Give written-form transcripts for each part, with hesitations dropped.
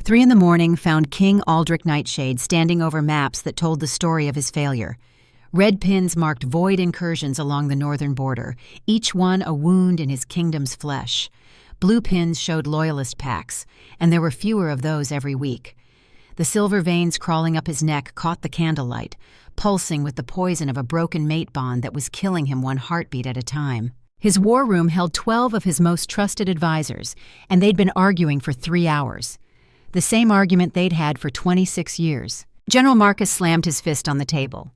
3 in the morning found King Aldrich Nightshade standing over maps that told the story of his failure. Red pins marked void incursions along the northern border, each one a wound in his kingdom's flesh. Blue pins showed loyalist packs, and there were fewer of those every week. The silver veins crawling up his neck caught the candlelight, pulsing with the poison of a broken mate bond that was killing him one heartbeat at a time. His war room held 12 of his most trusted advisors, and they'd been arguing for 3 hours. The same argument they'd had for 26 years. General Marcus slammed his fist on the table.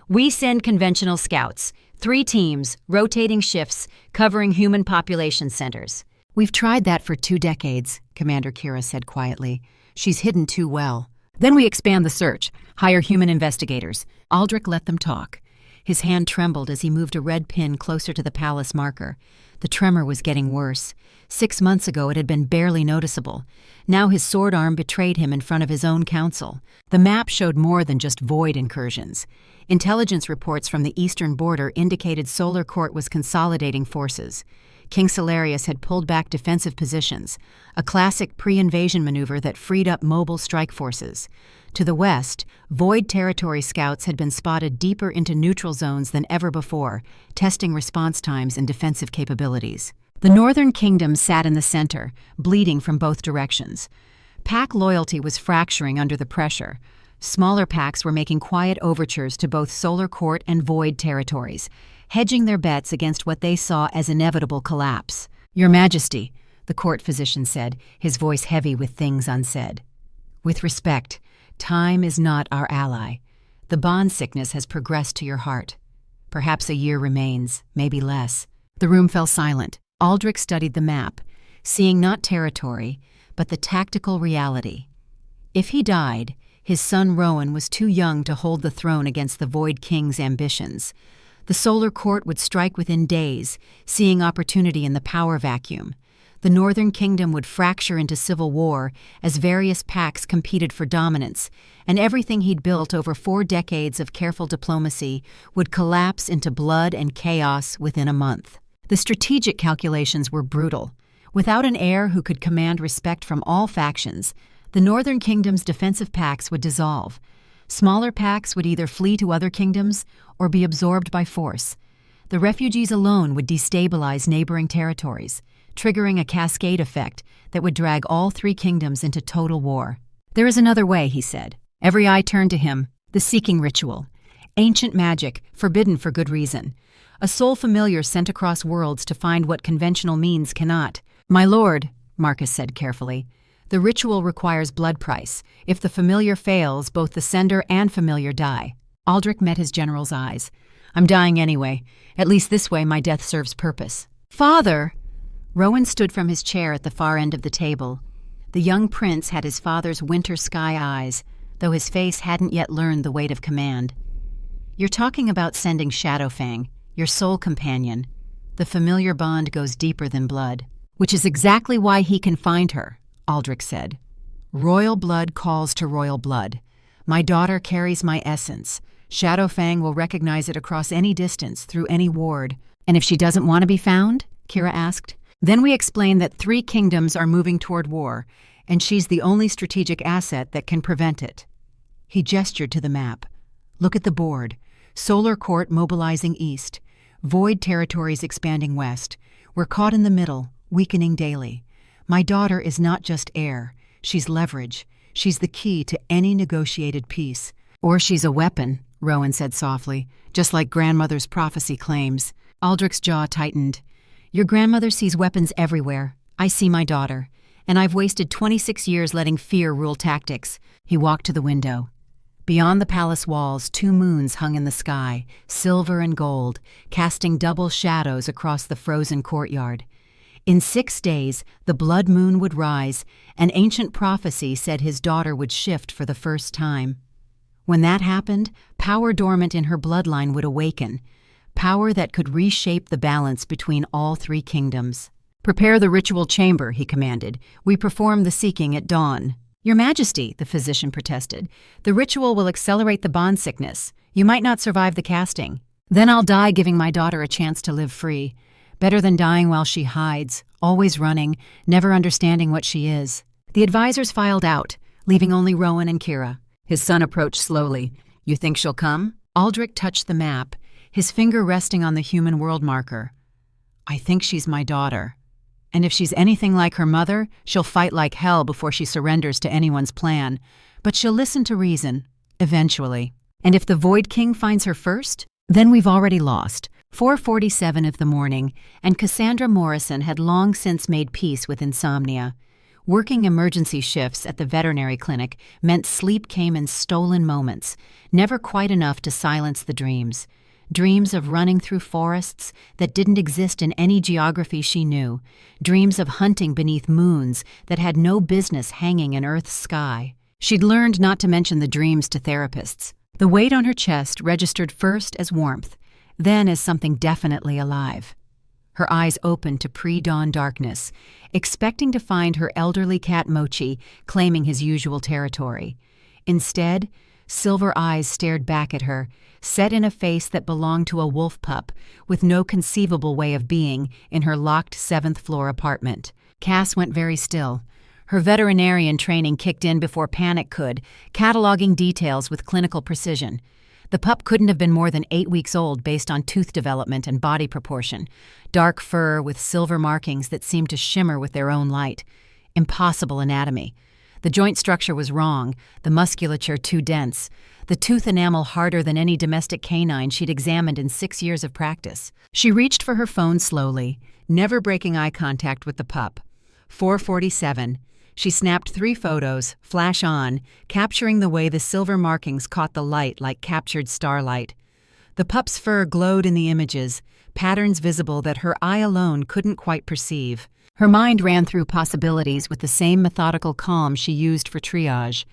"We send conventional scouts, 3 teams, rotating shifts, covering human population centers." "We've tried that for 2 decades, Commander Kira said quietly. "She's hidden too well." "Then we expand the search, hire human investigators." Aldrich let them talk. His hand trembled as he moved a red pin closer to the palace marker. The tremor was getting worse. 6 months ago it had been barely noticeable. Now his sword arm betrayed him in front of his own council. The map showed more than just void incursions. Intelligence reports from the eastern border indicated Solar Court was consolidating forces. King Salarius had pulled back defensive positions, a classic pre-invasion maneuver that freed up mobile strike forces. To the west, Void Territory scouts had been spotted deeper into neutral zones than ever before, testing response times and defensive capabilities. The Northern Kingdom sat in the center, bleeding from both directions. Pack loyalty was fracturing under the pressure. Smaller packs were making quiet overtures to both Solar Court and Void Territories, hedging their bets against what they saw as inevitable collapse. "Your Majesty," the court physician said, his voice heavy with things unsaid. "With respect, time is not our ally. The bond sickness has progressed to your heart. Perhaps a year remains, maybe less." The room fell silent. Aldrich studied the map, seeing not territory, but the tactical reality. If he died, his son Rowan was too young to hold the throne against the Void King's ambitions. The Solar Court would strike within days, seeing opportunity in the power vacuum. The Northern Kingdom would fracture into civil war as various packs competed for dominance, and everything he'd built over 4 decades of careful diplomacy would collapse into blood and chaos within a month. The strategic calculations were brutal. Without an heir who could command respect from all factions, the Northern Kingdom's defensive packs would dissolve. Smaller packs would either flee to other kingdoms or be absorbed by force. The refugees alone would destabilize neighboring territories, triggering a cascade effect that would drag all 3 kingdoms into total war. "There is another way," he said. Every eye turned to him. The seeking ritual. Ancient magic, forbidden for good reason. A soul familiar sent across worlds to find what conventional means cannot. "My lord," Marcus said carefully, "the ritual requires blood price. If the familiar fails, both the sender and familiar die." Aldrich met his general's eyes. "I'm dying anyway. At least this way my death serves purpose." "Father!" Rowan stood from his chair at the far end of the table. The young prince had his father's winter sky eyes, though his face hadn't yet learned the weight of command. "You're talking about sending Shadowfang, your soul companion. The familiar bond goes deeper than blood." "Which is exactly why he can find her," Aldrich said. "Royal blood calls to royal blood. My daughter carries my essence. Shadowfang will recognize it across any distance, through any ward." "And if she doesn't want to be found?" Kira asked. "Then we explain that 3 kingdoms are moving toward war, and she's the only strategic asset that can prevent it." He gestured to the map. "Look at the board. Solar Court mobilizing east. Void Territories expanding west. We're caught in the middle, weakening daily. My daughter is not just heir. She's leverage. She's the key to any negotiated peace." "Or she's a weapon," Rowan said softly, "just like grandmother's prophecy claims." Aldrich's jaw tightened. "Your grandmother sees weapons everywhere. I see my daughter. And I've wasted 26 years letting fear rule tactics." He walked to the window. Beyond the palace walls, 2 moons hung in the sky, silver and gold, casting double shadows across the frozen courtyard. In 6 days, the blood moon would rise, and ancient prophecy said his daughter would shift for the first time. When that happened, power dormant in her bloodline would awaken, power that could reshape the balance between all 3 kingdoms. "Prepare the ritual chamber," he commanded. "We perform the seeking at dawn." "Your Majesty," the physician protested, "the ritual will accelerate the bond sickness. You might not survive the casting. Then I'll die giving my daughter a chance to live free. Better than dying while she hides, always running, never understanding what she is." The advisors filed out, leaving only Rowan and Kira. His son approached slowly. "You think she'll come?" Aldrich touched the map, his finger resting on the human world marker. "I think she's my daughter. And if she's anything like her mother, she'll fight like hell before she surrenders to anyone's plan. But she'll listen to reason, eventually. And if the Void King finds her first, then we've already lost." 4:47 of the morning, and Cassandra Morrison had long since made peace with insomnia. Working emergency shifts at the veterinary clinic meant sleep came in stolen moments, never quite enough to silence the dreams. Dreams of running through forests that didn't exist in any geography she knew. Dreams of hunting beneath moons that had no business hanging in Earth's sky. She'd learned not to mention the dreams to therapists. The weight on her chest registered first as warmth, then as something definitely alive. Her eyes opened to pre-dawn darkness, expecting to find her elderly cat Mochi claiming his usual territory. Instead, silver eyes stared back at her, set in a face that belonged to a wolf pup with no conceivable way of being in her locked 7th-floor apartment. Cass went very still. Her veterinarian training kicked in before panic could, cataloging details with clinical precision. The pup couldn't have been more than 8 weeks old based on tooth development and body proportion. Dark fur with silver markings that seemed to shimmer with their own light. Impossible anatomy. The joint structure was wrong, the musculature too dense, the tooth enamel harder than any domestic canine she'd examined in 6 years of practice. She reached for her phone slowly, never breaking eye contact with the pup. 4:47. She snapped 3 photos, flash on, capturing the way the silver markings caught the light like captured starlight. The pup's fur glowed in the images, patterns visible that her eye alone couldn't quite perceive. Her mind ran through possibilities with the same methodical calm she used for triage.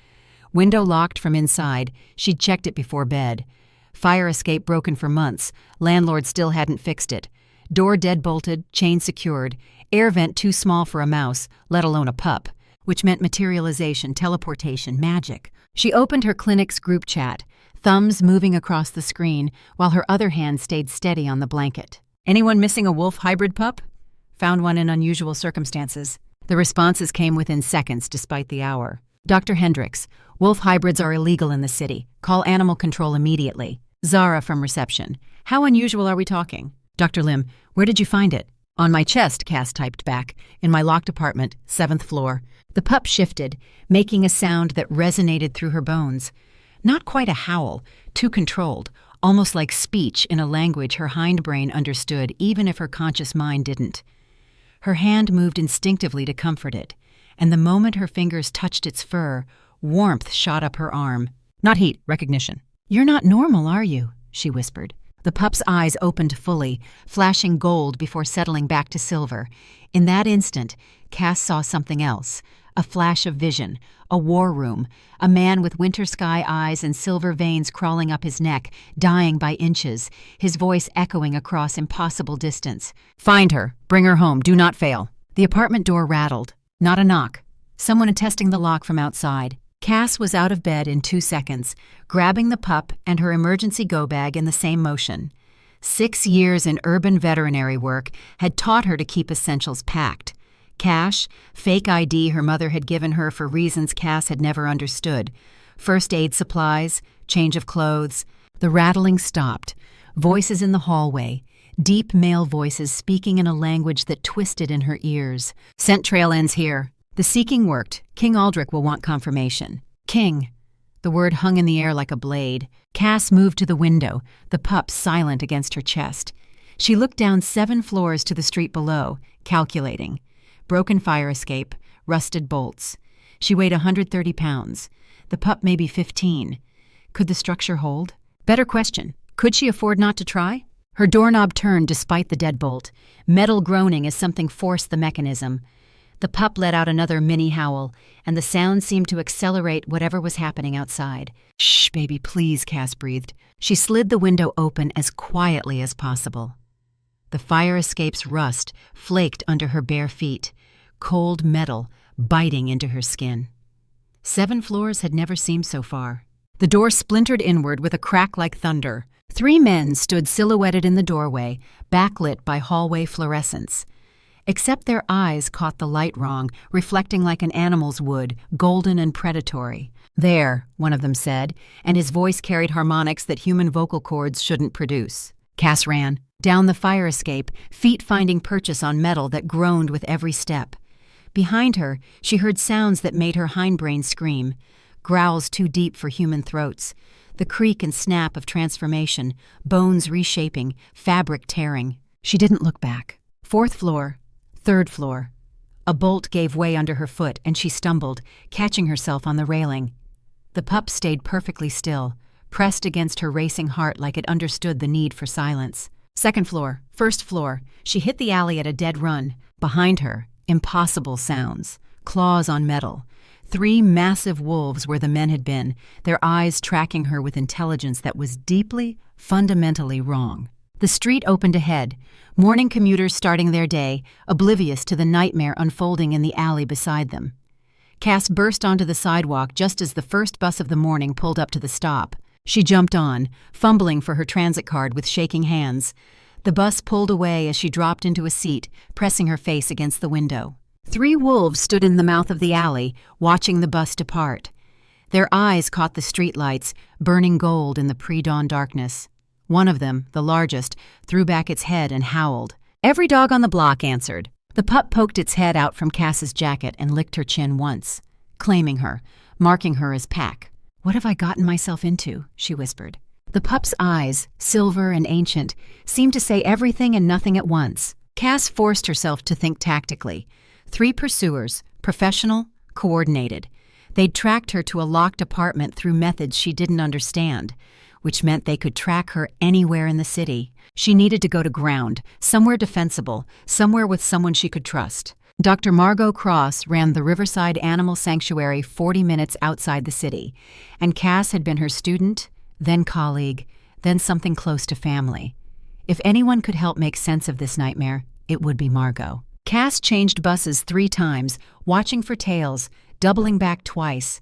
Window locked from inside, she'd checked it before bed. Fire escape broken for months, landlord still hadn't fixed it. Door dead-bolted, chain secured, air vent too small for a mouse, let alone a pup. Which meant materialization, teleportation, magic. She opened her clinic's group chat, thumbs moving across the screen while her other hand stayed steady on the blanket. "Anyone missing a wolf hybrid pup? Found one in unusual circumstances." The responses came within seconds despite the hour. "Dr. Hendricks, wolf hybrids are illegal in the city. Call animal control immediately." Zara from reception. "How unusual are we talking?" "Dr. Lim, where did you find it?" "On my chest," Cass typed back. "In my locked apartment, 7th floor." The pup shifted, making a sound that resonated through her bones. Not quite a howl, too controlled, almost like speech in a language her hindbrain understood even if her conscious mind didn't. Her hand moved instinctively to comfort it, and the moment her fingers touched its fur, warmth shot up her arm. "Not heat, recognition." "You're not normal, are you?" she whispered. The pup's eyes opened fully, flashing gold before settling back to silver. In that instant, Cass saw something else. A flash of vision, a war room, a man with winter sky eyes and silver veins crawling up his neck, dying by inches, his voice echoing across impossible distance. "Find her. Bring her home. Do not fail." The apartment door rattled. Not a knock. Someone attesting the lock from outside. Cass was out of bed in 2 seconds, grabbing the pup and her emergency go-bag in the same motion. 6 years in urban veterinary work had taught her to keep essentials packed. Cash, fake ID her mother had given her for reasons Cass had never understood. First aid supplies, change of clothes. The rattling stopped. Voices in the hallway. Deep male voices speaking in a language that twisted in her ears. "Scent trail ends here." The seeking worked. King Aldrich will want confirmation. "King." The word hung in the air like a blade. Cass moved to the window, the pup silent against her chest. She looked down 7 floors to the street below, calculating. Broken fire escape, rusted bolts. She weighed 130 pounds. The pup maybe 15. Could the structure hold? Better question, could she afford not to try? Her doorknob turned despite the deadbolt, metal groaning as something forced the mechanism. The pup let out another mini howl, and the sound seemed to accelerate whatever was happening outside. "Shh, baby, please," Cass breathed. She slid the window open as quietly as possible. The fire escape's rust flaked under her bare feet, cold metal biting into her skin. 7 floors had never seemed so far. The door splintered inward with a crack like thunder. 3 men stood silhouetted in the doorway, backlit by hallway fluorescents. Except their eyes caught the light wrong, reflecting like an animal's would, golden and predatory. "There," one of them said, and his voice carried harmonics that human vocal cords shouldn't produce. Cass ran, down the fire escape, feet finding purchase on metal that groaned with every step. Behind her, she heard sounds that made her hindbrain scream, growls too deep for human throats, the creak and snap of transformation, bones reshaping, fabric tearing. She didn't look back. 4th floor, 3rd floor. A bolt gave way under her foot and she stumbled, catching herself on the railing. The pup stayed perfectly still, pressed against her racing heart like it understood the need for silence. 2nd floor, 1st floor. She hit the alley at a dead run. Behind her, impossible sounds, claws on metal. 3 massive wolves where the men had been, their eyes tracking her with intelligence that was deeply, fundamentally wrong. The street opened ahead, morning commuters starting their day, oblivious to the nightmare unfolding in the alley beside them. Cass burst onto the sidewalk just as the first bus of the morning pulled up to the stop. She jumped on, fumbling for her transit card with shaking hands. The bus pulled away as she dropped into a seat, pressing her face against the window. 3 wolves stood in the mouth of the alley, watching the bus depart. Their eyes caught the streetlights, burning gold in the pre-dawn darkness. One of them, the largest, threw back its head and howled. Every dog on the block answered. The pup poked its head out from Cass's jacket and licked her chin once, claiming her, marking her as pack. "What have I gotten myself into?" she whispered. The pup's eyes, silver and ancient, seemed to say everything and nothing at once. Cass forced herself to think tactically. 3 pursuers, professional, coordinated. They'd tracked her to a locked apartment through methods she didn't understand, which meant they could track her anywhere in the city. She needed to go to ground, somewhere defensible, somewhere with someone she could trust. Dr. Margot Cross ran the Riverside Animal Sanctuary 40 minutes outside the city, and Cass had been her student, then colleague, then something close to family. If anyone could help make sense of this nightmare, it would be Margot. Cass changed buses 3 times, watching for tails, doubling back twice.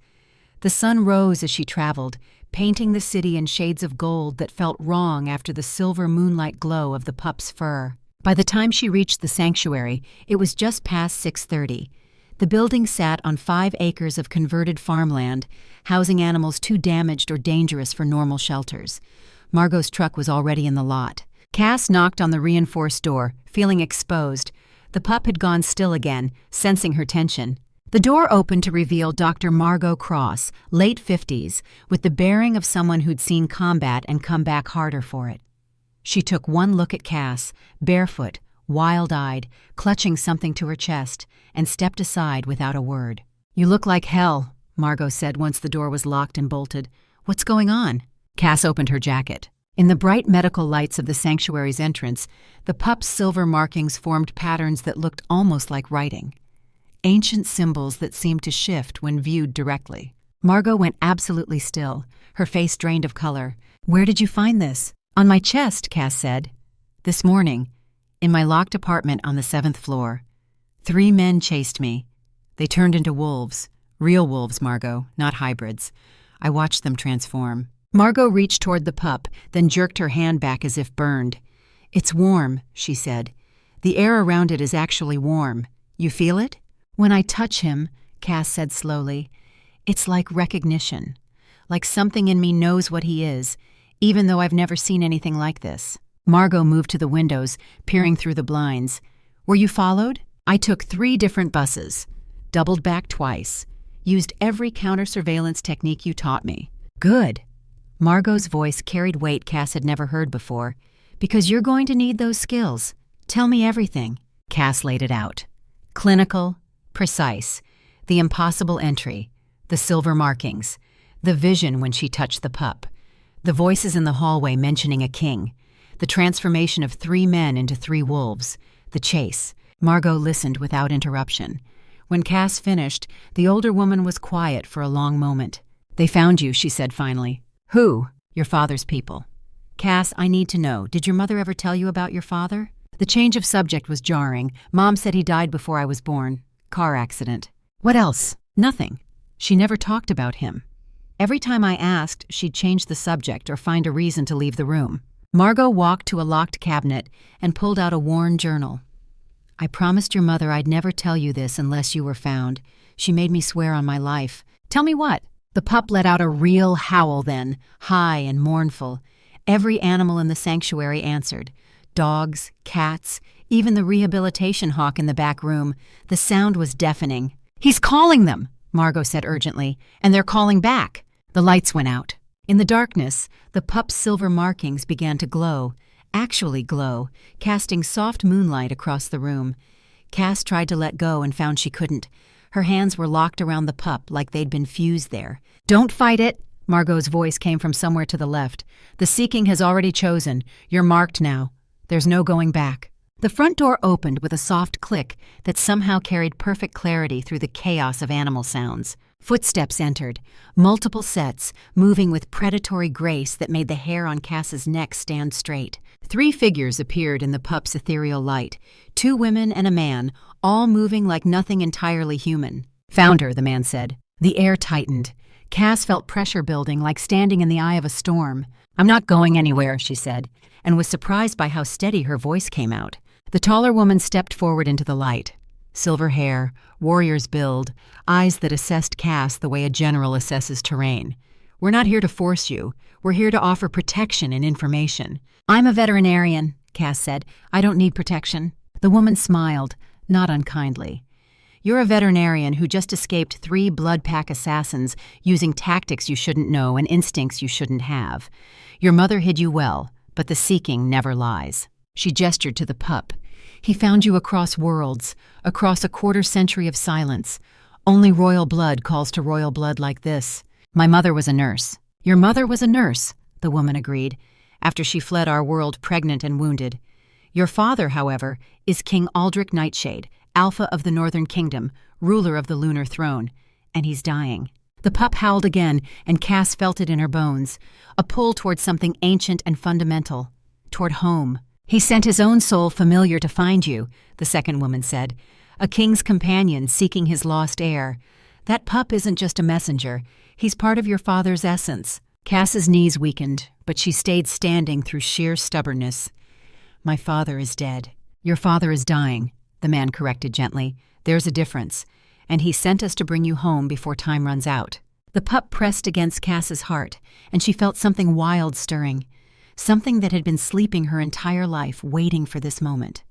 The sun rose as she traveled, painting the city in shades of gold that felt wrong after the silver moonlight glow of the pup's fur. By the time she reached the sanctuary, it was just past 6:30. The building sat on 5 acres of converted farmland, housing animals too damaged or dangerous for normal shelters. Margot's truck was already in the lot. Cass knocked on the reinforced door, feeling exposed. The pup had gone still again, sensing her tension. The door opened to reveal Dr. Margot Cross, late 50s, with the bearing of someone who'd seen combat and come back harder for it. She took one look at Cass, barefoot, wild-eyed, clutching something to her chest, and stepped aside without a word. "You look like hell," Margot said once the door was locked and bolted. "What's going on?" Cass opened her jacket. In the bright medical lights of the sanctuary's entrance, the pup's silver markings formed patterns that looked almost like writing. Ancient symbols that seemed to shift when viewed directly. Margot went absolutely still, her face drained of color. "Where did you find this?" "On my chest," Cass said. "This morning, in my locked apartment on the 7th floor. 3 men chased me. They turned into wolves. Real wolves, Margot, not hybrids. I watched them transform." Margot reached toward the pup, then jerked her hand back as if burned. "It's warm," she said. "The air around it is actually warm. You feel it?" "When I touch him," Cass said slowly, "it's like recognition. Like something in me knows what he is, even though I've never seen anything like this." Margot moved to the windows, peering through the blinds. "Were you followed?" "I took 3 different buses, doubled back twice, used every counter-surveillance technique you taught me." "Good." Margot's voice carried weight Cass had never heard before. "Because you're going to need those skills. Tell me everything." Cass laid it out. Clinical, precise, the impossible entry, the silver markings, the vision when she touched the pup, the voices in the hallway mentioning a king, the transformation of 3 men into 3 wolves, the chase. Margot listened without interruption. When Cass finished, the older woman was quiet for a long moment. "They found you," she said finally. "Who?" "Your father's people." "Cass, I need to know, did your mother ever tell you about your father?" The change of subject was jarring. Mom said he died before I was born. Car accident. "What else?" "Nothing. She never talked about him. Every time I asked, she'd change the subject or find a reason to leave the room." Margot walked to a locked cabinet and pulled out a worn journal. I promised your mother I'd never tell you this unless you were found. She made me swear on my life. Tell me what? The pup let out a real howl then, high and mournful. Every animal in the sanctuary answered. Dogs, cats, even the rehabilitation hawk in the back room. The sound was deafening. "He's calling them," Margot said urgently, "and they're calling back." The lights went out. In the darkness, the pup's silver markings began to glow, actually glow, casting soft moonlight across the room. Cass tried to let go and found she couldn't. Her hands were locked around the pup like they'd been fused there. "Don't fight it," Margot's voice came from somewhere to the left. "The seeking has already chosen. You're marked now. There's no going back." The front door opened with a soft click that somehow carried perfect clarity through the chaos of animal sounds. Footsteps entered, multiple sets, moving with predatory grace that made the hair on Cass's neck stand straight. 3 figures appeared in the pup's ethereal light, 2 women and a man, all moving like nothing entirely human. "Found her," the man said. The air tightened. Cass felt pressure building like standing in the eye of a storm. "I'm not going anywhere," she said, and was surprised by how steady her voice came out. The taller woman stepped forward into the light. Silver hair, warrior's build, eyes that assessed Cass the way a general assesses terrain. "We're not here to force you. We're here to offer protection and information." "I'm a veterinarian," Cass said. "I don't need protection." The woman smiled, not unkindly. "You're a veterinarian who just escaped 3 blood pack assassins using tactics you shouldn't know and instincts you shouldn't have. Your mother hid you well, but the seeking never lies." She gestured to the pup. "He found you across worlds, across a quarter-century of silence. Only royal blood calls to royal blood like this. My mother was a nurse." "Your mother was a nurse," the woman agreed, "after she fled our world pregnant and wounded. Your father, however, is King Aldrich Nightshade, Alpha of the Northern Kingdom, ruler of the lunar throne, and he's dying." The pup howled again, and Cass felt it in her bones, a pull toward something ancient and fundamental, toward home. "He sent his own soul familiar to find you," the second woman said, "a king's companion seeking his lost heir. That pup isn't just a messenger. He's part of your father's essence." Cass's knees weakened, but she stayed standing through sheer stubbornness. "My father is dead." "Your father is dying," the man corrected gently. "There's a difference, and he sent us to bring you home before time runs out." The pup pressed against Cass's heart, and she felt something wild stirring. Something that had been sleeping her entire life, waiting for this moment.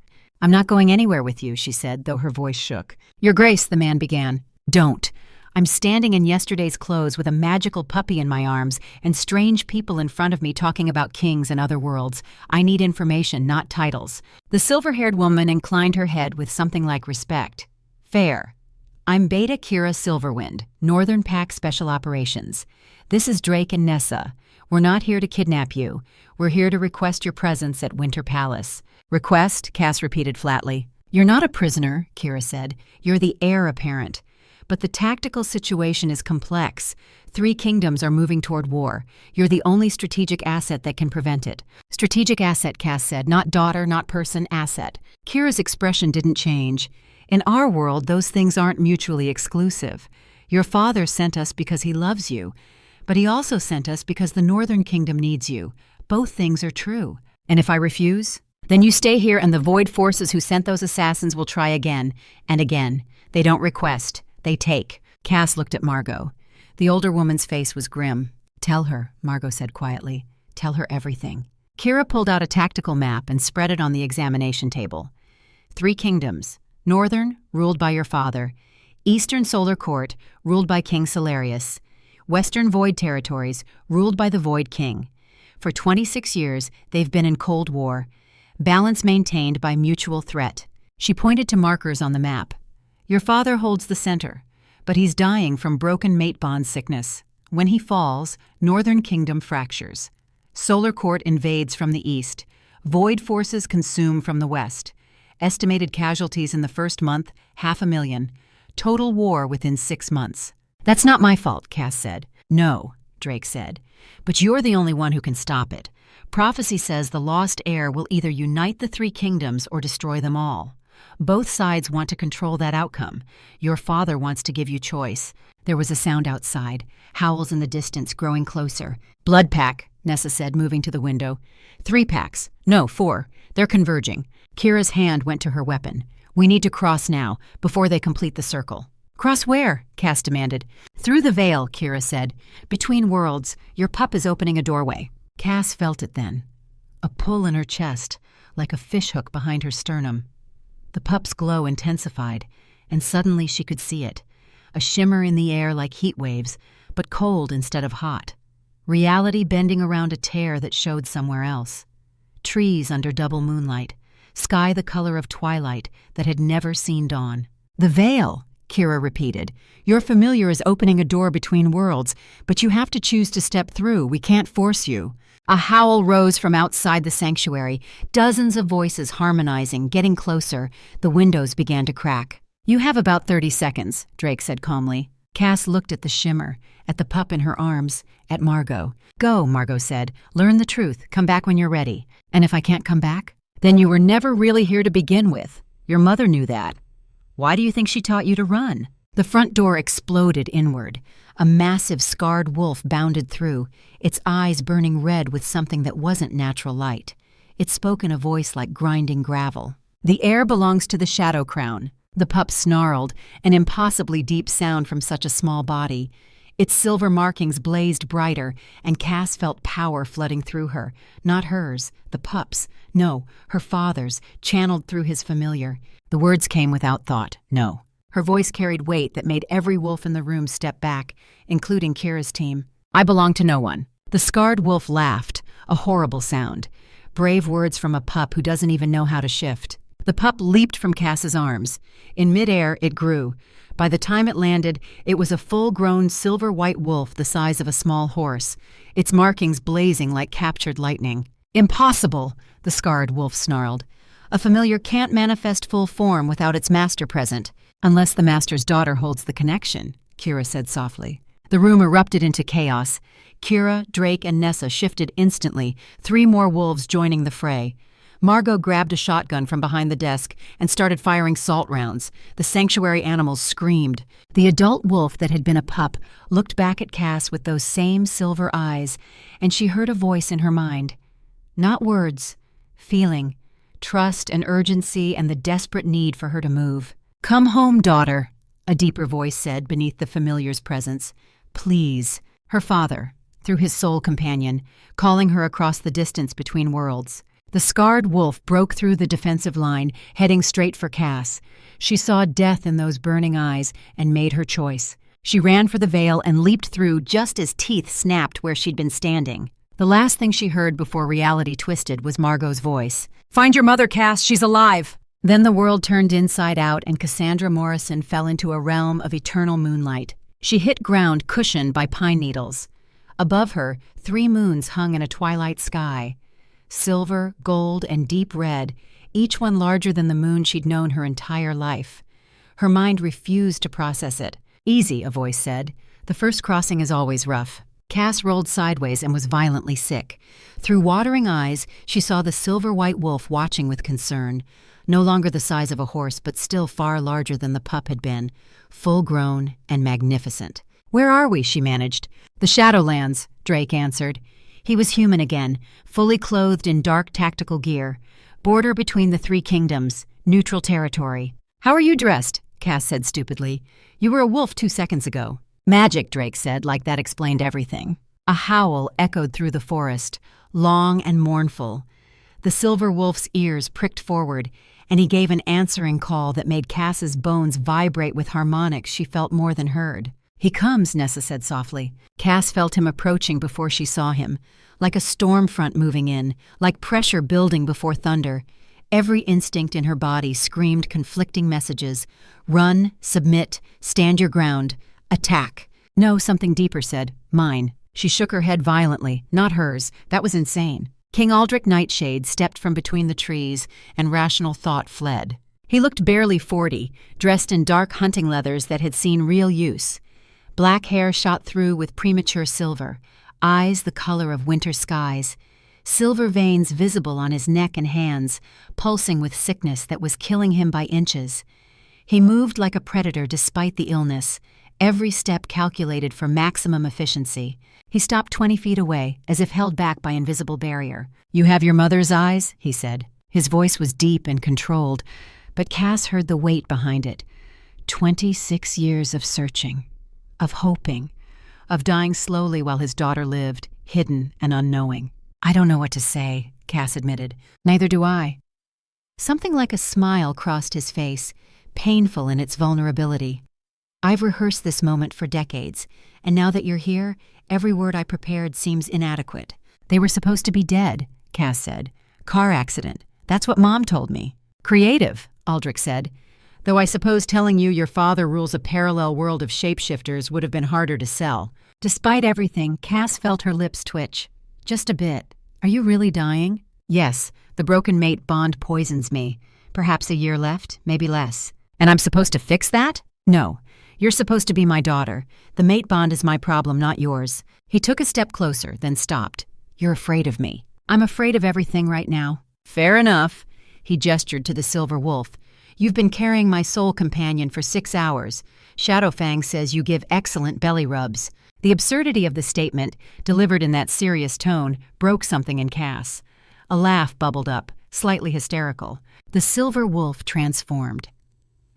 "I'm not going anywhere with you," she said, though her voice shook. "Your Grace," the man began. "Don't. I'm standing in yesterday's clothes with a magical puppy in my arms and strange people in front of me talking about kings and other worlds. I need information, not titles." The silver-haired woman inclined her head with something like respect. "Fair. I'm Beta Kira Silverwind, Northern Pack Special Operations. This is Drake and Nessa. We're not here to kidnap you. We're here to request your presence at Winter Palace." "Request?" Cass repeated flatly. "You're not a prisoner," Kira said. "You're the heir apparent. But the tactical situation is complex. 3 kingdoms are moving toward war. You're the only strategic asset that can prevent it." "Strategic asset," Cass said. "Not daughter, not person, asset." Kira's expression didn't change. "In our world, those things aren't mutually exclusive. Your father sent us because he loves you. But he also sent us because the Northern Kingdom needs you. Both things are true. And if I refuse? Then you stay here and the void forces who sent those assassins will try again and again. They don't request. They take." Cass looked at Margot. The older woman's face was grim. "Tell her," Margot said quietly. "Tell her everything." Kira pulled out a tactical map and spread it on the examination table. 3 kingdoms. Northern, ruled by your father. Eastern Solar Court, ruled by King Solarius. Western Void Territories, ruled by the Void King. For 26 years, they've been in Cold War. Balance maintained by mutual threat. She pointed to markers on the map. Your father holds the center, but he's dying from broken mate bond sickness. When he falls, Northern Kingdom fractures. Solar Court invades from the east. Void forces consume from the west. Estimated casualties in the first month, 500,000. Total war within 6 months. "That's not my fault," Cass said. "No," Drake said. "But you're the only one who can stop it. Prophecy says the lost heir will either unite the 3 kingdoms or destroy them all. Both sides want to control that outcome. Your father wants to give you choice." There was a sound outside, howls in the distance growing closer. "Blood pack," Nessa said, moving to the window. 3 packs. No, 4. They're converging. Kira's hand went to her weapon. We need to cross now, before they complete the circle. Cross where? Cass demanded. Through the veil, Kira said. Between worlds, your pup is opening a doorway. Cass felt it then. A pull in her chest, like a fishhook behind her sternum. The pup's glow intensified, and suddenly she could see it. A shimmer in the air like heat waves, but cold instead of hot. Reality bending around a tear that showed somewhere else. Trees under double moonlight, sky the color of twilight that had never seen dawn. The veil, Kira repeated. Your familiar is opening a door between worlds, but you have to choose to step through. We can't force you. A howl rose from outside the sanctuary, dozens of voices harmonizing, getting closer. The windows began to crack. You have about 30 seconds, Drake said calmly. Cass looked at the shimmer, at the pup in her arms, at Margot. Go, Margot said. Learn the truth. Come back when you're ready. And if I can't come back? Then you were never really here to begin with. Your mother knew that. Why do you think she taught you to run? The front door exploded inward. A massive scarred wolf bounded through, its eyes burning red with something that wasn't natural light. It spoke in a voice like grinding gravel. The air belongs to the Shadow Crown. The pup snarled, an impossibly deep sound from such a small body. Its silver markings blazed brighter, and Cass felt power flooding through her. Not hers, the pup's. No, her father's, channeled through his familiar. The words came without thought. No. Her voice carried weight that made every wolf in the room step back, including Kira's team. I belong to no one. The scarred wolf laughed, a horrible sound. Brave words from a pup who doesn't even know how to shift. The pup leaped from Cass's arms. In midair, it grew. By the time it landed, it was a full-grown silver-white wolf the size of a small horse, its markings blazing like captured lightning. Impossible, the scarred wolf snarled. A familiar can't manifest full form without its master present. Unless the master's daughter holds the connection, Kira said softly. The room erupted into chaos. Kira, Drake, and Nessa shifted instantly, 3 more wolves joining the fray. Margot grabbed a shotgun from behind the desk and started firing salt rounds. The sanctuary animals screamed. The adult wolf that had been a pup looked back at Cass with those same silver eyes, and she heard a voice in her mind. Not words, feeling, trust and urgency and the desperate need for her to move. Come home, daughter, a deeper voice said beneath the familiar's presence. Please. Her father, through his soul companion, calling her across the distance between worlds. The scarred wolf broke through the defensive line, heading straight for Cass. She saw death in those burning eyes and made her choice. She ran for the veil and leaped through just as teeth snapped where she'd been standing. The last thing she heard before reality twisted was Margot's voice. Find your mother, Cass. She's alive. Then the world turned inside out and Cassandra Morrison fell into a realm of eternal moonlight. She hit ground cushioned by pine needles. Above her, 3 moons hung in a twilight sky. Silver, gold, and deep red, each one larger than the moon she'd known her entire life. Her mind refused to process it. Easy, a voice said. The first crossing is always rough. Cass rolled sideways and was violently sick. Through watering eyes, she saw the silver-white wolf watching with concern. No longer the size of a horse, but still far larger than the pup had been. Full-grown and magnificent. Where are we? She managed. The Shadowlands, Drake answered. He was human again, fully clothed in dark tactical gear. Border between the 3 kingdoms, neutral territory. How are you dressed? Cass said stupidly. You were a wolf 2 seconds ago. Magic, Drake said, like that explained everything. A howl echoed through the forest, long and mournful. The silver wolf's ears pricked forward, and he gave an answering call that made Cass's bones vibrate with harmonics she felt more than heard. He comes, Nessa said softly. Cass felt him approaching before she saw him, like a storm front moving in, like pressure building before thunder. Every instinct in her body screamed conflicting messages. Run, submit, stand your ground, attack. No, something deeper said, mine. She shook her head violently, not hers. That was insane. King Aldrich Nightshade stepped from between the trees, and rational thought fled. He looked barely 40, dressed in dark hunting leathers that had seen real use. Black hair shot through with premature silver, eyes the color of winter skies, silver veins visible on his neck and hands, pulsing with sickness that was killing him by inches. He moved like a predator despite the illness, every step calculated for maximum efficiency. He stopped 20 feet away, as if held back by invisible barrier. You have your mother's eyes, he said. His voice was deep and controlled, But Cass heard the weight behind it. 26 years of searching, of hoping, of dying slowly while his daughter lived, hidden and unknowing. "I don't know what to say," Cass admitted. "Neither do I." Something like a smile crossed his face, painful in its vulnerability. "I've rehearsed this moment for decades, and now that you're here, every word I prepared seems inadequate." "They were supposed to be dead," Cass said. "Car accident. That's what Mom told me." "Creative," Aldrich said. "Though I suppose telling you your father rules a parallel world of shapeshifters would have been harder to sell." Despite everything, Cass felt her lips twitch. "Just a bit. Are you really dying?" "Yes. The broken mate bond poisons me. Perhaps a year left, maybe less." "And I'm supposed to fix that?" "No. You're supposed to be my daughter. The mate bond is my problem, not yours." He took a step closer, then stopped. "You're afraid of me." "I'm afraid of everything right now." "Fair enough." He gestured to the silver wolf. "You've been carrying my soul companion for 6 hours. Shadowfang says you give excellent belly rubs." The absurdity of the statement, delivered in that serious tone, broke something in Cass. A laugh bubbled up, slightly hysterical. The silver wolf transformed.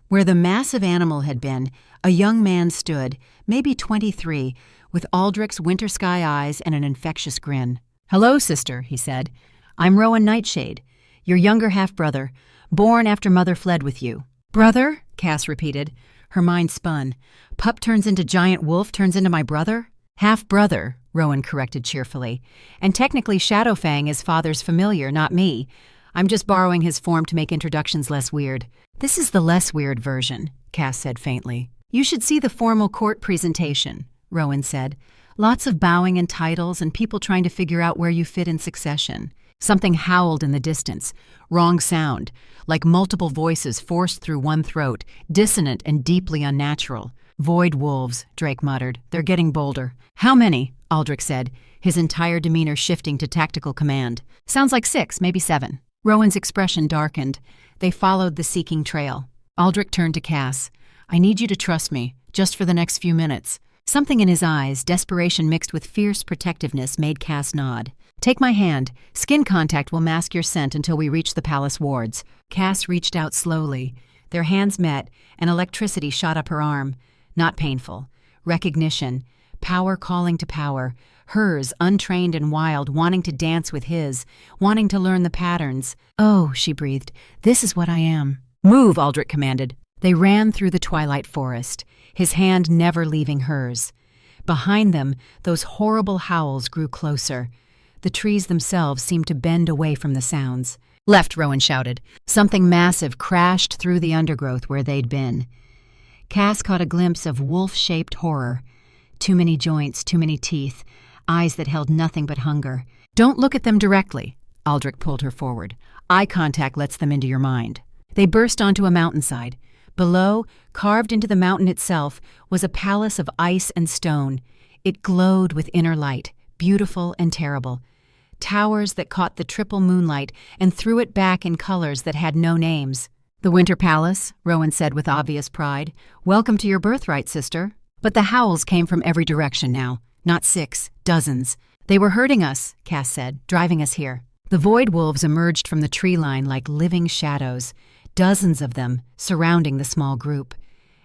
Where the massive animal had been, a young man stood, maybe 23, with Aldrich's winter sky eyes and an infectious grin. "Hello, sister," he said. "I'm Rowan Nightshade, your younger half-brother, born after Mother fled with you." "Brother?" Cass repeated. Her mind spun. "Pup turns into giant wolf turns into my brother?" "Half-brother," Rowan corrected cheerfully. "And technically Shadowfang is father's familiar, not me. I'm just borrowing his form to make introductions less weird." "This is the less weird version," Cass said faintly. "You should see the formal court presentation," Rowan said. "Lots of bowing and titles and people trying to figure out where you fit in succession." Something howled in the distance. Wrong sound, like multiple voices forced through one throat, dissonant and deeply unnatural. "Void wolves," Drake muttered. "They're getting bolder." "How many?" Aldrich said, his entire demeanor shifting to tactical command. "Sounds like 6, maybe 7. Rowan's expression darkened. They followed the seeking trail. Aldrich turned to Cass. "I need you to trust me, just for the next few minutes." Something in his eyes, desperation mixed with fierce protectiveness, made Cass nod. "Take my hand. Skin contact will mask your scent until we reach the palace wards." Cass reached out slowly. Their hands met, and electricity shot up her arm. Not painful. Recognition. Power calling to power. Hers, untrained and wild, wanting to dance with his, wanting to learn the patterns. "Oh," she breathed, "this is what I am." "Move," Aldrich commanded. They ran through the twilight forest, his hand never leaving hers. Behind them, those horrible howls grew closer. The trees themselves seemed to bend away from the sounds. "Left," Rowan shouted. Something massive crashed through the undergrowth where they'd been. Cass caught a glimpse of wolf-shaped horror. Too many joints, too many teeth, eyes that held nothing but hunger. "Don't look at them directly," Aldrich pulled her forward. "Eye contact lets them into your mind." They burst onto a mountainside. Below, carved into the mountain itself, was a palace of ice and stone. It glowed with inner light, beautiful and terrible. Towers that caught the triple moonlight and threw it back in colors that had no names. "The Winter Palace," Rowan said with obvious pride. "Welcome to your birthright, sister." But the howls came from every direction now. Not 6, dozens. "They were hurting us," Cass said, "driving us here." The void wolves emerged from the tree line like living shadows, dozens of them surrounding the small group.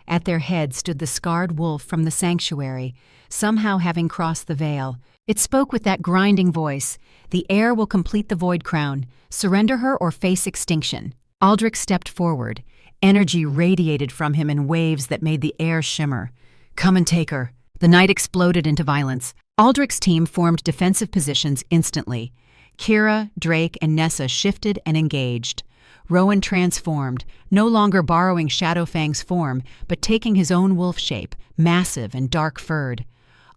At their head stood the scarred wolf from the sanctuary, somehow having crossed the veil. It spoke with that grinding voice. "The heir will complete the void crown. Surrender her or face extinction." Aldrich stepped forward. Energy radiated from him in waves that made the air shimmer. "Come and take her." The night exploded into violence. Aldrich's team formed defensive positions instantly. Kira, Drake, and Nessa shifted and engaged. Rowan transformed, no longer borrowing Shadowfang's form, but taking his own wolf shape, massive and dark-furred.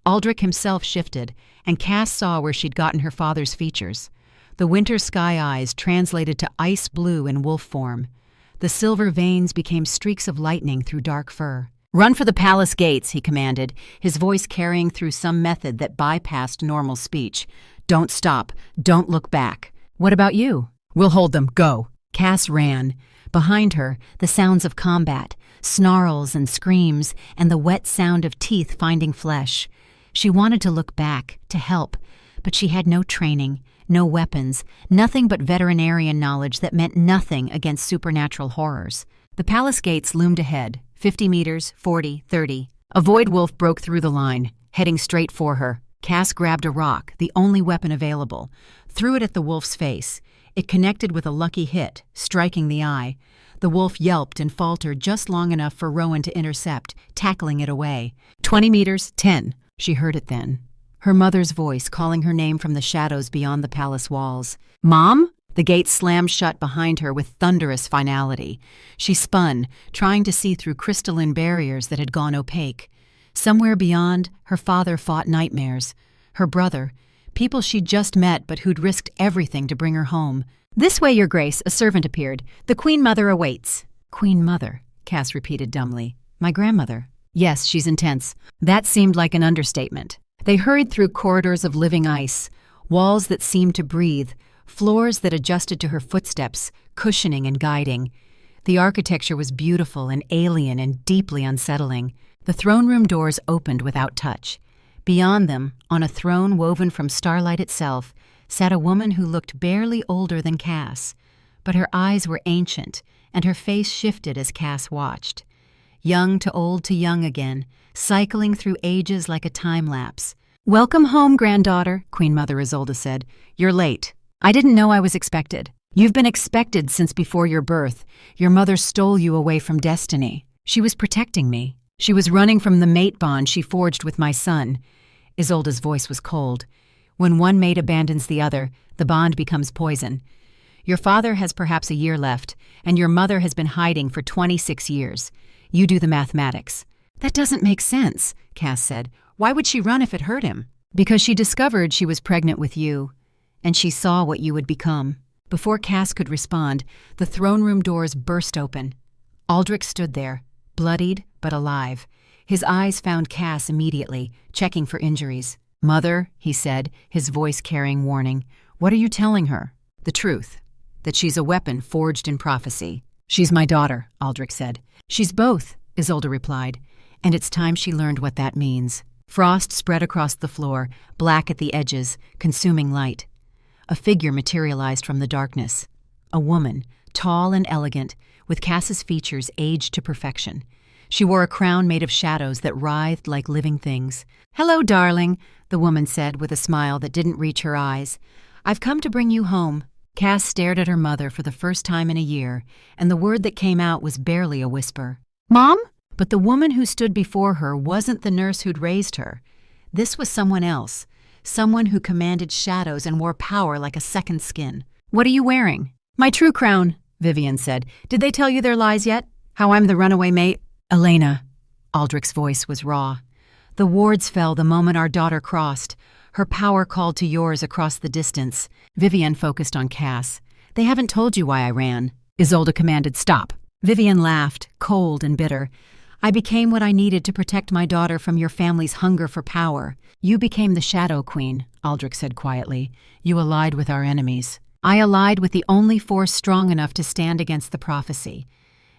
Aldrich himself shifted, and Cass saw where she'd gotten her father's features. The winter sky eyes translated to ice blue in wolf form. The silver veins became streaks of lightning through dark fur. "Run for the palace gates," he commanded, his voice carrying through some method that bypassed normal speech. "Don't stop. Don't look back." "What about you?" "We'll hold them. Go." Cass ran. Behind her, the sounds of combat, snarls and screams, and the wet sound of teeth finding flesh. She wanted to look back, to help, but she had no training, No weapons, nothing but veterinarian knowledge that meant nothing against supernatural horrors. The palace gates loomed ahead, 50 meters, 40, 30. A void wolf broke through the line, heading straight for her. Cass grabbed a rock, the only weapon available, threw it at the wolf's face. It connected with a lucky hit, striking the eye. The wolf yelped and faltered just long enough for Rowan to intercept, tackling it away. 20 meters, 10. She heard it then. Her mother's voice calling her name from the shadows beyond the palace walls. "Mom?" The gate slammed shut behind her with thunderous finality. She spun, trying to see through crystalline barriers that had gone opaque. Somewhere beyond, her father fought nightmares. Her brother, people she'd just met but who'd risked everything to bring her home. "This way, Your Grace," a servant appeared. "The Queen Mother awaits." "Queen Mother," Cass repeated dumbly. "My grandmother." "Yes, she's intense." That seemed like an understatement. They hurried through corridors of living ice, walls that seemed to breathe, floors that adjusted to her footsteps, cushioning and guiding. The architecture was beautiful and alien and deeply unsettling. The throne room doors opened without touch. Beyond them, on a throne woven from starlight itself, sat a woman who looked barely older than Cass. But her eyes were ancient, and her face shifted as Cass watched. Young to old to young again, cycling through ages like a time lapse. "Welcome home, granddaughter," Queen Mother Isolde said. "You're late. I didn't know I was expected." "You've been expected since before your birth. Your mother stole you away from destiny. She was protecting me. She was running from the mate bond she forged with my son." Isolde's voice was cold. "When one mate abandons the other, the bond becomes poison. Your father has perhaps a year left, and your mother has been hiding for 26 years. You do the mathematics." "That doesn't make sense," Cass said. "Why would she run if it hurt him?" "Because she discovered she was pregnant with you, and she saw what you would become." Before Cass could respond, the throne room doors burst open. Aldrich stood there, bloodied but alive. His eyes found Cass immediately, checking for injuries. "Mother," he said, his voice carrying warning, "what are you telling her?" "The truth, that she's a weapon forged in prophecy." "She's my daughter," Aldrich said. "She's both," Isolde replied, "and it's time she learned what that means." Frost spread across the floor, black at the edges, consuming light. A figure materialized from the darkness. A woman, tall and elegant, with Cass's features aged to perfection. She wore a crown made of shadows that writhed like living things. "Hello, darling," the woman said with a smile that didn't reach her eyes. "I've come to bring you home." Cass stared at her mother for the first time in a year, and the word that came out was barely a whisper. "Mom?" But the woman who stood before her wasn't the nurse who'd raised her. This was someone else, someone who commanded shadows and wore power like a second skin. "What are you wearing?" "My true crown," Vivian said. "Did they tell you their lies yet? How I'm the runaway mate?" "Elena," Aldrich's voice was raw. "The wards fell the moment our daughter crossed. Her power called to yours across the distance." Vivian focused on Cass. "They haven't told you why I ran." Isolde commanded, "Stop." Vivian laughed, cold and bitter. "I became what I needed to protect my daughter from your family's hunger for power." "You became the Shadow Queen," Aldrich said quietly. "You allied with our enemies." "I allied with the only force strong enough to stand against the prophecy."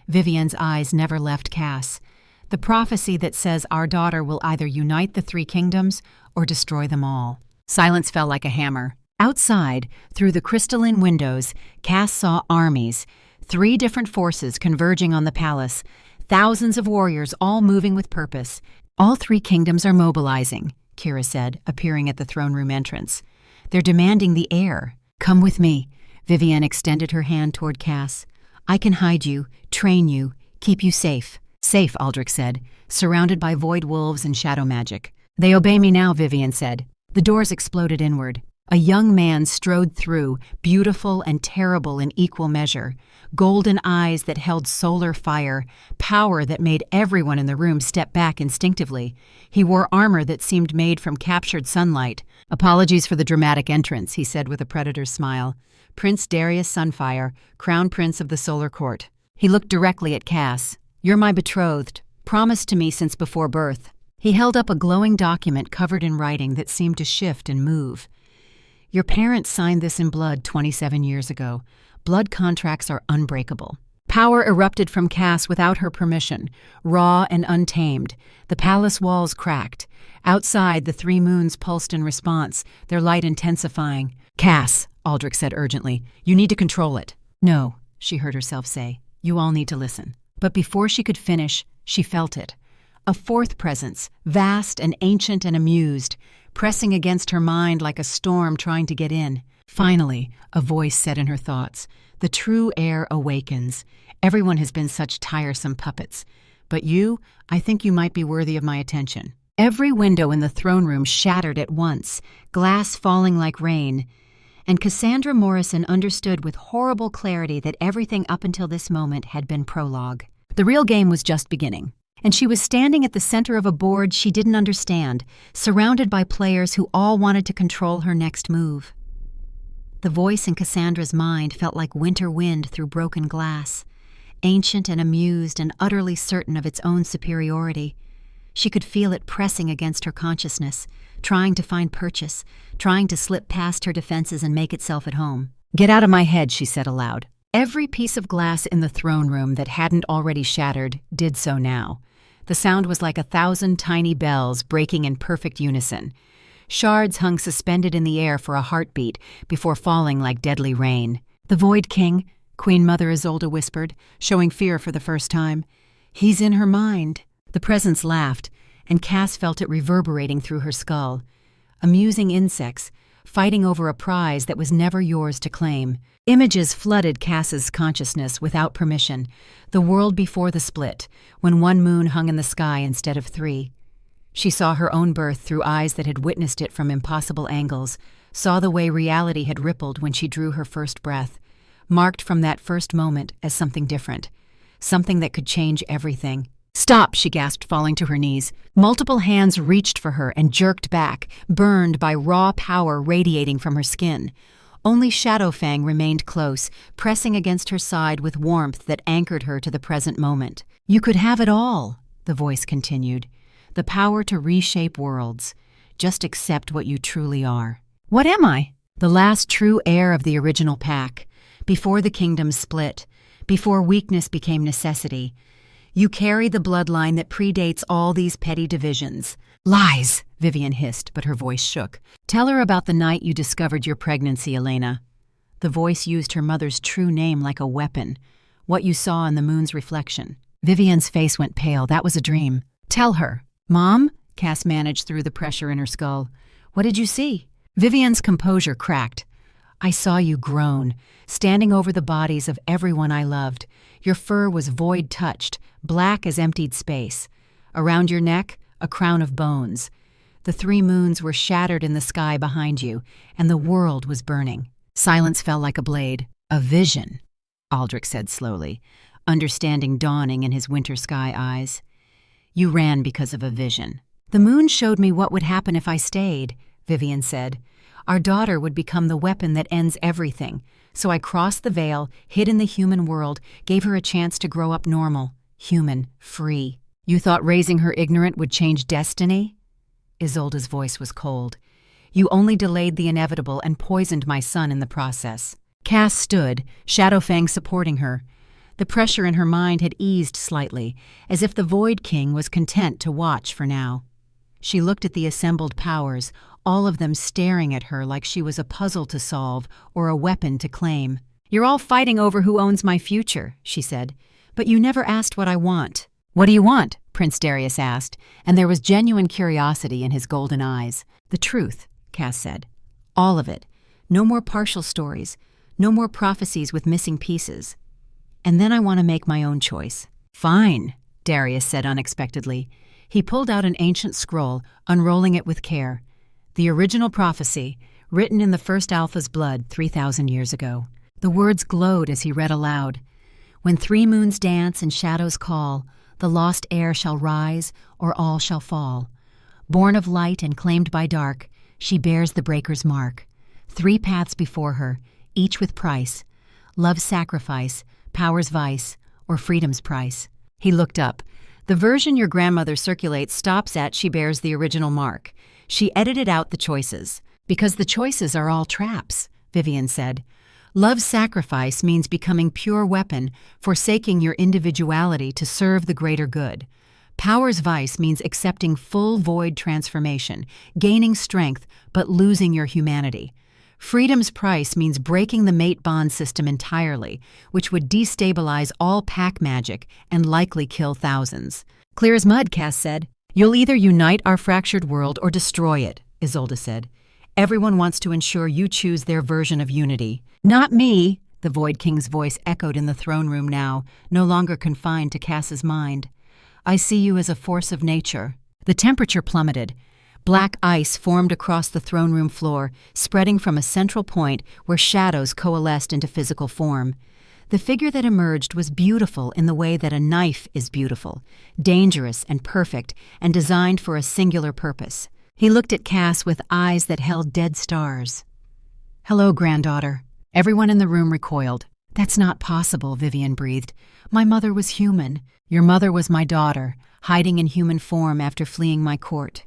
Vivian's eyes never left Cass. "The prophecy that says our daughter will either unite the three kingdoms or destroy them all." Silence fell like a hammer. Outside, through the crystalline windows, Cass saw armies, 3 different forces converging on the palace, thousands of warriors all moving with purpose. "All 3 kingdoms are mobilizing," Kira said, appearing at the throne room entrance. "They're demanding the heir." "Come with me." Vivian extended her hand toward Cass. "I can hide you, train you, keep you safe." "Safe," Aldrich said, surrounded by void wolves and shadow magic. "They obey me now," Vivian said. The doors exploded inward. A young man strode through, beautiful and terrible in equal measure. Golden eyes that held solar fire, power that made everyone in the room step back instinctively. He wore armor that seemed made from captured sunlight. "Apologies for the dramatic entrance," he said with a predator's smile. "Prince Darius Sunfire, Crown Prince of the Solar Court." He looked directly at Cass. "You're my betrothed, promised to me since before birth." He held up a glowing document covered in writing that seemed to shift and move. "Your parents signed this in blood 27 years ago. Blood contracts are unbreakable." Power erupted from Cass without her permission, raw and untamed. The palace walls cracked. Outside, the three moons pulsed in response, their light intensifying. "Cass," Aldrich said urgently, "you need to control it." "No," she heard herself say. "You all need to listen." But before she could finish, she felt it. A fourth presence, vast and ancient and amused, pressing against her mind like a storm trying to get in. Finally, a voice said in her thoughts, "The true heir awakens. Everyone has been such tiresome puppets. But you, I think you might be worthy of my attention." Every window in the throne room shattered at once, glass falling like rain. And Cassandra Morrison understood with horrible clarity that everything up until this moment had been prologue. The real game was just beginning. And she was standing at the center of a board she didn't understand, surrounded by players who all wanted to control her next move. The voice in Cassandra's mind felt like winter wind through broken glass, ancient and amused and utterly certain of its own superiority. She could feel it pressing against her consciousness, trying to find purchase, trying to slip past her defenses and make itself at home. "Get out of my head," she said aloud. Every piece of glass in the throne room that hadn't already shattered did so now. The sound was like 1,000 tiny bells breaking in perfect unison. Shards hung suspended in the air for a heartbeat before falling like deadly rain. "The Void King," Queen Mother Isolde whispered, showing fear for the first time. "He's in her mind." The presence laughed, and Cass felt it reverberating through her skull. Amusing insects, fighting over a prize that was never yours to claim. Images flooded Cass's consciousness without permission. The world before the split, when one moon hung in the sky instead of 3. She saw her own birth through eyes that had witnessed it from impossible angles, saw the way reality had rippled when she drew her first breath, marked from that first moment as something different, something that could change everything. "Stop," she gasped, falling to her knees. Multiple hands reached for her and jerked back, burned by raw power radiating from her skin. Only Shadowfang remained close, pressing against her side with warmth that anchored her to the present moment. "You could have it all," the voice continued. "The power to reshape worlds. Just accept what you truly are." "What am I?" "The last true heir of the original pack. Before the kingdoms split. Before weakness became necessity. You carry the bloodline that predates all these petty divisions." "Lies," Vivian hissed, but her voice shook. "Tell her about the night you discovered your pregnancy, Elena." The voice used her mother's true name like a weapon. "What you saw in the moon's reflection." Vivian's face went pale. That was a dream. "Tell her." "Mom?" Cass managed through the pressure in her skull. "What did you see?" Vivian's composure cracked. "I saw you groan, standing over the bodies of everyone I loved. Your fur was void-touched, black as emptied space. Around your neck, a crown of bones. The 3 moons were shattered in the sky behind you, and the world was burning." Silence fell like a blade. "A vision," Aldrich said slowly, understanding dawning in his winter sky eyes. "You ran because of a vision." "The moon showed me what would happen if I stayed," Vivian said. "Our daughter would become the weapon that ends everything. So I crossed the veil, hid in the human world, gave her a chance to grow up normal, human, free." "You thought raising her ignorant would change destiny?" Isolde's voice was cold. "You only delayed the inevitable and poisoned my son in the process." Cass stood, Shadowfang supporting her. The pressure in her mind had eased slightly, as if the Void King was content to watch for now. She looked at the assembled powers, all of them staring at her like she was a puzzle to solve or a weapon to claim. "You're all fighting over who owns my future," she said. "But you never asked what I want." "What do you want?" Prince Darius asked, and there was genuine curiosity in his golden eyes. "The truth," Cass said. "All of it. No more partial stories. No more prophecies with missing pieces. And then I want to make my own choice." "Fine," Darius said unexpectedly. He pulled out an ancient scroll, unrolling it with care. The original prophecy, written in the first Alpha's blood 3,000 years ago. The words glowed as he read aloud. "When 3 moons dance and shadows call, the lost heir shall rise, or all shall fall. Born of light and claimed by dark, she bears the breaker's mark. 3 paths before her, each with price. Love's sacrifice, power's vice, or freedom's price." He looked up. "The version your grandmother circulates stops at 'she bears the original mark.' She edited out the choices." "Because the choices are all traps," Vivian said. Love's sacrifice means becoming pure weapon, forsaking your individuality to serve the greater good. Power's vice means accepting full void transformation, gaining strength but losing your humanity. Freedom's price means breaking the mate bond system entirely, which would destabilize all pack magic and likely kill thousands. Clear as mud, Cass said. You'll either unite our fractured world or destroy it, Isolde said. Everyone wants to ensure you choose their version of unity. Not me, the Void King's voice echoed in the throne room now, no longer confined to Cass's mind. I see you as a force of nature. The temperature plummeted. Black ice formed across the throne room floor, spreading from a central point where shadows coalesced into physical form. The figure that emerged was beautiful in the way that a knife is beautiful, dangerous and perfect, and designed for a singular purpose. He looked at Cass with eyes that held dead stars. Hello, granddaughter. Everyone in the room recoiled. That's not possible, Vivian breathed. My mother was human. Your mother was my daughter, hiding in human form after fleeing my court.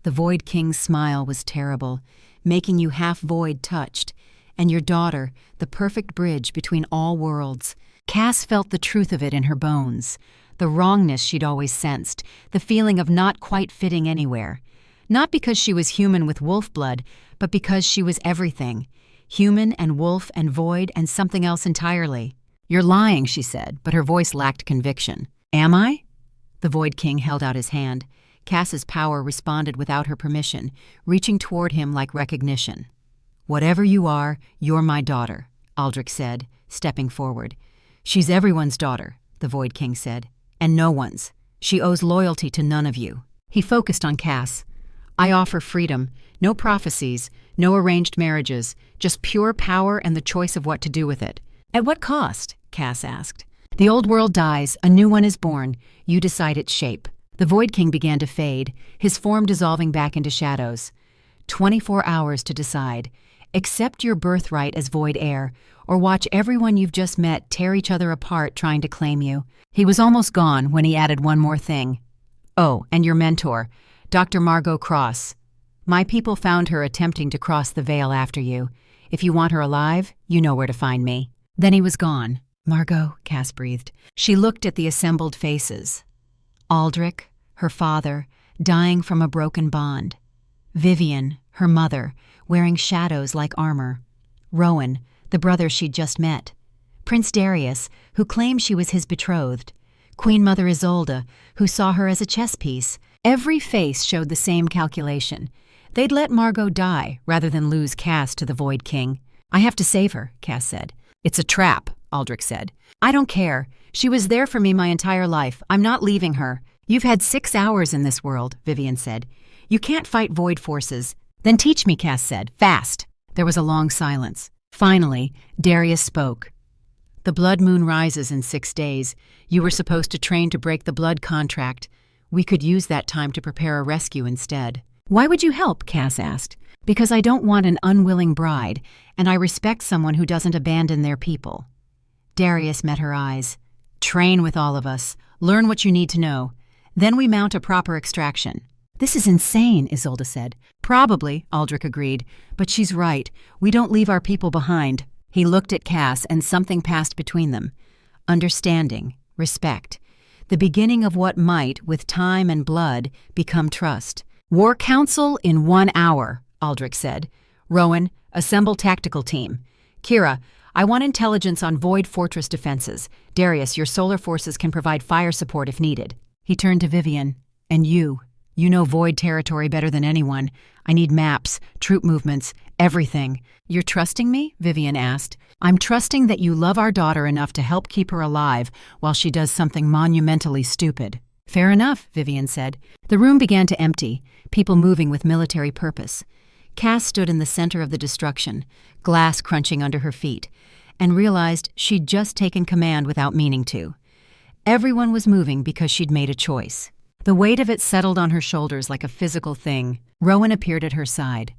The Void King's smile was terrible, making you half void touched, and your daughter, the perfect bridge between all worlds. Cass felt the truth of it in her bones, the wrongness she'd always sensed, the feeling of not quite fitting anywhere. Not because she was human with wolf blood, but because she was everything. Human and wolf and void and something else entirely. You're lying, she said, but her voice lacked conviction. Am I? The Void King held out his hand. Cass's power responded without her permission, reaching toward him like recognition. Whatever you are, you're my daughter, Aldrich said, stepping forward. She's everyone's daughter, the Void King said, and no one's. She owes loyalty to none of you. He focused on Cass. I offer freedom, no prophecies, no arranged marriages, just pure power and the choice of what to do with it. At what cost? Cass asked. The old world dies, a new one is born. You decide its shape. The Void King began to fade, his form dissolving back into shadows. 24 hours to decide. Accept your birthright as Void Heir, or watch everyone you've just met tear each other apart trying to claim you. He was almost gone when he added one more thing. Oh, and your mentor, Dr. Margot Cross. My people found her attempting to cross the veil after you. If you want her alive, you know where to find me. Then he was gone. Margot, Cass breathed. She looked at the assembled faces. Aldrich, her father, dying from a broken bond. Vivian, her mother, wearing shadows like armor. Rowan, the brother she'd just met. Prince Darius, who claimed she was his betrothed. Queen Mother Isolde, who saw her as a chess piece. Every face showed the same calculation. They'd let Margot die rather than lose Cass to the Void King. I have to save her, Cass said. It's a trap, Aldrich said. I don't care. She was there for me my entire life. I'm not leaving her. You've had 6 hours in this world, Vivian said. You can't fight void forces. Then teach me, Cass said. Fast. There was a long silence. Finally, Darius spoke. The blood moon rises in 6 days. You were supposed to train to break the blood contract. We could use that time to prepare a rescue instead. Why would you help? Cass asked. Because I don't want an unwilling bride, and I respect someone who doesn't abandon their people. Darius met her eyes. Train with all of us. Learn what you need to know. Then we mount a proper extraction. This is insane, Isolde said. Probably, Aldrich agreed. But she's right. We don't leave our people behind. He looked at Cass, and something passed between them. Understanding, respect. The beginning of what might, with time and blood, become trust. War Council in 1 hour, Aldrich said. Rowan, assemble tactical team. Kira, I want intelligence on Void Fortress defenses. Darius, your solar forces can provide fire support if needed. He turned to Vivian. And you know Void territory better than anyone. I need maps, troop movements, everything. You're trusting me? Vivian asked. I'm trusting that you love our daughter enough to help keep her alive while she does something monumentally stupid. Fair enough, Vivian said. The room began to empty, people moving with military purpose. Cass stood in the center of the destruction, glass crunching under her feet, and realized she'd just taken command without meaning to. Everyone was moving because she'd made a choice. The weight of it settled on her shoulders like a physical thing. Rowan appeared at her side.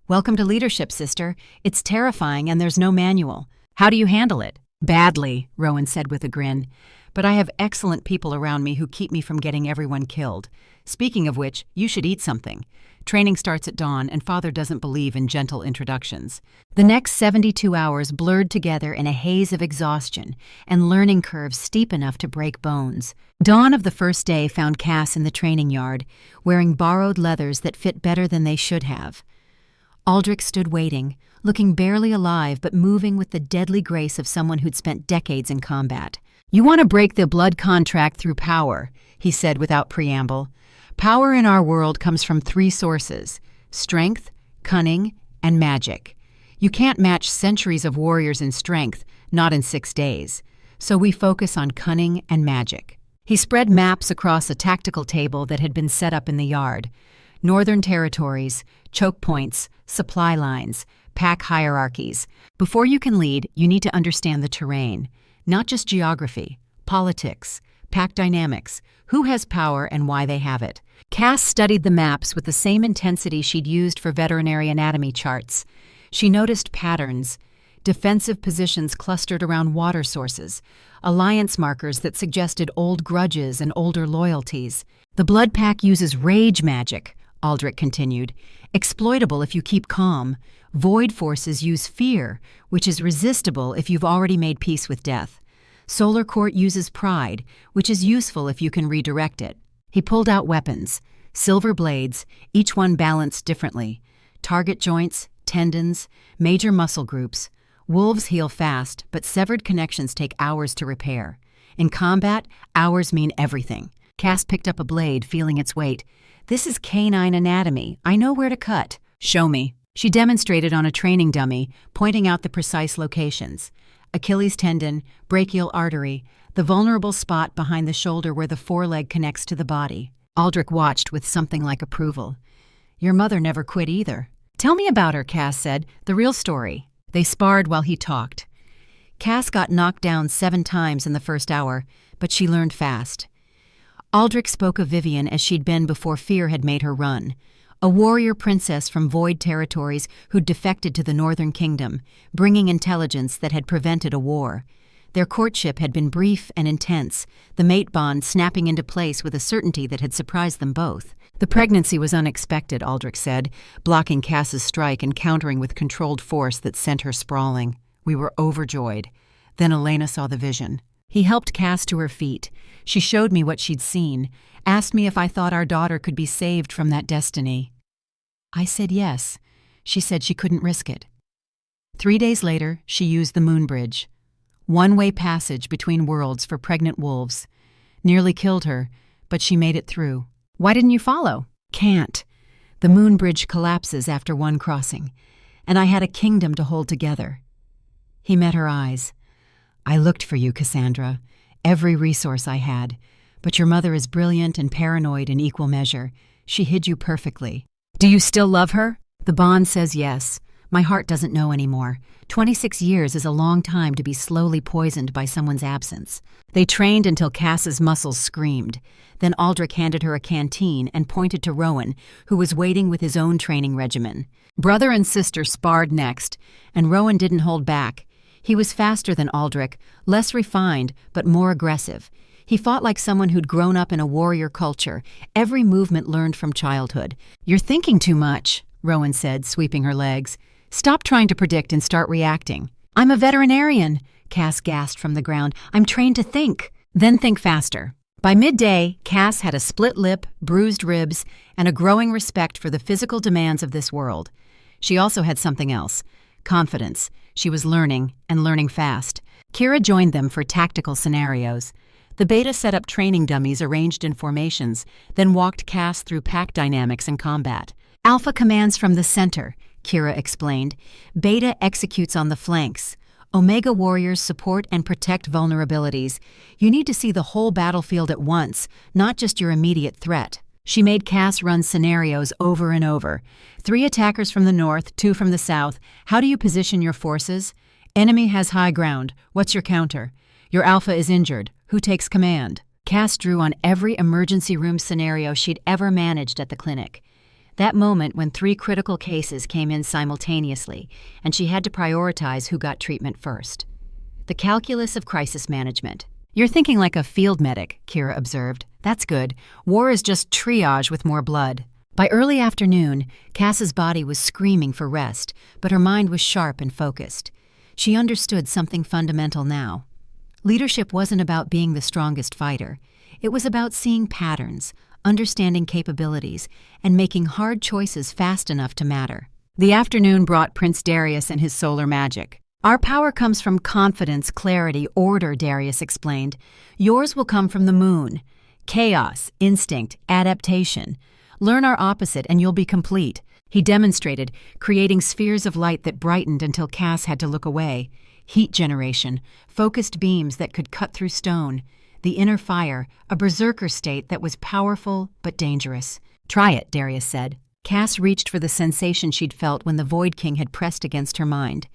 Welcome to leadership, sister. It's terrifying and there's no manual. How do you handle it? Badly, Rowan said with a grin. but I have excellent people around me who keep me from getting everyone killed. Speaking of which, you should eat something. Training starts at dawn, and Father doesn't believe in gentle introductions. The next 72 hours blurred together in a haze of exhaustion and learning curves steep enough to break bones. Dawn of the first day found Cass in the training yard, wearing borrowed leathers that fit better than they should have. Aldrich stood waiting, looking barely alive but moving with the deadly grace of someone who'd spent decades in combat. "You want to break the blood contract through power," he said without preamble. "Power in our world comes from 3 sources: strength, cunning, and magic. You can't match centuries of warriors in strength, not in 6 days. So we focus on cunning and magic." He spread maps across a tactical table that had been set up in the yard. Northern territories, choke points, supply lines, pack hierarchies. Before you can lead, you need to understand the terrain, not just geography, politics, pack dynamics, who has power and why they have it. Cass studied the maps with the same intensity she'd used for veterinary anatomy charts. She noticed patterns, defensive positions clustered around water sources, alliance markers that suggested old grudges and older loyalties. "The blood pack uses rage magic," Aldrich continued, "exploitable if you keep calm. Void forces use fear, which is resistible if you've already made peace with death. Solar Court uses pride, which is useful if you can redirect it." He pulled out weapons, silver blades, each one balanced differently. Target joints, tendons, major muscle groups. Wolves heal fast, but severed connections take hours to repair. In combat, hours mean everything. Cass picked up a blade, feeling its weight. "This is canine anatomy. I know where to cut." "Show me." She demonstrated on a training dummy, pointing out the precise locations. Achilles tendon, brachial artery, the vulnerable spot behind the shoulder where the foreleg connects to the body. Aldrich watched with something like approval. "Your mother never quit either." "Tell me about her," Cass said, "the real story." They sparred while he talked. Cass got knocked down 7 times in the first hour, but she learned fast. Aldrich spoke of Vivian as she'd been before fear had made her run. A warrior princess from Void territories who'd defected to the Northern Kingdom, bringing intelligence that had prevented a war. Their courtship had been brief and intense, the mate bond snapping into place with a certainty that had surprised them both. "The pregnancy was unexpected," Aldrich said, blocking Cass's strike and countering with controlled force that sent her sprawling. "We were overjoyed. Then Elena saw the vision." He helped Cass to her feet. She showed me what she'd seen, asked me if I thought our daughter could be saved from that destiny. I said yes. She said she couldn't risk it. 3 days later, she used the moon bridge. One-way passage between worlds for pregnant wolves. Nearly killed her, but she made it through. "Why didn't you follow?" "Can't. The moon bridge collapses after one crossing, and I had a kingdom to hold together." He met her eyes. "I looked for you, Cassandra. Every resource I had. But your mother is brilliant and paranoid in equal measure. She hid you perfectly." "Do you still love her?" "The bond says yes. My heart doesn't know anymore. 26 years is a long time to be slowly poisoned by someone's absence." They trained until Cass's muscles screamed. Then Aldrich handed her a canteen and pointed to Rowan, who was waiting with his own training regimen. Brother and sister sparred next, and Rowan didn't hold back. He was faster than Aldrich, less refined, but more aggressive. He fought like someone who'd grown up in a warrior culture, every movement learned from childhood. "You're thinking too much," Rowan said, sweeping her legs. "Stop trying to predict and start reacting." "I'm a veterinarian," Cass gasped from the ground. "I'm trained to think." "Then think faster." By midday, Cass had a split lip, bruised ribs, and a growing respect for the physical demands of this world. She also had something else: confidence. She was learning, and learning fast. Kira joined them for tactical scenarios. The beta set up training dummies arranged in formations, then walked Cass through pack dynamics and combat. "Alpha commands from the center," Kira explained. "Beta executes on the flanks. Omega warriors support and protect vulnerabilities. You need to see the whole battlefield at once, not just your immediate threat." She made Cass run scenarios over and over. 3 attackers from the north, 2 from the south. How do you position your forces? Enemy has high ground. What's your counter? Your alpha is injured. Who takes command? Cass drew on every emergency room scenario she'd ever managed at the clinic. That moment when 3 critical cases came in simultaneously, and she had to prioritize who got treatment first. The calculus of crisis management. You're thinking like a field medic, Kira observed. That's good. War is just triage with more blood. By early afternoon, Cass's body was screaming for rest, but her mind was sharp and focused. She understood something fundamental now. Leadership wasn't about being the strongest fighter. It was about seeing patterns, understanding capabilities, and making hard choices fast enough to matter. The afternoon brought Prince Darius and his solar magic. Our power comes from confidence, clarity, order, Darius explained. Yours will come from the moon. Chaos, instinct, adaptation. Learn our opposite and you'll be complete. He demonstrated, creating spheres of light that brightened until Cass had to look away. Heat generation, focused beams that could cut through stone. The inner fire, a berserker state that was powerful but dangerous. Try it, Darius said. Cass reached for the sensation she'd felt when the Void King had pressed against her mind.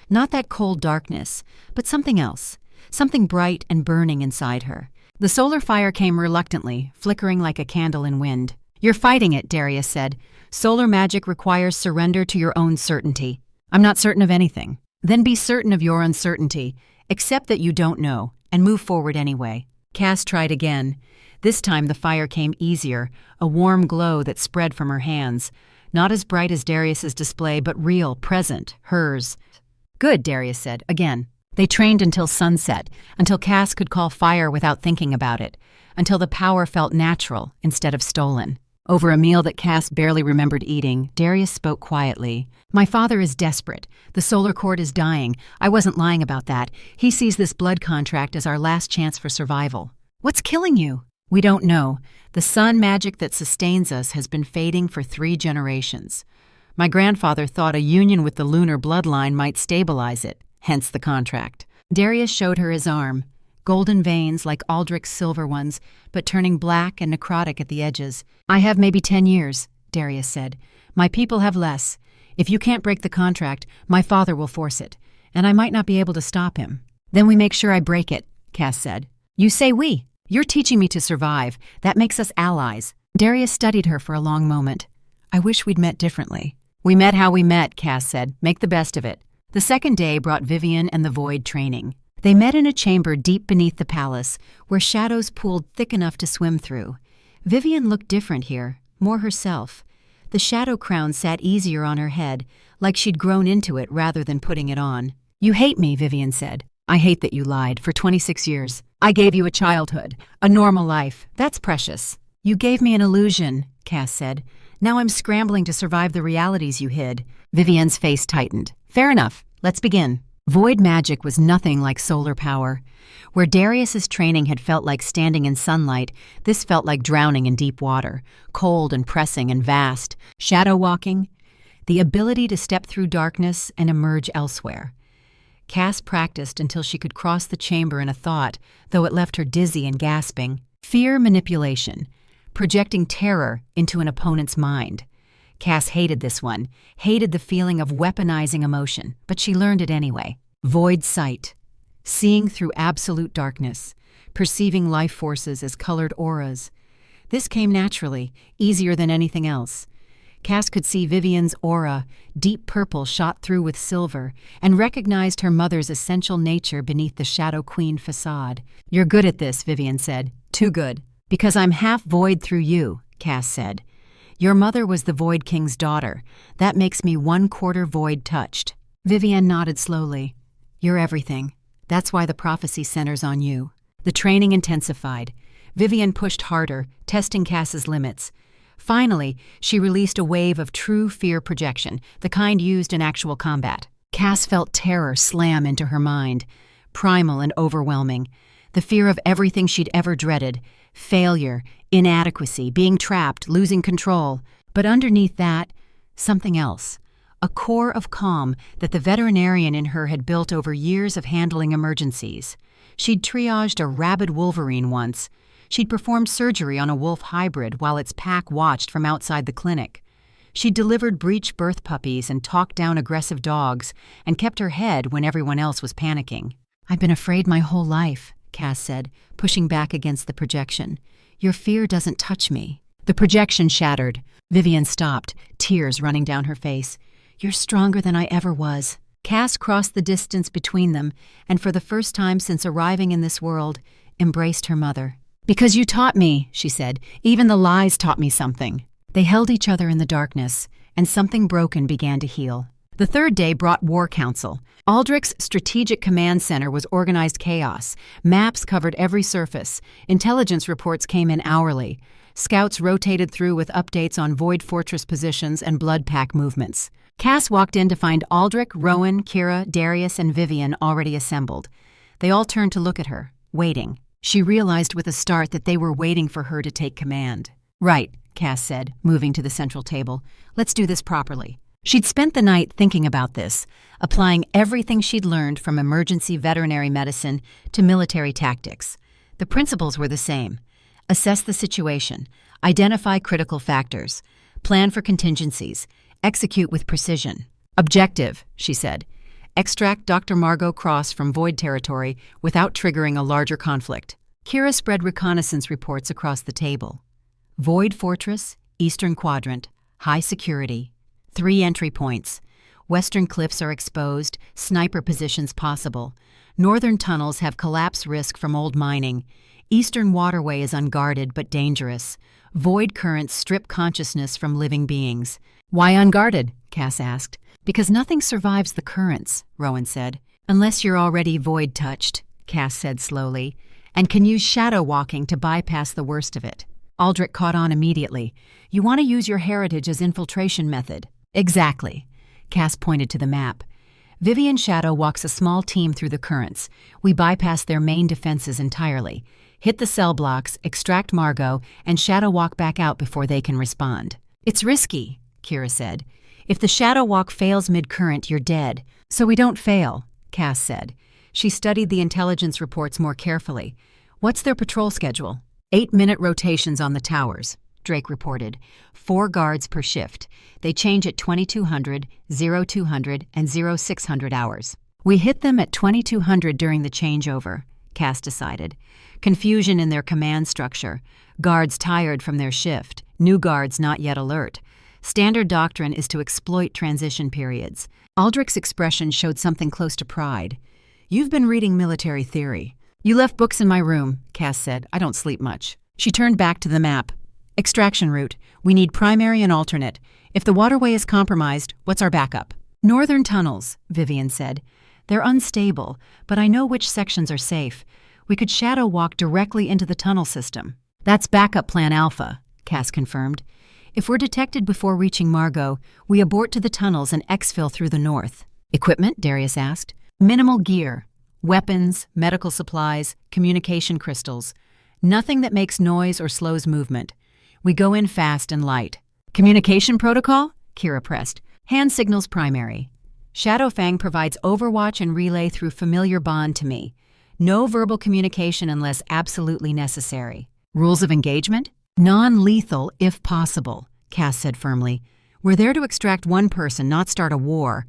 Not that cold darkness, but something else. Something bright and burning inside her. The solar fire came reluctantly, flickering like a candle in wind. You're fighting it, Darius said. Solar magic requires surrender to your own certainty. I'm not certain of anything. Then be certain of your uncertainty. Accept that you don't know, and move forward anyway. Cass tried again. This time the fire came easier, a warm glow that spread from her hands. Not as bright as Darius's display, but real, present, hers. Good, Darius said, again. They trained until sunset, until Cass could call fire without thinking about it, until the power felt natural instead of stolen. Over a meal that Cass barely remembered eating, Darius spoke quietly. My father is desperate. The solar cord is dying. I wasn't lying about that. He sees this blood contract as our last chance for survival. What's killing you? We don't know. The sun magic that sustains us has been fading for 3 generations. My grandfather thought a union with the lunar bloodline might stabilize it, hence the contract. Darius showed her his arm. Golden veins like Aldrich's silver ones, but turning black and necrotic at the edges. I have maybe 10 years, Darius said. My people have less. If you can't break the contract, my father will force it, and I might not be able to stop him. Then we make sure I break it, Cass said. You say we. You're teaching me to survive. That makes us allies. Darius studied her for a long moment. I wish we'd met differently. We met how we met, Cass said. Make the best of it. The second day brought Vivian and the Void training. They met in a chamber deep beneath the palace, where shadows pooled thick enough to swim through. Vivian looked different here, more herself. The shadow crown sat easier on her head, like she'd grown into it rather than putting it on. You hate me, Vivian said. I hate that you lied for 26 years. I gave you a childhood, a normal life. That's precious. You gave me an illusion, Cass said. Now I'm scrambling to survive the realities you hid. Vivian's face tightened. Fair enough. Let's begin. Void magic was nothing like solar power. Where Darius's training had felt like standing in sunlight, this felt like drowning in deep water, cold and pressing and vast. Shadow walking, the ability to step through darkness and emerge elsewhere. Cass practiced until she could cross the chamber in a thought, though it left her dizzy and gasping. Fear manipulation, projecting terror into an opponent's mind. Cass hated this one, hated the feeling of weaponizing emotion, but she learned it anyway. Void sight, seeing through absolute darkness, perceiving life forces as colored auras. This came naturally, easier than anything else. Cass could see Vivian's aura, deep purple shot through with silver, and recognized her mother's essential nature beneath the Shadow Queen facade. You're good at this, Vivian said. Too good. Because I'm half void through you, Cass said. Your mother was the Void King's daughter. That makes me 1/4 void touched. Vivian nodded slowly. You're everything. That's why the prophecy centers on you. The training intensified. Vivian pushed harder, testing Cass's limits. Finally, she released a wave of true fear projection, the kind used in actual combat. Cass felt terror slam into her mind, primal and overwhelming. The fear of everything she'd ever dreaded. Failure, inadequacy, being trapped, losing control. But underneath that, something else. A core of calm that the veterinarian in her had built over years of handling emergencies. She'd triaged a rabid wolverine once. She'd performed surgery on a wolf hybrid while its pack watched from outside the clinic. She'd delivered breech birth puppies and talked down aggressive dogs and kept her head when everyone else was panicking. I've been afraid my whole life, Cass said, pushing back against the projection. Your fear doesn't touch me. The projection shattered. Vivian stopped, tears running down her face. You're stronger than I ever was. Cass crossed the distance between them, and for the first time since arriving in this world, embraced her mother. "Because you taught me," she said. "Even the lies taught me something." They held each other in the darkness, and something broken began to heal. The third day brought war council. Aldrich's strategic command center was organized chaos. Maps covered every surface. Intelligence reports came in hourly. Scouts rotated through with updates on Void Fortress positions and blood pack movements. Cass walked in to find Aldrich, Rowan, Kira, Darius, and Vivian already assembled. They all turned to look at her, waiting. She realized with a start that they were waiting for her to take command. "Right," Cass said, moving to the central table. "Let's do this properly." She'd spent the night thinking about this, applying everything she'd learned from emergency veterinary medicine to military tactics. The principles were the same. Assess the situation, identify critical factors, plan for contingencies, execute with precision. "Objective," she said. "Extract Dr. Margot Cross from Void territory without triggering a larger conflict." Kira spread reconnaissance reports across the table. Void Fortress, Eastern Quadrant, high security. 3 entry points. Western cliffs are exposed, sniper positions possible. Northern tunnels have collapse risk from old mining. Eastern waterway is unguarded but dangerous. Void currents strip consciousness from living beings. "Why unguarded?" Cass asked. "Because nothing survives the currents," Rowan said. "Unless you're already void-touched," Cass said slowly, "and can use shadow walking to bypass the worst of it." Aldrich caught on immediately. "You want to use your heritage as infiltration method." "Exactly." Cass pointed to the map. "Vivian Shadow walks a small team through the currents. We bypass their main defenses entirely. Hit the cell blocks, extract Margot, and shadow walk back out before they can respond." "It's risky," Kira said. "If the shadow walk fails mid-current, you're dead." "So we don't fail," Cass said. She studied the intelligence reports more carefully. "What's their patrol schedule?" 8-minute rotations on the towers, Drake reported. 4 guards per shift. They change at 2200, 0200, and 0600 hours. "We hit them at 2200 during the changeover," Cass decided. Confusion in their command structure. Guards tired from their shift. New guards not yet alert. Standard doctrine is to exploit transition periods. Aldrich's expression showed something close to pride. "You've been reading military theory." "You left books in my room," Cass said. "I don't sleep much." She turned back to the map. "Extraction route. We need primary and alternate. If the waterway is compromised, what's our backup?" "Northern tunnels," Vivian said. "They're unstable, but I know which sections are safe. We could shadow walk directly into the tunnel system." "That's backup plan Alpha," Cass confirmed. "If we're detected before reaching Margot, we abort to the tunnels and exfil through the north." "Equipment?" Darius asked. "Minimal gear. Weapons, medical supplies, communication crystals. Nothing that makes noise or slows movement. We go in fast and light." "Communication protocol?" Kira pressed. "Hand signals primary. Shadowfang provides overwatch and relay through familiar bond to me. No verbal communication unless absolutely necessary." "Rules of engagement?" "Non-lethal if possible," Cass said firmly. "We're there to extract one person, not start a war.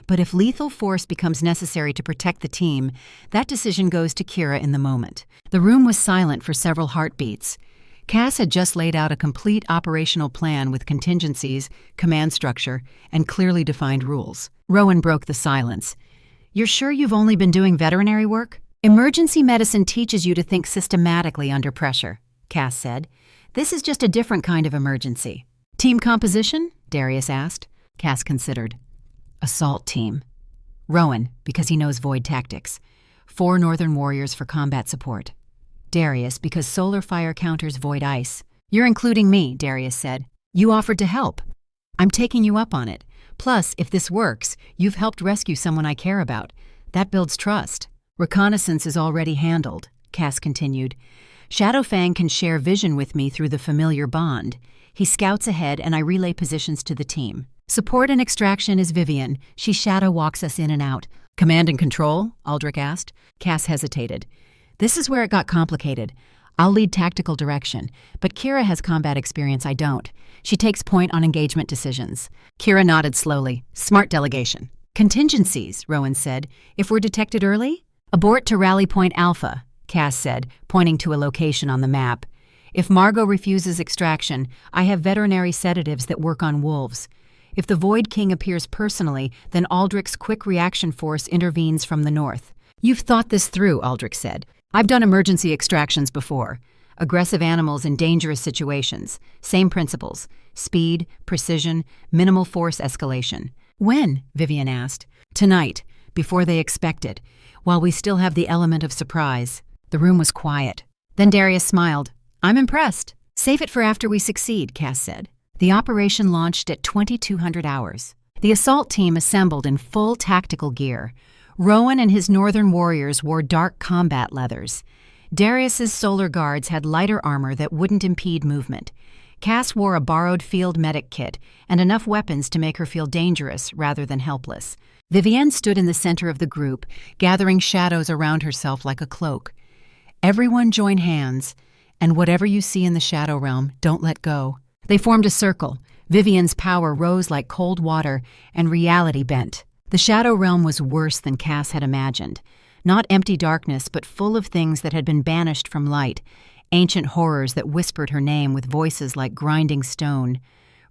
But if lethal force becomes necessary to protect the team, that decision goes to Kira in the moment." The room was silent for several heartbeats. Cass had just laid out a complete operational plan with contingencies, command structure, and clearly defined rules. Rowan broke the silence. "You're sure you've only been doing veterinary work?" "Emergency medicine teaches you to think systematically under pressure," Cass said. "This is just a different kind of emergency." "Team composition?" Darius asked. Cass considered. "Assault team." "Rowan, because he knows void tactics. 4 Northern Warriors for combat support." "Darius, because solar fire counters void ice." "You're including me," Darius said. "You offered to help. I'm taking you up on it. Plus, if this works, you've helped rescue someone I care about. That builds trust." "Reconnaissance is already handled," Cass continued. "Shadowfang can share vision with me through the familiar bond. He scouts ahead and I relay positions to the team. Support and extraction is Vivian. She shadow walks us in and out." "Command and control?" Aldrich asked. Cass hesitated. "This is where it got complicated. I'll lead tactical direction, but Kira has combat experience I don't. She takes point on engagement decisions." Kira nodded slowly. "Smart delegation." "Contingencies," Rowan said. "If we're detected early?" "Abort to Rally Point Alpha," Cass said, pointing to a location on the map. "If Margot refuses extraction, I have veterinary sedatives that work on wolves. If the Void King appears personally, then Aldrich's quick reaction force intervenes from the north." "You've thought this through," Aldrich said. I've done emergency extractions before. Aggressive animals in dangerous situations. Same principles. Speed, precision, minimal force escalation. When? Vivian asked. Tonight, before they expect it, while we still have the element of surprise. The room was quiet. Then Darius smiled. I'm impressed. Save it for after we succeed, Cass said. The operation launched at 2200 hours. The assault team assembled in full tactical gear. Rowan and his northern warriors wore dark combat leathers. Darius's solar guards had lighter armor that wouldn't impede movement. Cass wore a borrowed field medic kit and enough weapons to make her feel dangerous rather than helpless. Vivienne stood in the center of the group, gathering shadows around herself like a cloak. Everyone join hands, and whatever you see in the shadow realm, don't let go. They formed a circle. Vivienne's power rose like cold water, and reality bent. The shadow realm was worse than Cass had imagined. Not empty darkness, but full of things that had been banished from light. Ancient horrors that whispered her name with voices like grinding stone.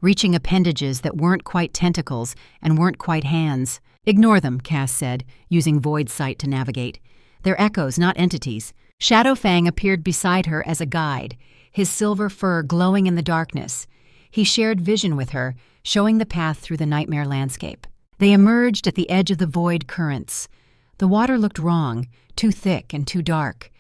Reaching appendages that weren't quite tentacles and weren't quite hands. Ignore them, Cass said, using void sight to navigate. They're echoes, not entities. Shadowfang appeared beside her as a guide, his silver fur glowing in the darkness. He shared vision with her, showing the path through the nightmare landscape. They emerged at the edge of the void currents. The water looked wrong, too thick and too dark.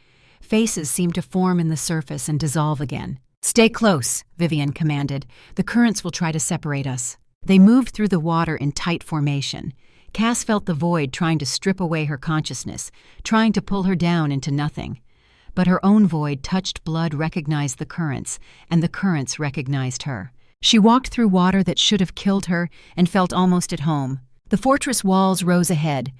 Faces seemed to form in the surface and dissolve again. Stay close, Vivian commanded. The currents will try to separate us. They moved through the water in tight formation. Cass felt the void trying to strip away her consciousness, trying to pull her down into nothing. But her own void touched blood recognized the currents, and the currents recognized her. She walked through water that should have killed her and felt almost at home. The fortress walls rose ahead,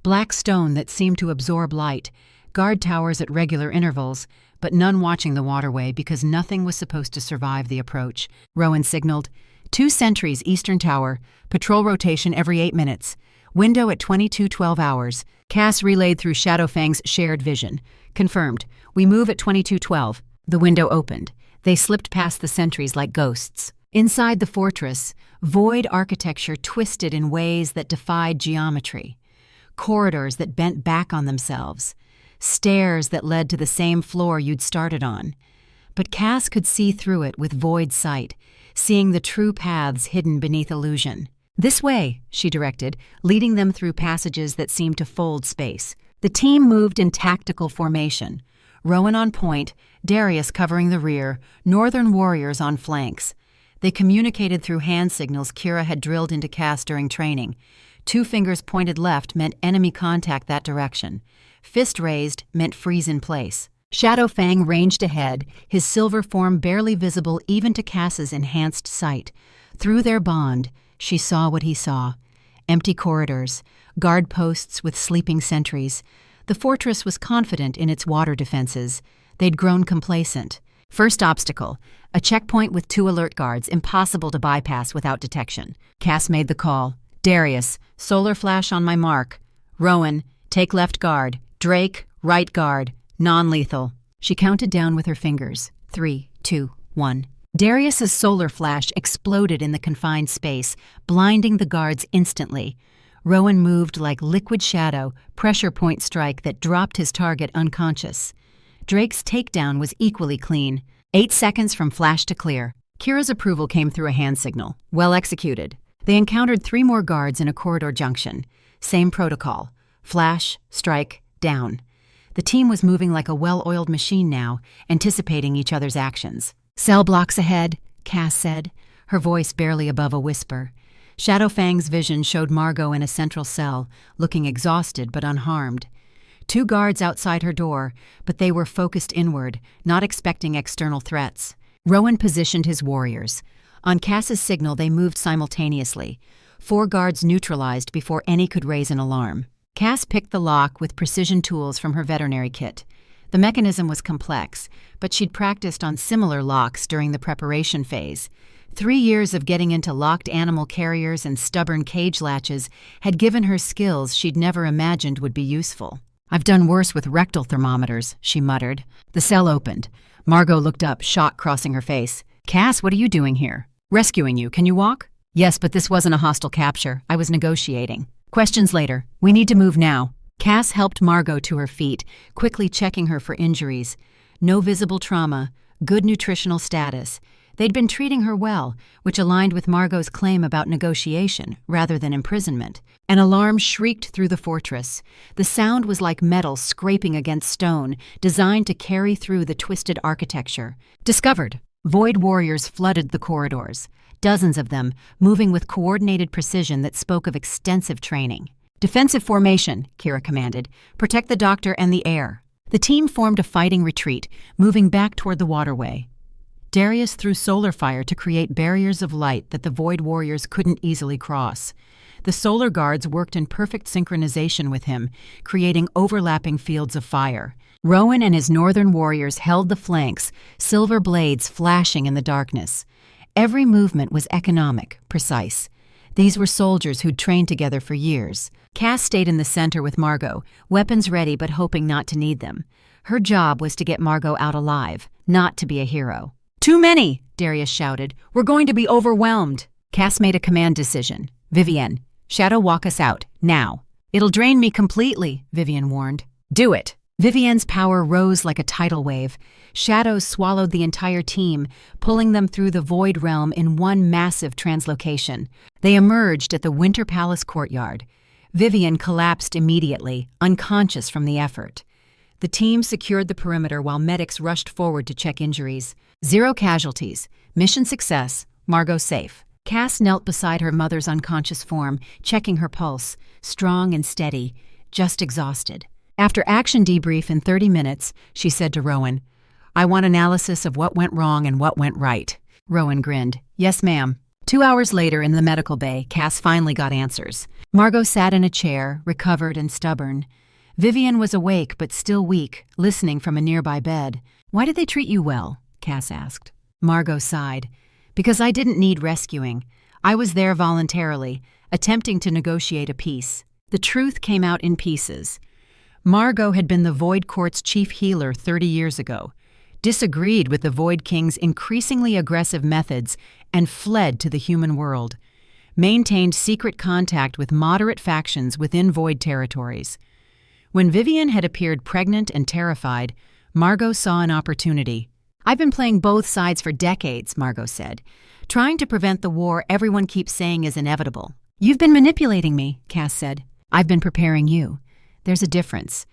black stone that seemed to absorb light, guard towers at regular intervals, but none watching the waterway because nothing was supposed to survive the approach. Rowan signaled, 2 sentries eastern tower, patrol rotation every 8 minutes. Window at 22:12 hours. Cass relayed through Shadowfang's shared vision. Confirmed. We move at 22:12. The window opened. They slipped past the sentries like ghosts. Inside the fortress, void architecture twisted in ways that defied geometry. Corridors that bent back on themselves. Stairs that led to the same floor you'd started on. But Cass could see through it with void sight, seeing the true paths hidden beneath illusion. This way, she directed, leading them through passages that seemed to fold space. The team moved in tactical formation. Rowan on point, Darius covering the rear, northern warriors on flanks. They communicated through hand signals Kira had drilled into Cass during training. 2 fingers pointed left meant enemy contact that direction. Fist raised meant freeze in place. Shadowfang ranged ahead, his silver form barely visible even to Cass's enhanced sight. Through their bond, she saw what he saw. Empty corridors, guard posts with sleeping sentries. The fortress was confident in its water defenses. They'd grown complacent. First obstacle, a checkpoint with 2 alert guards, impossible to bypass without detection. Cass made the call. Darius, solar flash on my mark. Rowan, take left guard. Drake, right guard. Non-lethal. She counted down with her fingers. 3, 2, 1. Darius's solar flash exploded in the confined space, blinding the guards instantly. Rowan moved like liquid shadow, pressure point strike that dropped his target unconscious. Drake's takedown was equally clean. 8 seconds from flash to clear. Kira's approval came through a hand signal. Well executed. They encountered 3 more guards in a corridor junction. Same protocol. Flash, strike, down. The team was moving like a well-oiled machine now, anticipating each other's actions. Cell blocks ahead, Cass said, her voice barely above a whisper. Shadowfang's vision showed Margot in a central cell, looking exhausted but unharmed. 2 guards outside her door, but they were focused inward, not expecting external threats. Rowan positioned his warriors. On Cass's signal, they moved simultaneously. 4 guards neutralized before any could raise an alarm. Cass picked the lock with precision tools from her veterinary kit. The mechanism was complex, but she'd practiced on similar locks during the preparation phase. 3 years of getting into locked animal carriers and stubborn cage latches had given her skills she'd never imagined would be useful. I've done worse with rectal thermometers, she muttered. The cell opened. Margot looked up, shock crossing her face. Cass, what are you doing here? Rescuing you. Can you walk? Yes, but this wasn't a hostile capture. I was negotiating. Questions later. We need to move now. Cass helped Margot to her feet, quickly checking her for injuries. No visible trauma, good nutritional status. They'd been treating her well, which aligned with Margot's claim about negotiation rather than imprisonment. An alarm shrieked through the fortress. The sound was like metal scraping against stone, designed to carry through the twisted architecture. Discovered. Void warriors flooded the corridors, dozens of them, moving with coordinated precision that spoke of extensive training. Defensive formation, Kira commanded. Protect the doctor and the heir. The team formed a fighting retreat, moving back toward the waterway. Darius threw solar fire to create barriers of light that the Void Warriors couldn't easily cross. The solar guards worked in perfect synchronization with him, creating overlapping fields of fire. Rowan and his northern warriors held the flanks, silver blades flashing in the darkness. Every movement was economic, precise. These were soldiers who'd trained together for years. Cass stayed in the center with Margot, weapons ready but hoping not to need them. Her job was to get Margot out alive, not to be a hero. "Too many!" Darius shouted. "We're going to be overwhelmed." Cass made a command decision. "Vivienne, shadow walk us out, now." "It'll drain me completely," Vivienne warned. "Do it." Vivienne's power rose like a tidal wave. Shadows swallowed the entire team, pulling them through the void realm in one massive translocation. They emerged at the Winter Palace courtyard. Vivienne collapsed immediately, unconscious from the effort. The team secured the perimeter while medics rushed forward to check injuries. 0 casualties. Mission success. Margot safe. Cass knelt beside her mother's unconscious form, checking her pulse, strong and steady, just exhausted. After action debrief in 30 minutes, she said to Rowan, "I want analysis of what went wrong and what went right." Rowan grinned. "Yes, ma'am." 2 hours later in the medical bay, Cass finally got answers. Margot sat in a chair, recovered and stubborn. Vivienne was awake but still weak, listening from a nearby bed. "Why did they treat you well?" Cass asked. Margot sighed. "Because I didn't need rescuing. I was there voluntarily, attempting to negotiate a peace." The truth came out in pieces. Margot had been the Void Court's chief healer 30 years ago, disagreed with the Void King's increasingly aggressive methods, and fled to the human world. Maintained secret contact with moderate factions within Void territories. When Vivienne had appeared pregnant and terrified, Margot saw an opportunity. "I've been playing both sides for decades," Margot said, "trying to prevent the war everyone keeps saying is inevitable." "You've been manipulating me," Cass said. "I've been preparing you. There's a difference.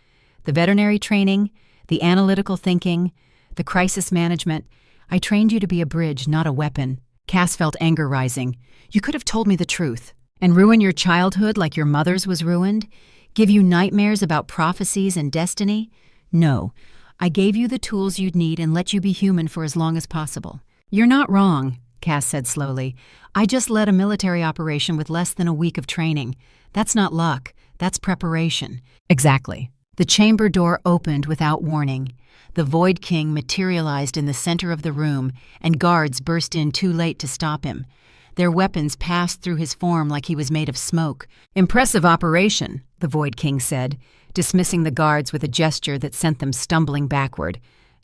The veterinary training, the analytical thinking, the crisis management. I trained you to be a bridge, not a weapon." Cass felt anger rising. "You could have told me the truth. And ruin your childhood like your mother's was ruined? Give you nightmares about prophecies and destiny? No. I gave you the tools you'd need and let you be human for as long as possible." "You're not wrong," Cass said slowly. "I just led a military operation with less than a week of training. That's not luck. That's preparation." "Exactly." The chamber door opened without warning. The Void King materialized in the center of the room, and guards burst in too late to stop him. Their weapons passed through his form like he was made of smoke. "Impressive operation," the Void King said, dismissing the guards with a gesture that sent them stumbling backward.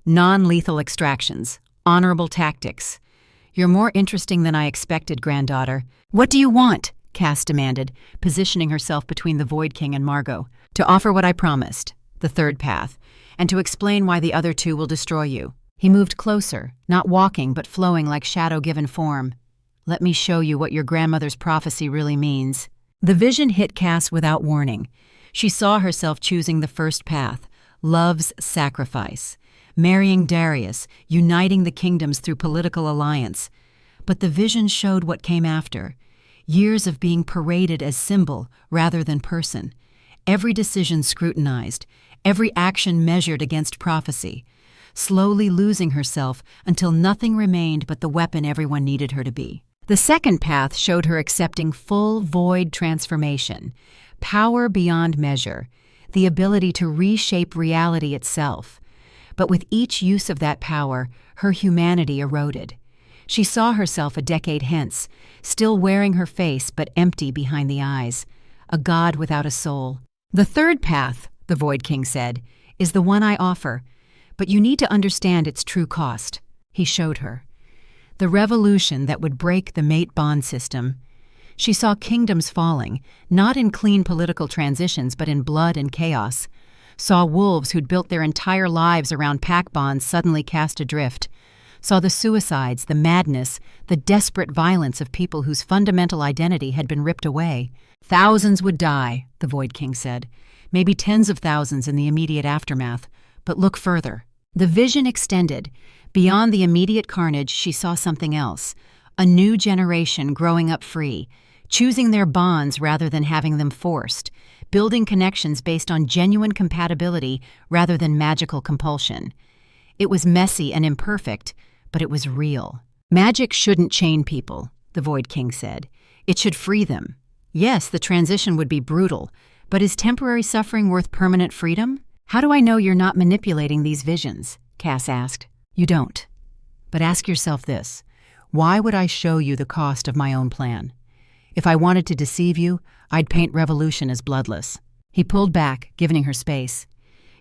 "Non-lethal extractions. Honorable tactics. You're more interesting than I expected, granddaughter." "What do you want?" Cass demanded, positioning herself between the Void King and Margot. "To offer what I promised, the third path, and to explain why the other two will destroy you." He moved closer, not walking but flowing like shadow-given form. "Let me show you what your grandmother's prophecy really means." The vision hit Cass without warning. She saw herself choosing the first path, love's sacrifice, marrying Darius, uniting the kingdoms through political alliance. But the vision showed what came after. Years of being paraded as symbol rather than person. Every decision scrutinized, every action measured against prophecy, slowly losing herself until nothing remained but the weapon everyone needed her to be. The second path showed her accepting full void transformation, power beyond measure, the ability to reshape reality itself. But with each use of that power, her humanity eroded. She saw herself a decade hence, still wearing her face but empty behind the eyes, a god without a soul. "The third path," the Void King said, "is the one I offer, but you need to understand its true cost." He showed her. The revolution that would break the mate bond system. She saw kingdoms falling, not in clean political transitions but in blood and chaos. Saw wolves who'd built their entire lives around pack bonds suddenly cast adrift. Saw the suicides, the madness, the desperate violence of people whose fundamental identity had been ripped away. Thousands would die, the Void King said. Maybe tens of thousands in the immediate aftermath. But look further. The vision extended. Beyond the immediate carnage, she saw something else. A new generation growing up free, choosing their bonds rather than having them forced, building connections based on genuine compatibility rather than magical compulsion. It was messy and imperfect, but it was real. Magic shouldn't chain people, the Void King said. It should free them. Yes, the transition would be brutal, but is temporary suffering worth permanent freedom? How do I know you're not manipulating these visions? Cass asked. You don't. But ask yourself this. Why would I show you the cost of my own plan? If I wanted to deceive you, I'd paint revolution as bloodless. He pulled back, giving her space.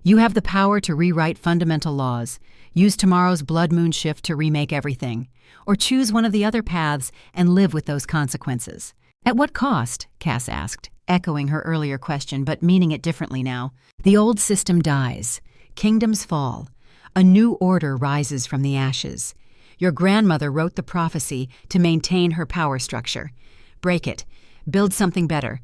You have the power to rewrite fundamental laws, use tomorrow's blood moon shift to remake everything, or choose one of the other paths and live with those consequences. At what cost? Cass asked, echoing her earlier question but meaning it differently now. The old system dies. Kingdoms fall. A new order rises from the ashes. Your grandmother wrote the prophecy to maintain her power structure. Break it. Build something better.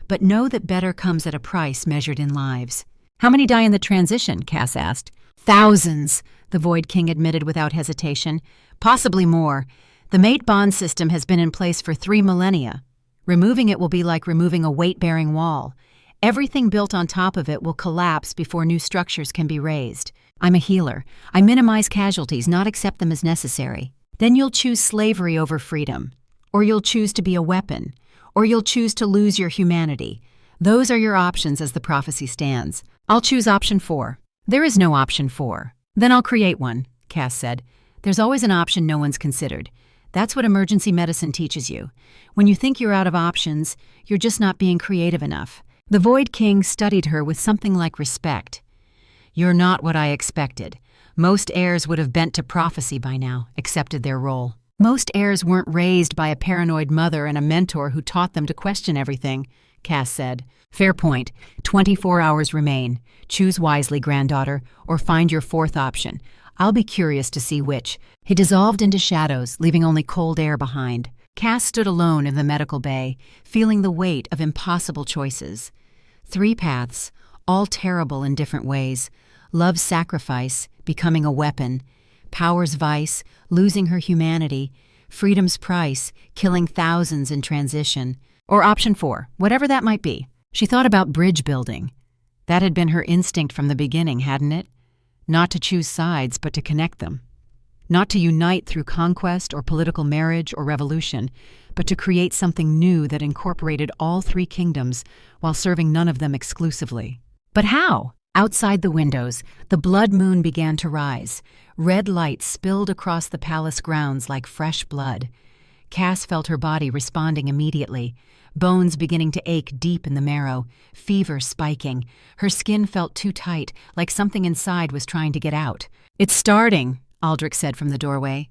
But know that better comes at a price measured in lives. How many die in the transition? Cass asked. Thousands, the Void King admitted without hesitation. Possibly more. The mate bond system has been in place for 3 millennia. Removing it will be like removing a weight-bearing wall. Everything built on top of it will collapse before new structures can be raised. I'm a healer. I minimize casualties, not accept them as necessary. Then you'll choose slavery over freedom. Or you'll choose to be a weapon. Or you'll choose to lose your humanity. Those are your options as the prophecy stands. I'll choose option 4. There is no option 4. Then I'll create one, Cass said. There's always an option no one's considered. That's what emergency medicine teaches you. When you think you're out of options, you're just not being creative enough. The Void King studied her with something like respect. You're not what I expected. Most heirs would have bent to prophecy by now, accepted their role. Most heirs weren't raised by a paranoid mother and a mentor who taught them to question everything, Cass said. Fair point. 24 hours remain. Choose wisely, granddaughter, or find your 4th option. I'll be curious to see which. He dissolved into shadows, leaving only cold air behind. Cass stood alone in the medical bay, feeling the weight of impossible choices. 3 paths, all terrible in different ways. Love's sacrifice, becoming a weapon. Power's vice, losing her humanity. Freedom's price, killing thousands in transition. Or option 4, whatever that might be. She thought about bridge building. That had been her instinct from the beginning, hadn't it? Not to choose sides, but to connect them. Not to unite through conquest or political marriage or revolution, but to create something new that incorporated all 3 kingdoms while serving none of them exclusively. But how? Outside the windows, the blood moon began to rise. Red light spilled across the palace grounds like fresh blood. Cass felt her body responding immediately, bones beginning to ache deep in the marrow, fever spiking. Her skin felt too tight, like something inside was trying to get out. It's starting, Aldrich said from the doorway.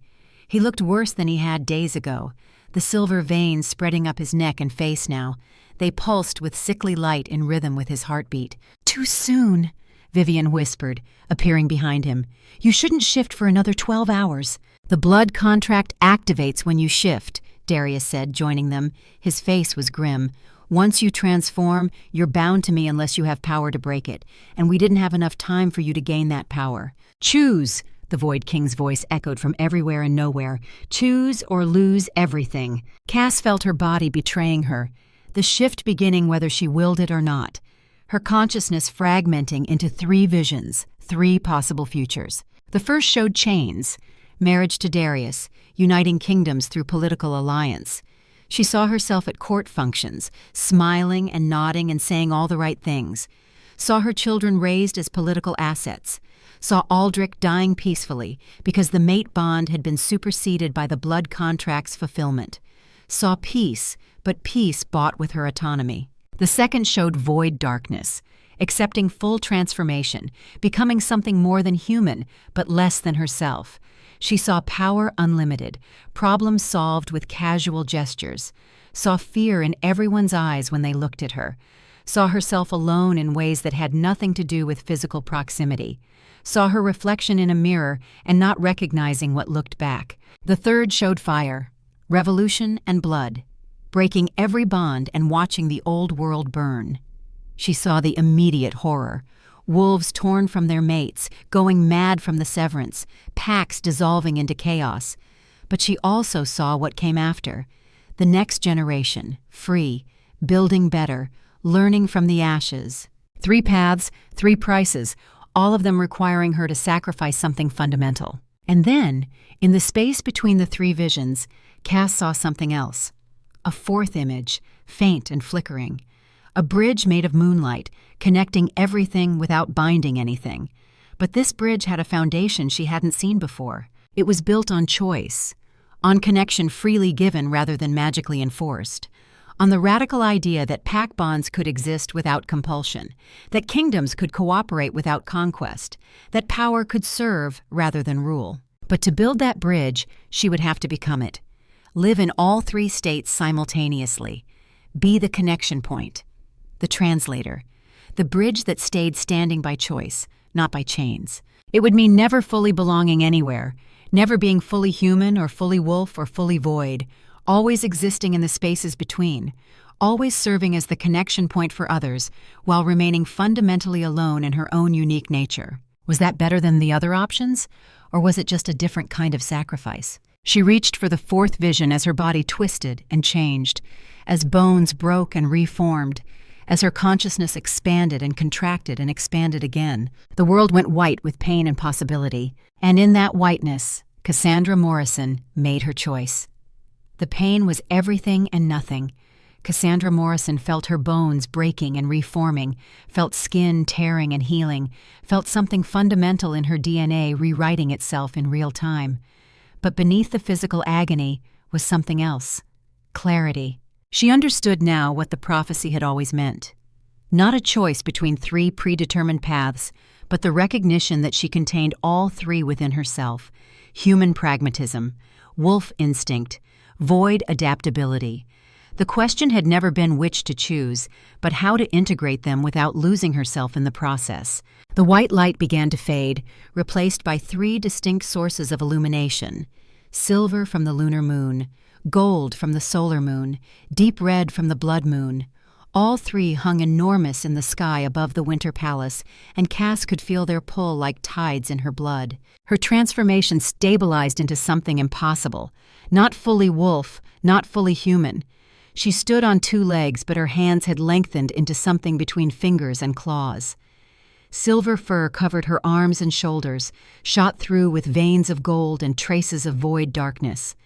He looked worse than he had days ago, the silver veins spreading up his neck and face now. They pulsed with sickly light in rhythm with his heartbeat. Too soon, Vivian whispered, appearing behind him. You shouldn't shift for another 12 hours. The blood contract activates when you shift, Darius said, joining them. His face was grim. Once you transform, you're bound to me unless you have power to break it, and we didn't have enough time for you to gain that power. Choose, the Void King's voice echoed from everywhere and nowhere. Choose or lose everything. Cass felt her body betraying her, the shift beginning whether she willed it or not. Her consciousness fragmenting into 3 visions, 3 possible futures. The first showed chains, marriage to Darius, uniting kingdoms through political alliance. She saw herself at court functions, smiling and nodding and saying all the right things. Saw her children raised as political assets. Saw Aldrich dying peacefully because the mate bond had been superseded by the blood contract's fulfillment. Saw peace, but peace bought with her autonomy. The second showed void darkness, accepting full transformation, becoming something more than human, but less than herself. She saw power unlimited, problems solved with casual gestures. saw fear in everyone's eyes when they looked at her, saw herself alone in ways that had nothing to do with physical proximity, saw her reflection in a mirror and not recognizing what looked back. The third showed fire, revolution and blood, breaking every bond and watching the old world burn. She saw the immediate horror. Wolves torn from their mates, going mad from the severance, packs dissolving into chaos. But she also saw what came after. The next generation, free, building better, learning from the ashes. 3 paths, 3 prices, all of them requiring her to sacrifice something fundamental. And then, in the space between the 3 visions, Cass saw something else. A 4th image, faint and flickering. A bridge made of moonlight, connecting everything without binding anything. But this bridge had a foundation she hadn't seen before. It was built on choice, on connection freely given rather than magically enforced, on the radical idea that pack bonds could exist without compulsion, that kingdoms could cooperate without conquest, that power could serve rather than rule. But to build that bridge, she would have to become it. Live in all 3 states simultaneously. Be the connection point. The translator, the bridge that stayed standing by choice, not by chains. It would mean never fully belonging anywhere, never being fully human or fully wolf or fully void, always existing in the spaces between, always serving as the connection point for others while remaining fundamentally alone in her own unique nature. Was that better than the other options, or was it just a different kind of sacrifice? She reached for the 4th vision as her body twisted and changed, as bones broke and reformed, as her consciousness expanded and contracted and expanded again. The world went white with pain and possibility, and in that whiteness, Cassandra Morrison made her choice. The pain was everything and nothing. Cassandra Morrison felt her bones breaking and reforming, felt skin tearing and healing, felt something fundamental in her DNA rewriting itself in real time. But beneath the physical agony was something else. Clarity. She understood now what the prophecy had always meant. Not a choice between 3 predetermined paths, but the recognition that she contained all 3 within herself: human pragmatism, wolf instinct, void adaptability. The question had never been which to choose, but how to integrate them without losing herself in the process. The white light began to fade, replaced by 3 distinct sources of illumination: silver from the lunar moon, gold from the solar moon, deep red from the blood moon. All 3 hung enormous in the sky above the winter palace, and Cass could feel their pull like tides in her blood. Her transformation stabilized into something impossible. Not fully wolf, not fully human. She stood on 2 legs, but her hands had lengthened into something between fingers and claws. Silver fur covered her arms and shoulders, shot through with veins of gold and traces of void darkness.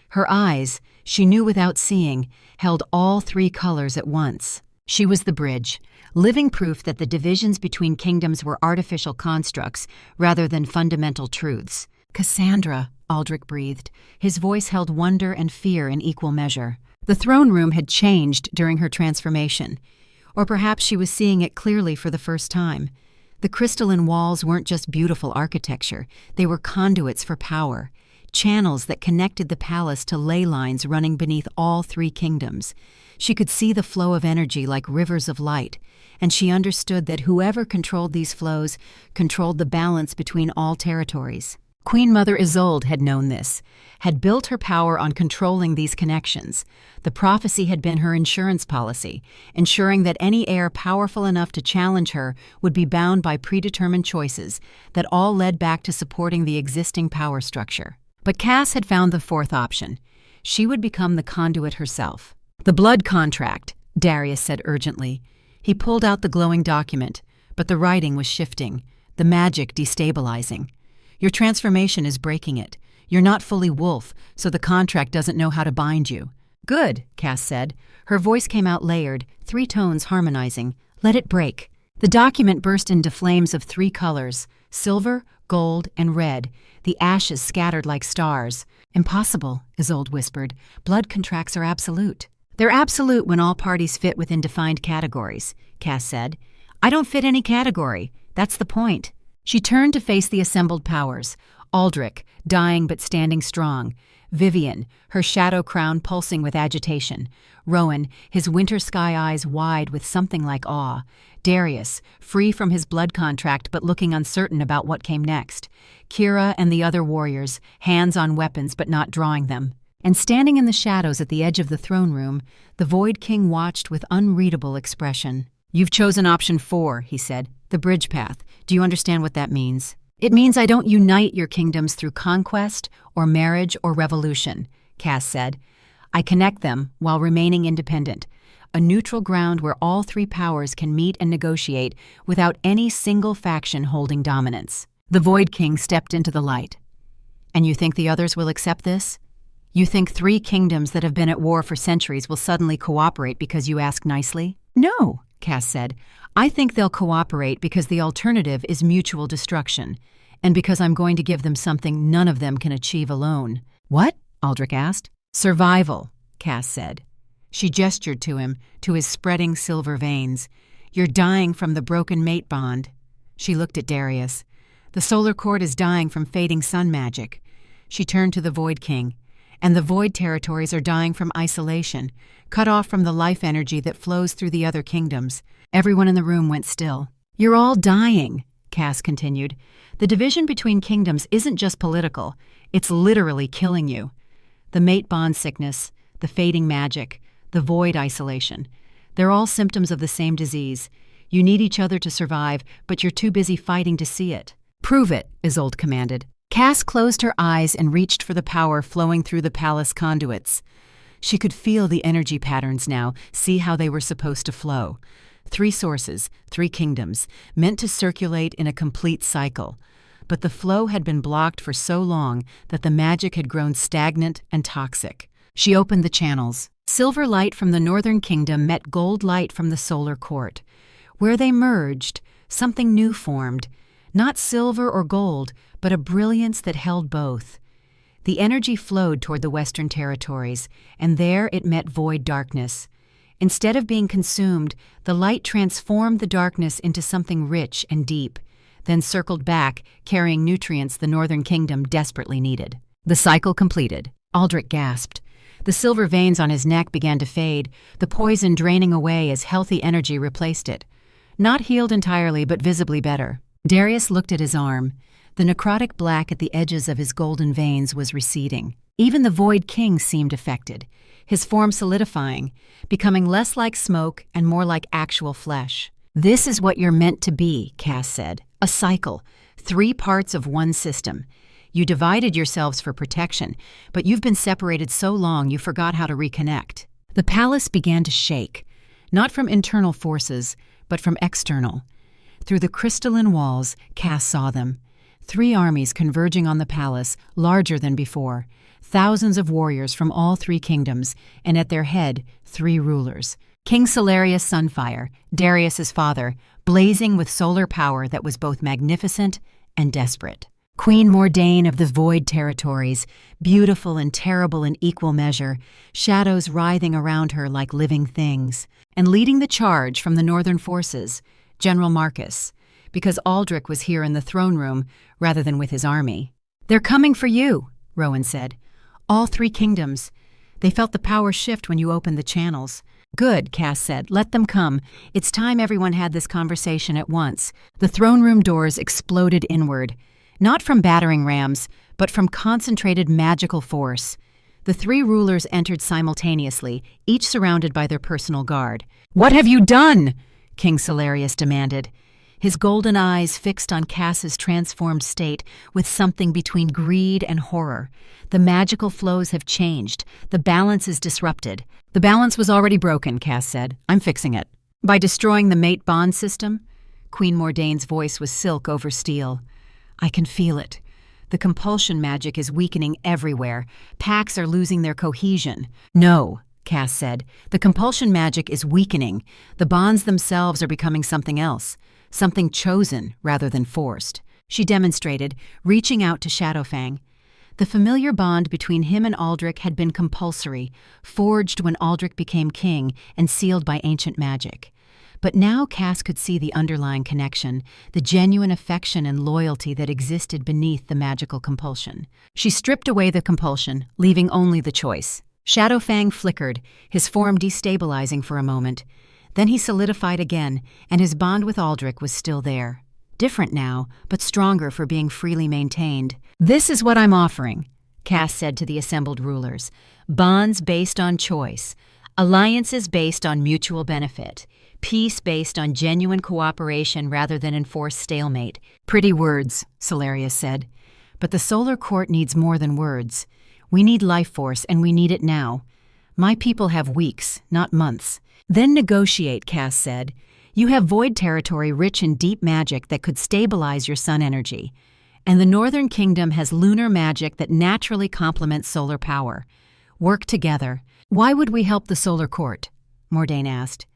Her eyes, she knew without seeing, held all 3 colors at once. She was the bridge, living proof that the divisions between kingdoms were artificial constructs rather than fundamental truths. "Cassandra," Aldrich breathed. His voice held wonder and fear in equal measure. The throne room had changed during her transformation, or perhaps she was seeing it clearly for the first time. The crystalline walls weren't just beautiful architecture, they were conduits for power. Channels that connected the palace to ley lines running beneath all 3 kingdoms. She could see the flow of energy like rivers of light, and she understood that whoever controlled these flows controlled the balance between all territories. Queen Mother Isolde had known this, had built her power on controlling these connections. The prophecy had been her insurance policy, ensuring that any heir powerful enough to challenge her would be bound by predetermined choices that all led back to supporting the existing power structure. But Cass had found the 4th option. She would become the conduit herself. "The blood contract," Darius said urgently. He pulled out the glowing document, but the writing was shifting, the magic destabilizing. "Your transformation is breaking it. You're not fully wolf, so the contract doesn't know how to bind you." "Good," Cass said. Her voice came out layered, 3 tones harmonizing. "Let it break." The document burst into flames of 3 colors: silver, gold, and red, the ashes scattered like stars. "Impossible," Isolde whispered. "Blood contracts are absolute." "They're absolute when all parties fit within defined categories," Cass said. "I don't fit any category. That's the point." She turned to face the assembled powers. Aldrich, dying but standing strong. Vivian, her shadow crown pulsing with agitation. Rowan, his winter sky eyes wide with something like awe. Darius, free from his blood contract but looking uncertain about what came next. Kira and the other warriors, hands on weapons but not drawing them. And standing in the shadows at the edge of the throne room, the Void King watched with unreadable expression. "You've chosen option 4, he said, the bridge path. Do you understand what that means?" "It means I don't unite your kingdoms through conquest or marriage or revolution," Cass said. "I connect them while remaining independent, a neutral ground where all 3 powers can meet and negotiate without any single faction holding dominance." The Void King stepped into the light. "And you think the others will accept this? You think 3 kingdoms that have been at war for centuries will suddenly cooperate because you ask nicely?" "No," Cass said. "I think they'll cooperate because the alternative is mutual destruction, and because I'm going to give them something none of them can achieve alone." "What?" Aldrich asked. "Survival," Cass said. She gestured to him, to his spreading silver veins. "You're dying from the broken mate bond." She looked at Darius. "The solar cord is dying from fading sun magic." She turned to the Void King. "And the Void territories are dying from isolation, cut off from the life energy that flows through the other kingdoms." Everyone in the room went still. "You're all dying," Cass continued. "The division between kingdoms isn't just political, it's literally killing you. The mate bond sickness, the fading magic, the void isolation, they're all symptoms of the same disease. You need each other to survive, but you're too busy fighting to see it." "Prove it," Isolde commanded. Cass closed her eyes and reached for the power flowing through the palace conduits. She could feel the energy patterns now, see how they were supposed to flow. 3 sources, 3 kingdoms, meant to circulate in a complete cycle. But the flow had been blocked for so long that the magic had grown stagnant and toxic. She opened the channels. Silver light from the northern kingdom met gold light from the solar court. Where they merged, something new formed. Not silver or gold, but a brilliance that held both. The energy flowed toward the western territories, and there it met void darkness. Instead of being consumed, the light transformed the darkness into something rich and deep, then circled back, carrying nutrients the northern kingdom desperately needed. The cycle completed. Aldrich gasped. The silver veins on his neck began to fade, the poison draining away as healthy energy replaced it. Not healed entirely, but visibly better. Darius looked at his arm. The necrotic black at the edges of his golden veins was receding. Even the Void King seemed affected, his form solidifying, becoming less like smoke and more like actual flesh. "This is what you're meant to be," Cass said. "A cycle, 3 parts of one system. You divided yourselves for protection, but you've been separated so long you forgot how to reconnect." The palace began to shake, not from internal forces, but from external. Through the crystalline walls, Cass saw them. 3 armies converging on the palace, larger than before. Thousands of warriors from all 3 kingdoms, and at their head, 3 rulers. King Celerius Sunfire, Darius's father, blazing with solar power that was both magnificent and desperate. Queen Mordain of the Void territories, beautiful and terrible in equal measure, shadows writhing around her like living things. And leading the charge from the northern forces, General Marcus, because Aldrich was here in the throne room rather than with his army. "They're coming for you," Rowan said. "All 3 kingdoms. They felt the power shift when you opened the channels." "Good," Cass said. "Let them come. It's time everyone had this conversation at once." The throne room doors exploded inward, not from battering rams, but from concentrated magical force. The 3 rulers entered simultaneously, each surrounded by their personal guard. "What have you done?" King Celerius demanded. His golden eyes fixed on Cass's transformed state with something between greed and horror. "The magical flows have changed. The balance is disrupted." "The balance was already broken," Cass said. "I'm fixing it." "By destroying the mate bond system?" Queen Mordain's voice was silk over steel. "I can feel it. The compulsion magic is weakening everywhere. Packs are losing their cohesion." "No," Cass said. "The compulsion magic is weakening. The bonds themselves are becoming something else. Something chosen rather than forced." She demonstrated, reaching out to Shadowfang. The familiar bond between him and Aldrich had been compulsory, forged when Aldrich became king and sealed by ancient magic. But now Cass could see the underlying connection, the genuine affection and loyalty that existed beneath the magical compulsion. She stripped away the compulsion, leaving only the choice. Shadowfang flickered, his form destabilizing for a moment. Then he solidified again, and his bond with Aldrich was still there. Different now, but stronger for being freely maintained. "This is what I'm offering," Cass said to the assembled rulers. "Bonds based on choice. Alliances based on mutual benefit. Peace based on genuine cooperation rather than enforced stalemate." "Pretty words," Solarius said. "But the Solar Court needs more than words. We need life force, and we need it now. My people have weeks, not months." "Then negotiate," Cass said. "You have void territory rich in deep magic that could stabilize your sun energy. And the Northern Kingdom has lunar magic that naturally complements solar power. Work together." "Why would we help the Solar Court?" Mordain asked.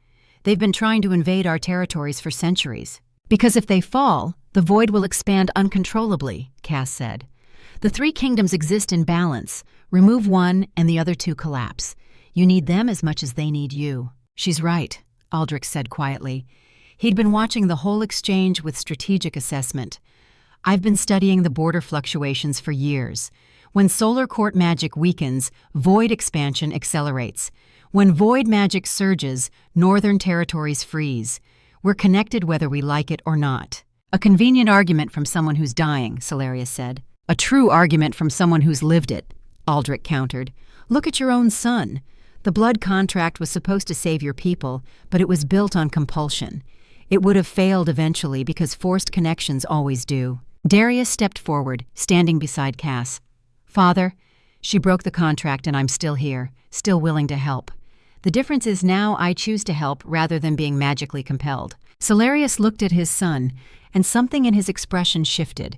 "They've been trying to invade our territories for centuries." "Because if they fall, the void will expand uncontrollably," Cass said. "The three kingdoms exist in balance. Remove one and the other two collapse. You need them as much as they need you." "She's right," Aldrich said quietly. He'd been watching the whole exchange with strategic assessment. "I've been studying the border fluctuations for years. When Solar Court magic weakens, void expansion accelerates. When void magic surges, northern territories freeze. We're connected whether we like it or not." "A convenient argument from someone who's dying," Solarius said. "A true argument from someone who's lived it," Aldrich countered. "Look at your own son. The blood contract was supposed to save your people, but it was built on compulsion. It would have failed eventually because forced connections always do." Darius stepped forward, standing beside Cass. "Father, she broke the contract and I'm still here, still willing to help. The difference is now I choose to help rather than being magically compelled." Solarius looked at his son, and something in his expression shifted,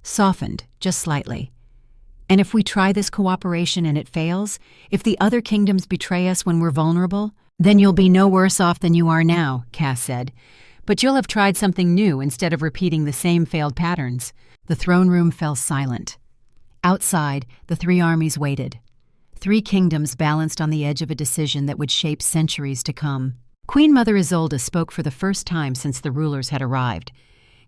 softened just slightly. "And if we try this cooperation and it fails, if the other kingdoms betray us when we're vulnerable, then you'll be no worse off than you are now," Cass said. "But you'll have tried something new instead of repeating the same failed patterns." The throne room fell silent. Outside, the three armies waited. Three kingdoms balanced on the edge of a decision that would shape centuries to come. Queen Mother Isolde spoke for the first time since the rulers had arrived.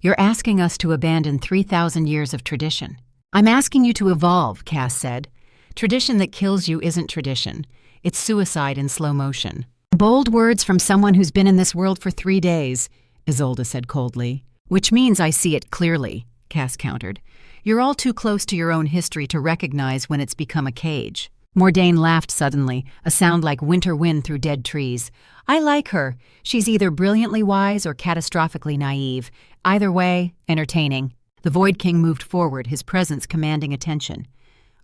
"You're asking us to abandon 3,000 years of tradition." "I'm asking you to evolve," Cass said. "Tradition that kills you isn't tradition. It's suicide in slow motion." "Bold words from someone who's been in this world for 3 days," Isolde said coldly. "Which means I see it clearly," Cass countered. "You're all too close to your own history to recognize when it's become a cage." Mordain laughed suddenly, a sound like winter wind through dead trees. "I like her. She's either brilliantly wise or catastrophically naive. Either way, entertaining." The Void King moved forward, his presence commanding attention.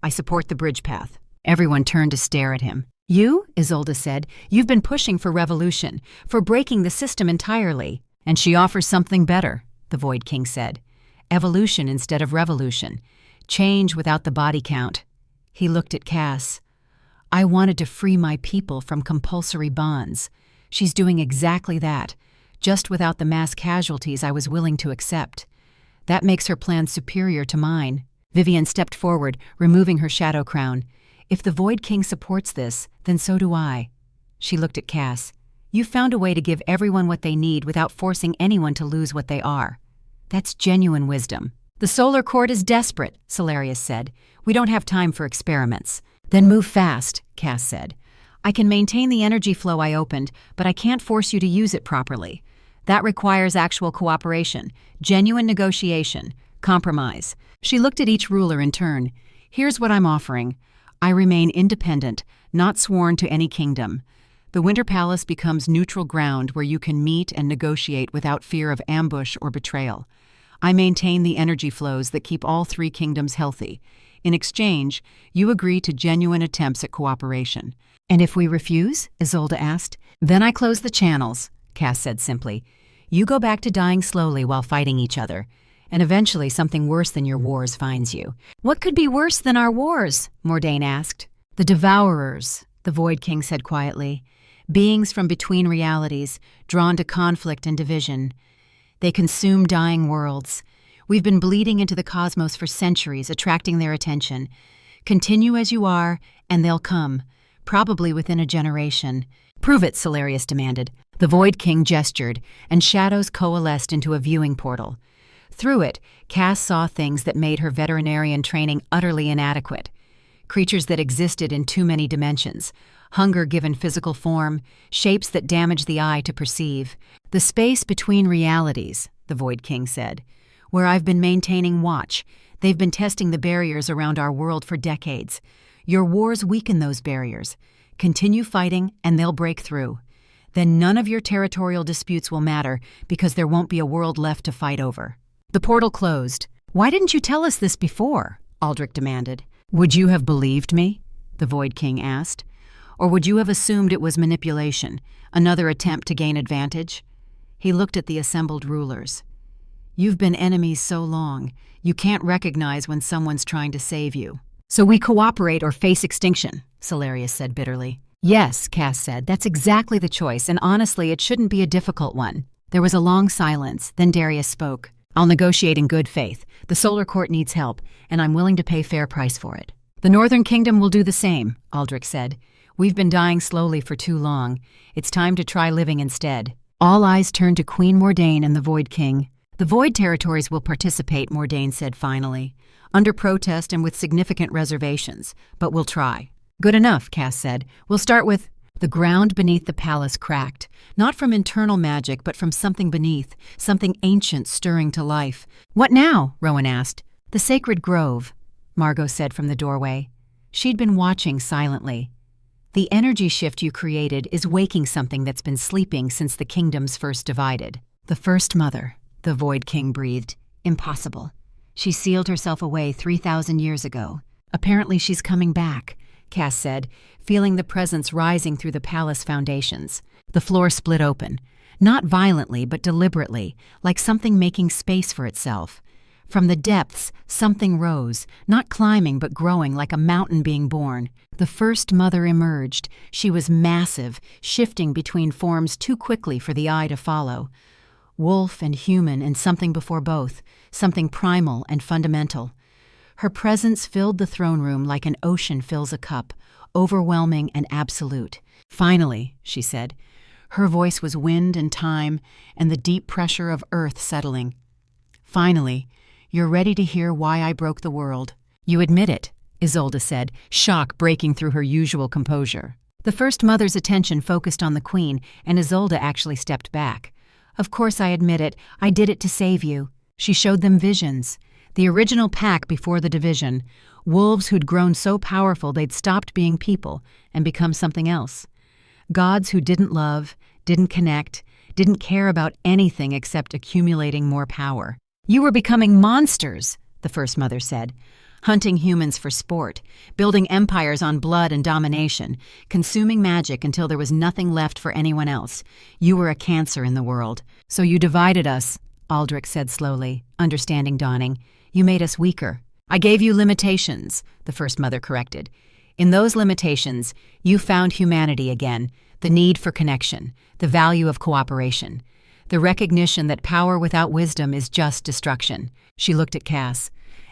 "I support the bridge path." Everyone turned to stare at him. "You?" Isolde said. "You've been pushing for revolution, for breaking the system entirely." "And she offers something better," the Void King said. "Evolution instead of revolution. Change without the body count." He looked at Cass. "I wanted to free my people from compulsory bonds. She's doing exactly that, just without the mass casualties I was willing to accept. That makes her plan superior to mine." Vivian stepped forward, removing her shadow crown. "If the Void King supports this, then so do I." She looked at Cass. "You found a way to give everyone what they need without forcing anyone to lose what they are. That's genuine wisdom." "The Solar Court is desperate," Solarius said. "We don't have time for experiments." "Then move fast," Cass said. "I can maintain the energy flow I opened, but I can't force you to use it properly. That requires actual cooperation, genuine negotiation, compromise." She looked at each ruler in turn. "Here's what I'm offering. I remain independent, not sworn to any kingdom. The Winter Palace becomes neutral ground where you can meet and negotiate without fear of ambush or betrayal. I maintain the energy flows that keep all three kingdoms healthy. In exchange, you agree to genuine attempts at cooperation." "And if we refuse?" Isolde asked. "Then I close the channels," Cass said simply. "You go back to dying slowly while fighting each other. And eventually something worse than your wars finds you." "What could be worse than our wars?" Mordain asked. "The Devourers," the Void King said quietly. "Beings from between realities, drawn to conflict and division. They consume dying worlds. We've been bleeding into the cosmos for centuries, attracting their attention. Continue as you are, and they'll come, probably within a generation." "Prove it," Solarius demanded. The Void King gestured, and shadows coalesced into a viewing portal. Through it, Cass saw things that made her veterinarian training utterly inadequate. Creatures that existed in too many dimensions, hunger given physical form, shapes that damage the eye to perceive. The space between realities, the Void King said, where I've been maintaining watch. They've been testing the barriers around our world for decades. Your wars weaken those barriers. Continue fighting, and they'll break through. Then none of your territorial disputes will matter because there won't be a world left to fight over. The portal closed. Why didn't you tell us this before? Aldrich demanded. Would you have believed me? The Void King asked. Or would you have assumed it was manipulation, another attempt to gain advantage? He looked at the assembled rulers. You've been enemies so long, you can't recognize when someone's trying to save you. So we cooperate or face extinction, Salarius said bitterly. Yes, Cass said, that's exactly the choice, and honestly, it shouldn't be a difficult one. There was a long silence, then Darius spoke. I'll negotiate in good faith. The Solar Court needs help, and I'm willing to pay fair price for it. The Northern Kingdom will do the same, Aldrich said. We've been dying slowly for too long. It's time to try living instead. All eyes turned to Queen Mordain and the Void King. The Void Territories will participate, Mordain said finally, under protest and with significant reservations, but we'll try. Good enough, Cass said. We'll start with... The ground beneath the palace cracked, not from internal magic, but from something beneath, something ancient stirring to life. What now? Rowan asked. The sacred grove, Margot said from the doorway. She'd been watching silently. The energy shift you created is waking something that's been sleeping since the kingdoms first divided. The First Mother, the Void King breathed. Impossible. She sealed herself away 3,000 years ago. Apparently she's coming back, Cass said, feeling the presence rising through the palace foundations. The floor split open, not violently but deliberately, like something making space for itself. From the depths, something rose, not climbing but growing like a mountain being born. The First Mother emerged. She was massive, shifting between forms too quickly for the eye to follow. Wolf and human and something before both, something primal and fundamental. Her presence filled the throne room like an ocean fills a cup, overwhelming and absolute. Finally, she said. Her voice was wind and time and the deep pressure of earth settling. Finally, you're ready to hear why I broke the world. You admit it, Isolde said, shock breaking through her usual composure. The First Mother's attention focused on the Queen, and Isolde actually stepped back. Of course I admit it. I did it to save you. She showed them visions. The original pack before the division, wolves who'd grown so powerful they'd stopped being people and become something else. Gods who didn't love, didn't connect, didn't care about anything except accumulating more power. You were becoming monsters, the First Mother said, hunting humans for sport, building empires on blood and domination, consuming magic until there was nothing left for anyone else. You were a cancer in the world. So you divided us, Aldrich said slowly, understanding dawning. You made us weaker. I gave you limitations, the First Mother corrected. In those limitations, you found humanity again, the need for connection, the value of cooperation, the recognition that power without wisdom is just destruction. She looked at Cass.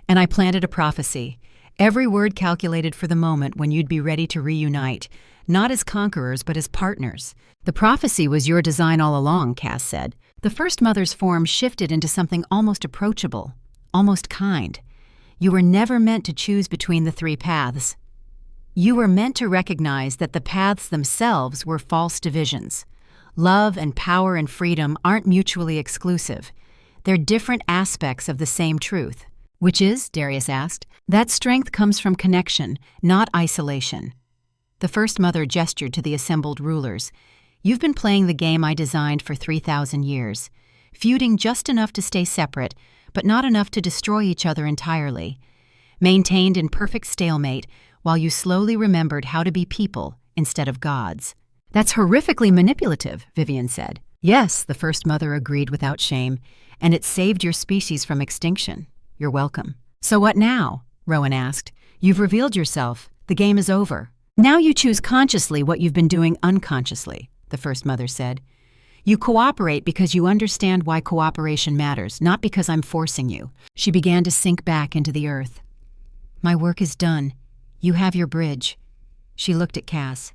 And I planted a prophecy, every word calculated for the moment when you'd be ready to reunite, not as conquerors but as partners. The prophecy was your design all along, Cass said. The First Mother's form shifted into something almost approachable, almost kind. You were never meant to choose between the three paths. You were meant to recognize that the paths themselves were false divisions. Love and power and freedom aren't mutually exclusive. They're different aspects of the same truth. Which is, Darius asked, that strength comes from connection, not isolation. The First Mother gestured to the assembled rulers. You've been playing the game I designed for 3,000 years, feuding just enough to stay separate, but not enough to destroy each other entirely. Maintained in perfect stalemate while you slowly remembered how to be people instead of gods. That's horrifically manipulative, Vivian said. Yes, the First Mother agreed without shame, and it saved your species from extinction. You're welcome. So what now? Rowan asked. You've revealed yourself. The game is over. Now you choose consciously what you've been doing unconsciously, the First Mother said. You cooperate because you understand why cooperation matters, not because I'm forcing you. She began to sink back into the earth. My work is done. You have your bridge. She looked at Cass.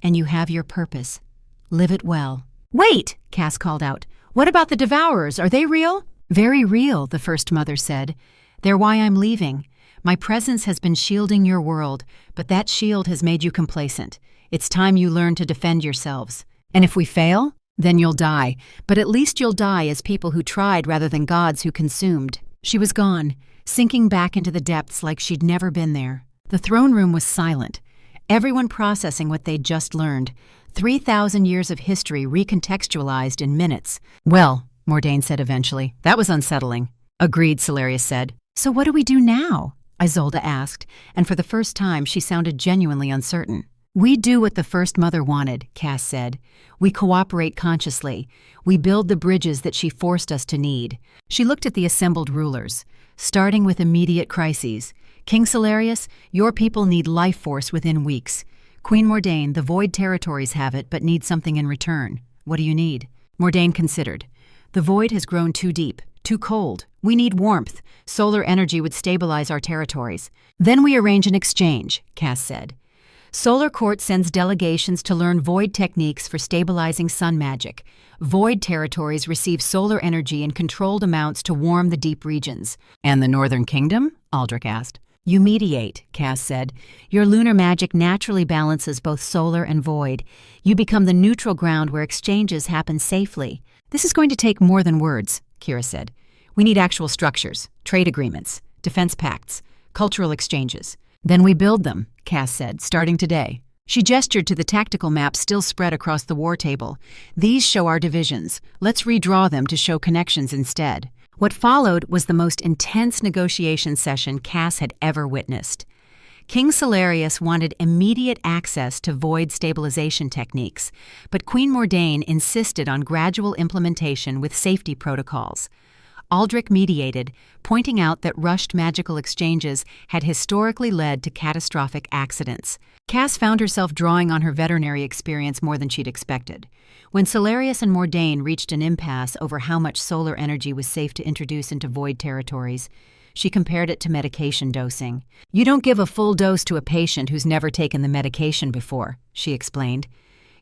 And you have your purpose. Live it well. "Wait!" Cass called out. "What about the Devourers? Are they real?" "Very real," the First Mother said. "They're why I'm leaving. My presence has been shielding your world, but that shield has made you complacent. It's time you learn to defend yourselves. And if we fail, then you'll die. But at least you'll die as people who tried rather than gods who consumed." She was gone, sinking back into the depths like she'd never been there. The throne room was silent, everyone processing what they'd just learned. 3,000 years of history recontextualized in minutes. "Well," Mordain said eventually, "that was unsettling." "Agreed," Celarius said. "So what do we do now?" Isolde asked, and for the first time she sounded genuinely uncertain. "We do what the First Mother wanted," Cass said. "We cooperate consciously. We build the bridges that she forced us to need." She looked at the assembled rulers, starting with immediate crises. "King Celarius, your people need life force within weeks. Queen Mordain, the Void territories have it, but need something in return. What do you need?" Mordain considered. "The Void has grown too deep, too cold. We need warmth. Solar energy would stabilize our territories." "Then we arrange an exchange," Cass said. "Solar Court sends delegations to learn Void techniques for stabilizing sun magic. Void territories receive solar energy in controlled amounts to warm the deep regions." "And the Northern Kingdom?" Aldrich asked. "You mediate," Cass said. "Your lunar magic naturally balances both solar and void. You become the neutral ground where exchanges happen safely." "This is going to take more than words," Kira said. "We need actual structures, trade agreements, defense pacts, cultural exchanges." "Then we build them," Cass said, "starting today." She gestured to the tactical map still spread across the war table. "These show our divisions. Let's redraw them to show connections instead." What followed was the most intense negotiation session Cass had ever witnessed. King Celarius wanted immediate access to void stabilization techniques, but Queen Mordain insisted on gradual implementation with safety protocols. Aldrich mediated, pointing out that rushed magical exchanges had historically led to catastrophic accidents. Cass found herself drawing on her veterinary experience more than she'd expected. When Celarius and Mordain reached an impasse over how much solar energy was safe to introduce into void territories, she compared it to medication dosing. "You don't give a full dose to a patient who's never taken the medication before," she explained.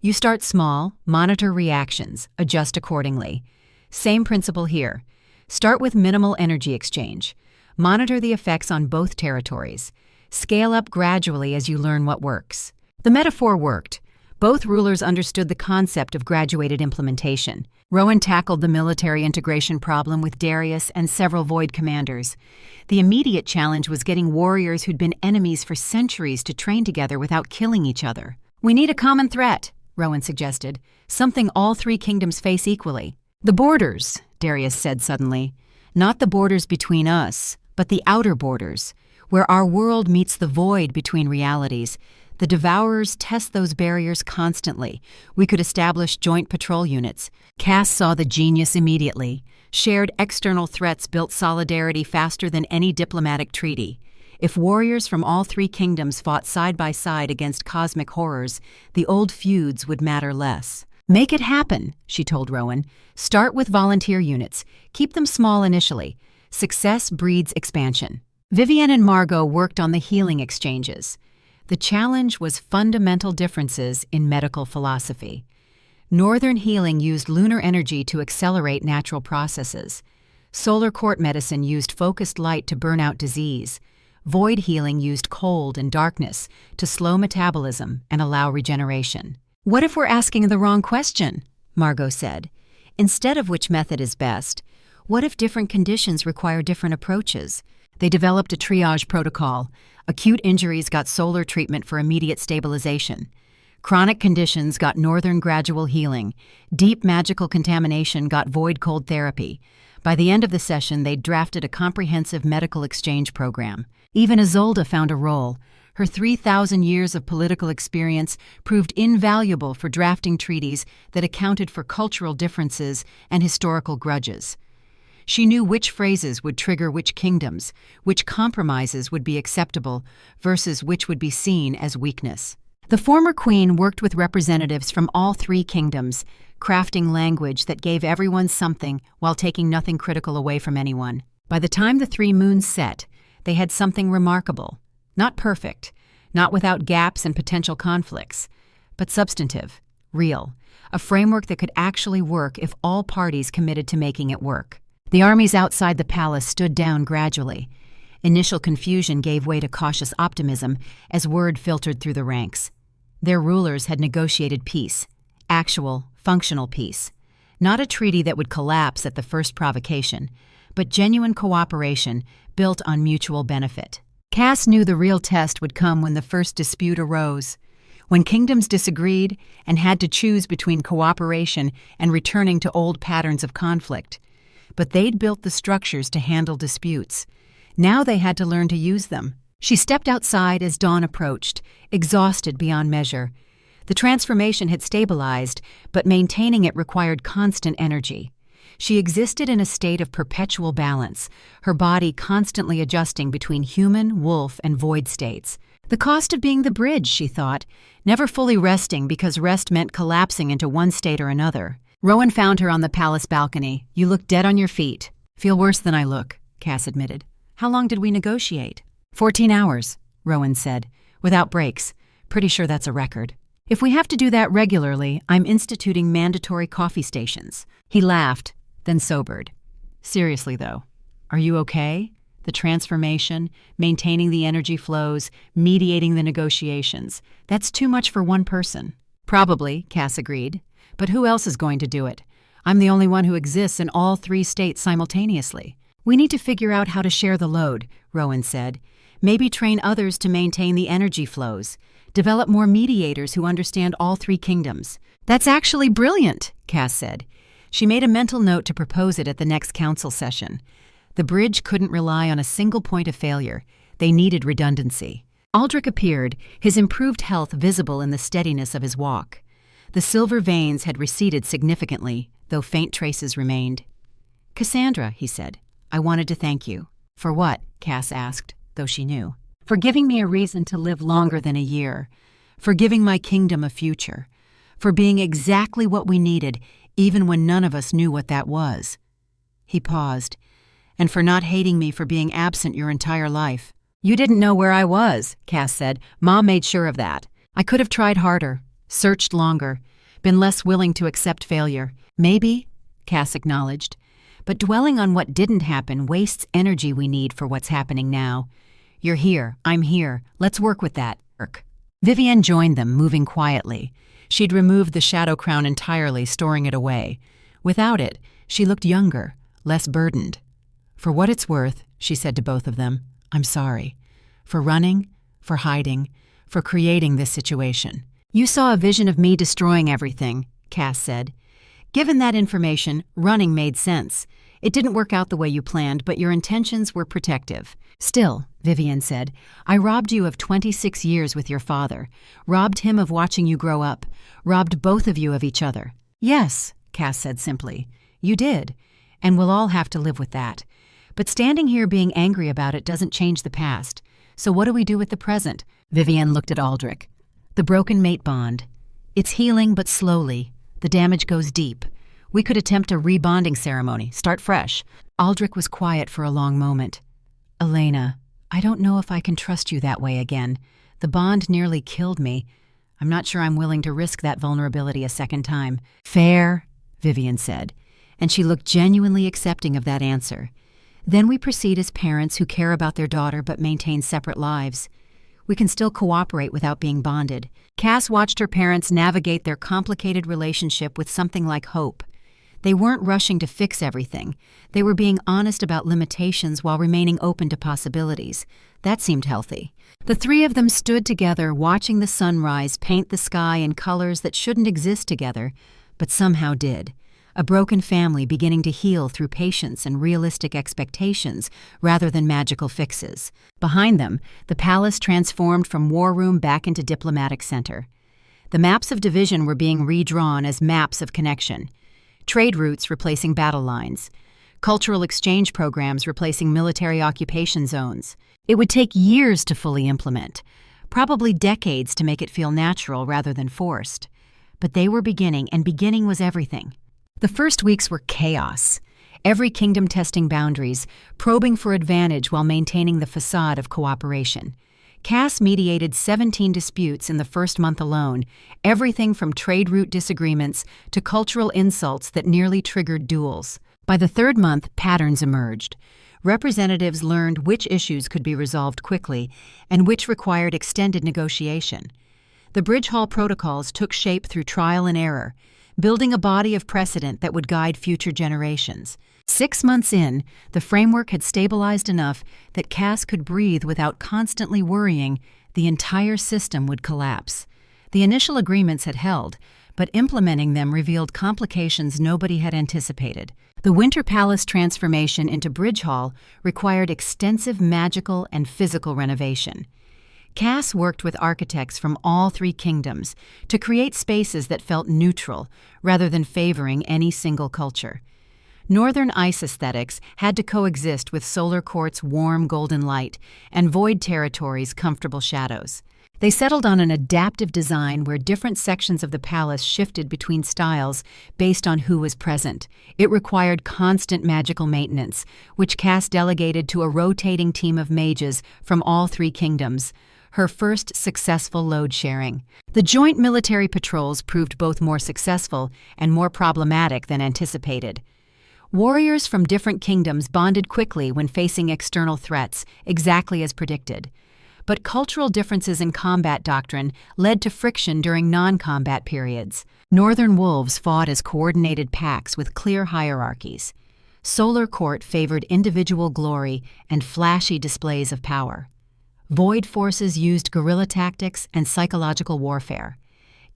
"You start small, monitor reactions, adjust accordingly. Same principle here. Start with minimal energy exchange. Monitor the effects on both territories. Scale up gradually as you learn what works." The metaphor worked. Both rulers understood the concept of graduated implementation. Rowan tackled the military integration problem with Darius and several Void commanders. The immediate challenge was getting warriors who'd been enemies for centuries to train together without killing each other. "We need a common threat," Rowan suggested. "Something all three kingdoms face equally." "The borders," Darius said suddenly. "Not the borders between us, but the outer borders, where our world meets the void between realities. The Devourers test those barriers constantly. We could establish joint patrol units." Cass saw the genius immediately. Shared external threats built solidarity faster than any diplomatic treaty. If warriors from all three kingdoms fought side by side against cosmic horrors, the old feuds would matter less. "Make it happen," she told Rowan. "Start with volunteer units. Keep them small initially. Success breeds expansion." Vivienne and Margot worked on the healing exchanges. The challenge was fundamental differences in medical philosophy. Northern healing used lunar energy to accelerate natural processes. Solar court medicine used focused light to burn out disease. Void healing used cold and darkness to slow metabolism and allow regeneration. "What if we're asking the wrong question?" Margot said. "Instead of which method is best, what if different conditions require different approaches?" They developed a triage protocol. Acute injuries got solar treatment for immediate stabilization. Chronic conditions got northern gradual healing. Deep magical contamination got void cold therapy. By the end of the session, they'd drafted a comprehensive medical exchange program. Even Isolde found a role. Her 3,000 years of political experience proved invaluable for drafting treaties that accounted for cultural differences and historical grudges. She knew which phrases would trigger which kingdoms, which compromises would be acceptable versus which would be seen as weakness. The former queen worked with representatives from all three kingdoms, crafting language that gave everyone something while taking nothing critical away from anyone. By the time the three moons set, they had something remarkable. Not perfect, not without gaps and potential conflicts, but substantive, real, a framework that could actually work if all parties committed to making it work. The armies outside the palace stood down gradually. Initial confusion gave way to cautious optimism as word filtered through the ranks. Their rulers had negotiated peace, actual, functional peace. Not a treaty that would collapse at the first provocation, but genuine cooperation built on mutual benefit. Cass knew the real test would come when the first dispute arose, when kingdoms disagreed and had to choose between cooperation and returning to old patterns of conflict. But they'd built the structures to handle disputes. Now they had to learn to use them. She stepped outside as dawn approached, exhausted beyond measure. The transformation had stabilized, but maintaining it required constant energy. She existed in a state of perpetual balance, her body constantly adjusting between human, wolf, and void states. The cost of being the bridge, she thought, never fully resting because rest meant collapsing into one state or another. Rowan found her on the palace balcony. "You look dead on your feet." "Feel worse than I look," Cass admitted. "How long did we negotiate?" 14 hours, Rowan said, without breaks. "Pretty sure that's a record." "If we have to do that regularly, I'm instituting mandatory coffee stations." He laughed, then sobered. "Seriously, though, are you okay? The transformation, maintaining the energy flows, mediating the negotiations, that's too much for one person." "Probably," Cass agreed. "But who else is going to do it? I'm the only one who exists in all three states simultaneously." "We need to figure out how to share the load," Rowan said. "Maybe train others to maintain the energy flows. Develop more mediators who understand all three kingdoms." "That's actually brilliant," Cass said. She made a mental note to propose it at the next council session. The bridge couldn't rely on a single point of failure. They needed redundancy. Aldrich appeared, his improved health visible in the steadiness of his walk. The silver veins had receded significantly, though faint traces remained. "Cassandra," he said, "I wanted to thank you." "For what?" Cass asked, though she knew. "For giving me a reason to live longer than a year. For giving my kingdom a future. For being exactly what we needed, even when none of us knew what that was." He paused. "And for not hating me for being absent your entire life." "You didn't know where I was," Cass said. "Mom made sure of that. I could have tried harder, searched longer, been less willing to accept failure. Maybe," Cass acknowledged. "But dwelling on what didn't happen wastes energy we need for what's happening now. You're here, I'm here, let's work with that." Vivienne joined them, moving quietly. She'd removed the shadow crown entirely, storing it away. Without it, she looked younger, less burdened. "For what it's worth," she said to both of them, "I'm sorry. For running, for hiding, for creating this situation." "You saw a vision of me destroying everything," Cass said. "Given that information, running made sense. It didn't work out the way you planned, but your intentions were protective." "Still," Vivienne said, "I robbed you of 26 years with your father, robbed him of watching you grow up, robbed both of you of each other." "Yes," Cass said simply, "you did, and we'll all have to live with that. But standing here being angry about it doesn't change the past. So what do we do with the present?" Vivienne looked at Aldrich. "The broken mate bond. It's healing, but slowly. The damage goes deep. We could attempt a rebonding ceremony, start fresh." Aldrich was quiet for a long moment. "Elena, I don't know if I can trust you that way again. The bond nearly killed me. I'm not sure I'm willing to risk that vulnerability a second time." "Fair," Vivienne said, and she looked genuinely accepting of that answer. "Then we proceed as parents who care about their daughter but maintain separate lives. We can still cooperate without being bonded." Cass watched her parents navigate their complicated relationship with something like hope. They weren't rushing to fix everything. They were being honest about limitations while remaining open to possibilities. That seemed healthy. The three of them stood together, watching the sunrise paint the sky in colors that shouldn't exist together, but somehow did. A broken family beginning to heal through patience and realistic expectations rather than magical fixes. Behind them, the palace transformed from war room back into diplomatic center. The maps of division were being redrawn as maps of connection. Trade routes replacing battle lines. Cultural exchange programs replacing military occupation zones. It would take years to fully implement, probably decades to make it feel natural rather than forced. But they were beginning, and beginning was everything. The first weeks were chaos. Every kingdom testing boundaries, probing for advantage while maintaining the facade of cooperation. Cass mediated 17 disputes in the first month alone, everything from trade route disagreements to cultural insults that nearly triggered duels. By the third month, patterns emerged. Representatives learned which issues could be resolved quickly and which required extended negotiation. The Bridge Hall Protocols took shape through trial and error, building a body of precedent that would guide future generations. 6 months in, the framework had stabilized enough that Cass could breathe without constantly worrying the entire system would collapse. The initial agreements had held, but implementing them revealed complications nobody had anticipated. The Winter Palace transformation into Bridge Hall required extensive magical and physical renovation. Cass worked with architects from all 3 kingdoms to create spaces that felt neutral rather than favoring any single culture. Northern ice aesthetics had to coexist with Solar Court's warm golden light and Void Territory's comfortable shadows. They settled on an adaptive design where different sections of the palace shifted between styles based on who was present. It required constant magical maintenance, which Cass delegated to a rotating team of mages from all 3 kingdoms, her first successful load sharing. The joint military patrols proved both more successful and more problematic than anticipated. Warriors from different kingdoms bonded quickly when facing external threats, exactly as predicted. But cultural differences in combat doctrine led to friction during non-combat periods. Northern wolves fought as coordinated packs with clear hierarchies. Solar Court favored individual glory and flashy displays of power. Void forces used guerrilla tactics and psychological warfare.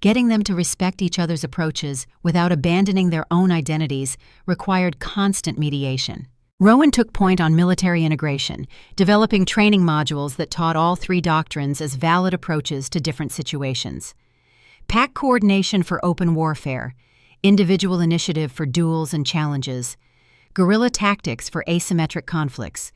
Getting them to respect each other's approaches without abandoning their own identities required constant mediation. Rowan took point on military integration, developing training modules that taught all 3 doctrines as valid approaches to different situations. Pack coordination for open warfare, individual initiative for duels and challenges, guerrilla tactics for asymmetric conflicts.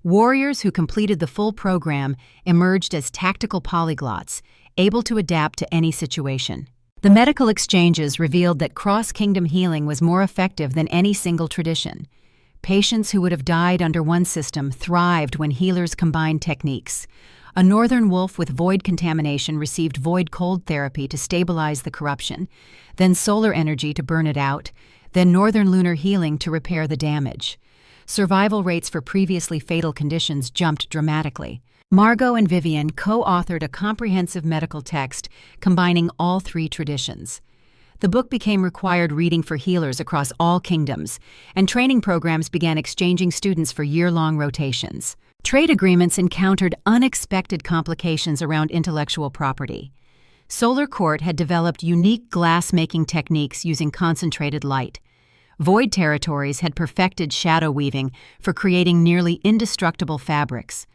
Warriors who completed the full program emerged as tactical polyglots, able to adapt to any situation. The medical exchanges revealed that cross-kingdom healing was more effective than any single tradition. Patients who would have died under one system thrived when healers combined techniques. A northern wolf with void contamination received void cold therapy to stabilize the corruption, then solar energy to burn it out, then northern lunar healing to repair the damage. Survival rates for previously fatal conditions jumped dramatically. Margot and Vivian co-authored a comprehensive medical text combining all 3 traditions. The book became required reading for healers across all kingdoms, and training programs began exchanging students for year-long rotations. Trade agreements encountered unexpected complications around intellectual property. Solar Court had developed unique glass-making techniques using concentrated light. Void Territories had perfected shadow weaving for creating nearly indestructible fabrics.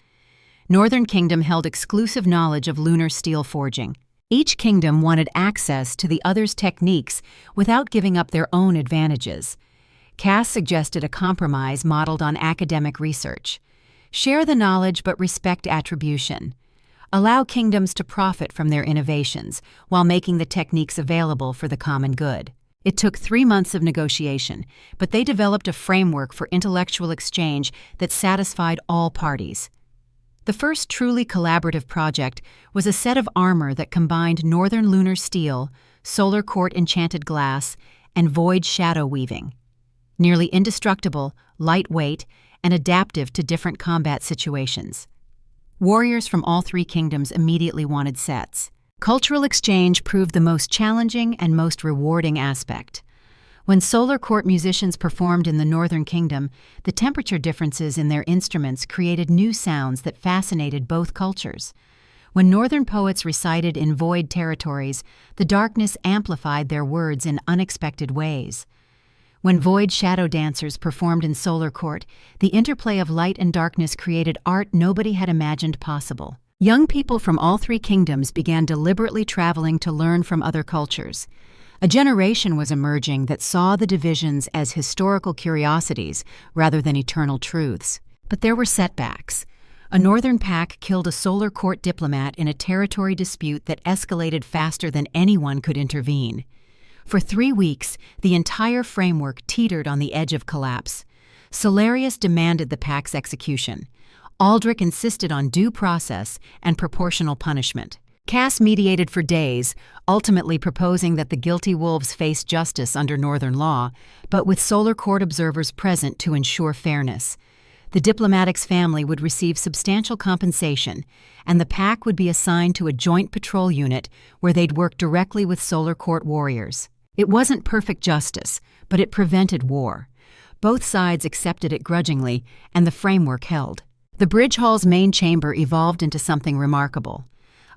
Northern Kingdom held exclusive knowledge of lunar steel forging. Each kingdom wanted access to the other's techniques without giving up their own advantages. Cass suggested a compromise modeled on academic research. Share the knowledge but respect attribution. Allow kingdoms to profit from their innovations while making the techniques available for the common good. It took 3 months of negotiation, but they developed a framework for intellectual exchange that satisfied all parties. The first truly collaborative project was a set of armor that combined northern lunar steel, Solar Court enchanted glass, and void shadow weaving. Nearly indestructible, lightweight, and adaptive to different combat situations. Warriors from all 3 kingdoms immediately wanted sets. Cultural exchange proved the most challenging and most rewarding aspect. When Solar Court musicians performed in the Northern Kingdom, the temperature differences in their instruments created new sounds that fascinated both cultures. When Northern poets recited in Void Territories, the darkness amplified their words in unexpected ways. When Void shadow dancers performed in Solar Court, the interplay of light and darkness created art nobody had imagined possible. Young people from all 3 kingdoms began deliberately traveling to learn from other cultures. A generation was emerging that saw the divisions as historical curiosities rather than eternal truths. But there were setbacks. A northern pack killed a Solar Court diplomat in a territory dispute that escalated faster than anyone could intervene. For 3 weeks, the entire framework teetered on the edge of collapse. Solarius demanded the pack's execution. Aldrich insisted on due process and proportional punishment. Cass mediated for days, ultimately proposing that the guilty wolves face justice under Northern law, but with Solar Court observers present to ensure fairness. The diplomatic's family would receive substantial compensation, and the pack would be assigned to a joint patrol unit where they'd work directly with Solar Court warriors. It wasn't perfect justice, but it prevented war. Both sides accepted it grudgingly, and the framework held. The Bridge Hall's main chamber evolved into something remarkable.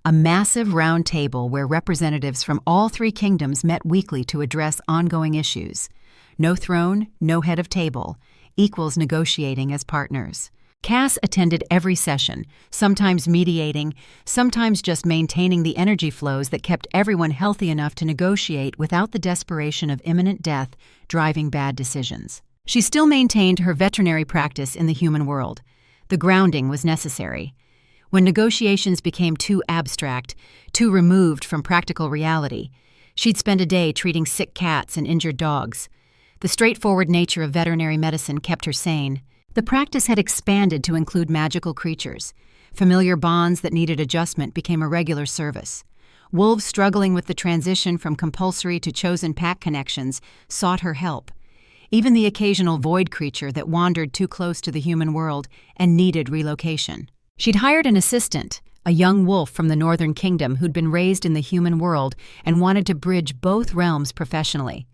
A massive round table where representatives from all three kingdoms met weekly to address ongoing issues. No throne, no head of table, equals negotiating as partners. Cass attended every session, sometimes mediating, sometimes just maintaining the energy flows that kept everyone healthy enough to negotiate without the desperation of imminent death driving bad decisions. She still maintained her veterinary practice in the human world. The grounding was necessary. When negotiations became too abstract, too removed from practical reality, she'd spend a day treating sick cats and injured dogs. The straightforward nature of veterinary medicine kept her sane. The practice had expanded to include magical creatures. Familiar bonds that needed adjustment became a regular service. Wolves struggling with the transition from compulsory to chosen pack connections sought her help. Even the occasional void creature that wandered too close to the human world and needed relocation. She'd hired an assistant, a young wolf from the Northern Kingdom who'd been raised in the human world and wanted to bridge both realms professionally.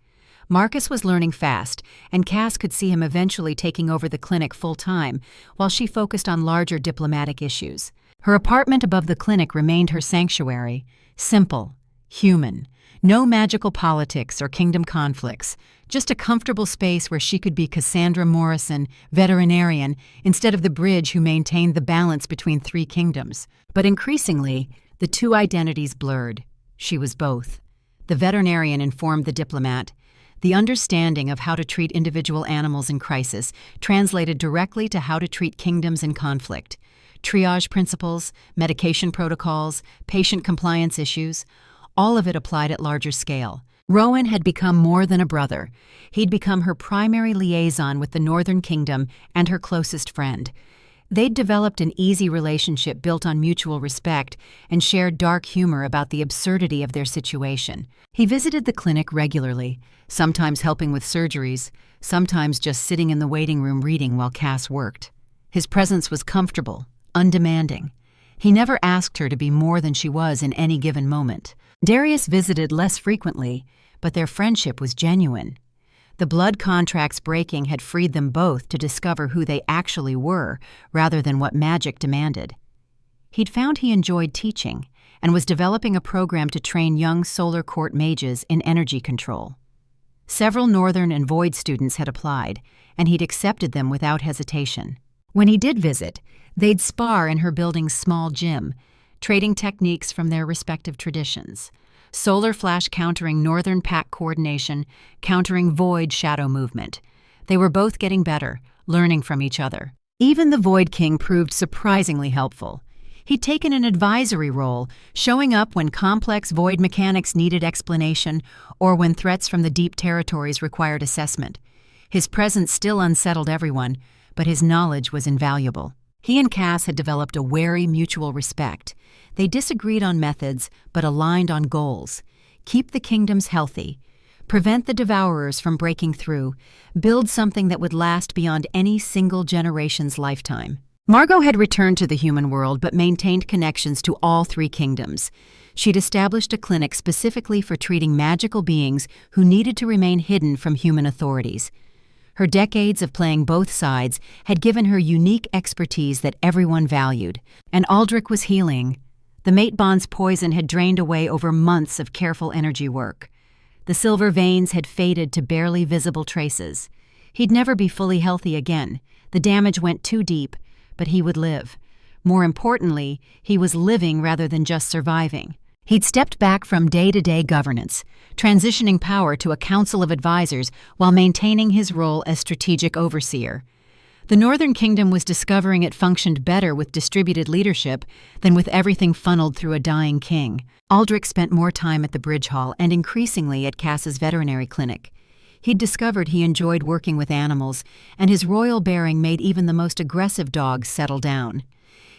Marcus was learning fast, and Cass could see him eventually taking over the clinic full-time, while she focused on larger diplomatic issues. Her apartment above the clinic remained her sanctuary, simple, human, no magical politics or kingdom conflicts, just a comfortable space where she could be Cassandra Morrison, veterinarian, instead of the Bridge who maintained the balance between three kingdoms. But increasingly, the two identities blurred. She was both. The veterinarian informed the diplomat. The understanding of how to treat individual animals in crisis translated directly to how to treat kingdoms in conflict. Triage principles, medication protocols, patient compliance issues, all of it applied at larger scale. Rowan had become more than a brother. He'd become her primary liaison with the Northern Kingdom and her closest friend. They'd developed an easy relationship built on mutual respect and shared dark humor about the absurdity of their situation. He visited the clinic regularly, sometimes helping with surgeries, sometimes just sitting in the waiting room reading while Cass worked. His presence was comfortable, undemanding. He never asked her to be more than she was in any given moment. Darius visited less frequently, but their friendship was genuine. The blood contracts breaking had freed them both to discover who they actually were, rather than what magic demanded. He'd found he enjoyed teaching, and was developing a program to train young Solar Court mages in energy control. Several Northern and Void students had applied, and he'd accepted them without hesitation. When he did visit, they'd spar in her building's small gym, trading techniques from their respective traditions. Solar Flash countering Northern pack coordination, countering Void shadow movement. They were both getting better, learning from each other. Even the Void King proved surprisingly helpful. He'd taken an advisory role, showing up when complex Void mechanics needed explanation or when threats from the deep territories required assessment. His presence still unsettled everyone, but his knowledge was invaluable. He and Cass had developed a wary mutual respect. They disagreed on methods, but aligned on goals. Keep the kingdoms healthy. Prevent the devourers from breaking through. Build something that would last beyond any single generation's lifetime. Margot had returned to the human world but maintained connections to all three kingdoms. She'd established a clinic specifically for treating magical beings who needed to remain hidden from human authorities. Her decades of playing both sides had given her unique expertise that everyone valued, and Aldrich was healing. The mate bond's poison had drained away over months of careful energy work. The silver veins had faded to barely visible traces. He'd never be fully healthy again. The damage went too deep, but he would live. More importantly, he was living rather than just surviving. He'd stepped back from day-to-day governance, transitioning power to a council of advisors while maintaining his role as strategic overseer. The Northern Kingdom was discovering it functioned better with distributed leadership than with everything funneled through a dying king. Aldrich spent more time at the Bridge Hall and increasingly at Cass's veterinary clinic. He'd discovered he enjoyed working with animals, and his royal bearing made even the most aggressive dogs settle down.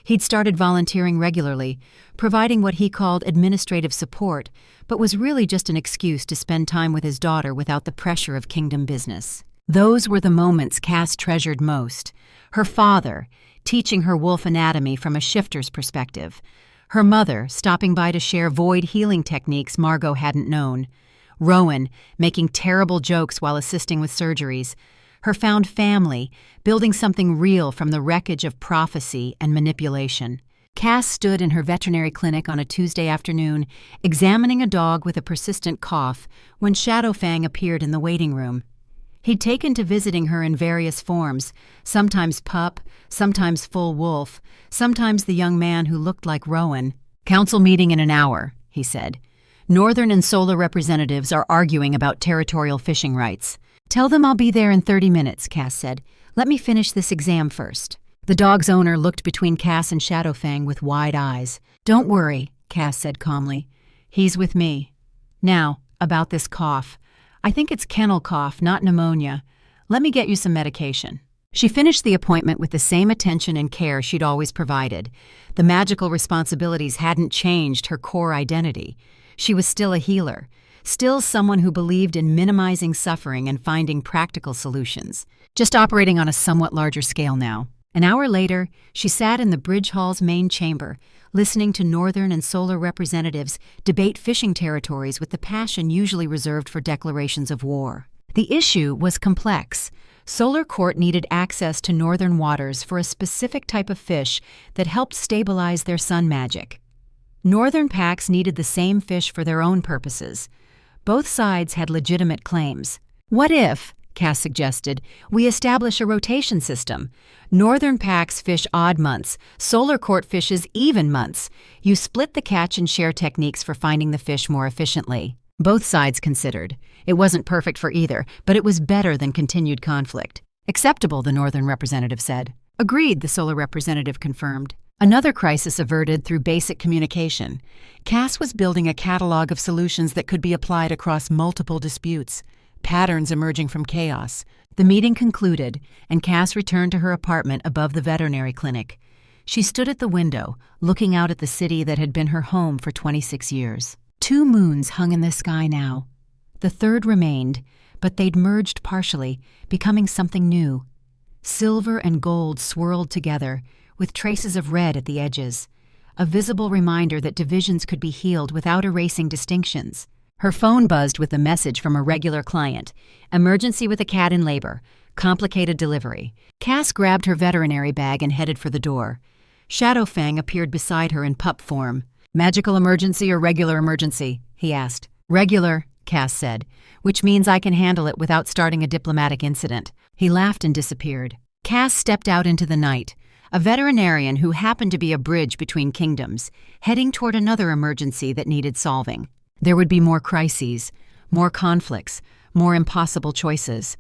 He'd started volunteering regularly, providing what he called administrative support, but was really just an excuse to spend time with his daughter without the pressure of kingdom business. Those were the moments Cass treasured most. Her father, teaching her wolf anatomy from a shifter's perspective. Her mother, stopping by to share void healing techniques Margot hadn't known. Rowan, making terrible jokes while assisting with surgeries. Her found family, building something real from the wreckage of prophecy and manipulation. Cass stood in her veterinary clinic on a Tuesday afternoon, examining a dog with a persistent cough, when Shadowfang appeared in the waiting room. He'd taken to visiting her in various forms, sometimes pup, sometimes full wolf, sometimes the young man who looked like Rowan. "Council meeting in an hour," he said. "Northern and Solar representatives are arguing about territorial fishing rights." "Tell them I'll be there in 30 minutes, Cass said. "Let me finish this exam first." The dog's owner looked between Cass and Shadowfang with wide eyes. "Don't worry," Cass said calmly. "He's with me. Now, about this cough. I think it's kennel cough, not pneumonia. Let me get you some medication." She finished the appointment with the same attention and care she'd always provided. The magical responsibilities hadn't changed her core identity. She was still a healer, still someone who believed in minimizing suffering and finding practical solutions, just operating on a somewhat larger scale now. An hour later, she sat in the Bridge Hall's main chamber, listening to Northern and Solar representatives debate fishing territories with the passion usually reserved for declarations of war. The issue was complex. Solar Court needed access to Northern waters for a specific type of fish that helped stabilize their sun magic. Northern packs needed the same fish for their own purposes. Both sides had legitimate claims. "What if," Cass suggested, "we establish a rotation system? Northern packs fish odd months, Solar Court fishes even months. You split the catch and share techniques for finding the fish more efficiently." Both sides considered. It wasn't perfect for either, but it was better than continued conflict. "Acceptable," the Northern representative said. "Agreed," the Solar representative confirmed. Another crisis averted through basic communication. Cass was building a catalog of solutions that could be applied across multiple disputes, patterns emerging from chaos. The meeting concluded, and Cass returned to her apartment above the veterinary clinic. She stood at the window, looking out at the city that had been her home for 26 years. 2 moons hung in the sky now. The third remained, but they'd merged partially, becoming something new. Silver and gold swirled together, with traces of red at the edges, a visible reminder that divisions could be healed without erasing distinctions. Her phone buzzed with a message from a regular client. "Emergency with a cat in labor. Complicated delivery." Cass grabbed her veterinary bag and headed for the door. Shadowfang appeared beside her in pup form. "Magical emergency or regular emergency?" he asked. "Regular," Cass said, "which means I can handle it without starting a diplomatic incident." He laughed and disappeared. Cass stepped out into the night, a veterinarian who happened to be a bridge between kingdoms, heading toward another emergency that needed solving. There would be more crises, more conflicts, more impossible choices.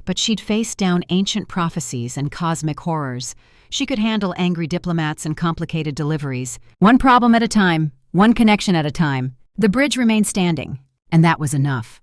But she'd faced down ancient prophecies and cosmic horrors. She could handle angry diplomats and complicated deliveries. One problem at a time, one connection at a time. The bridge remained standing, and that was enough.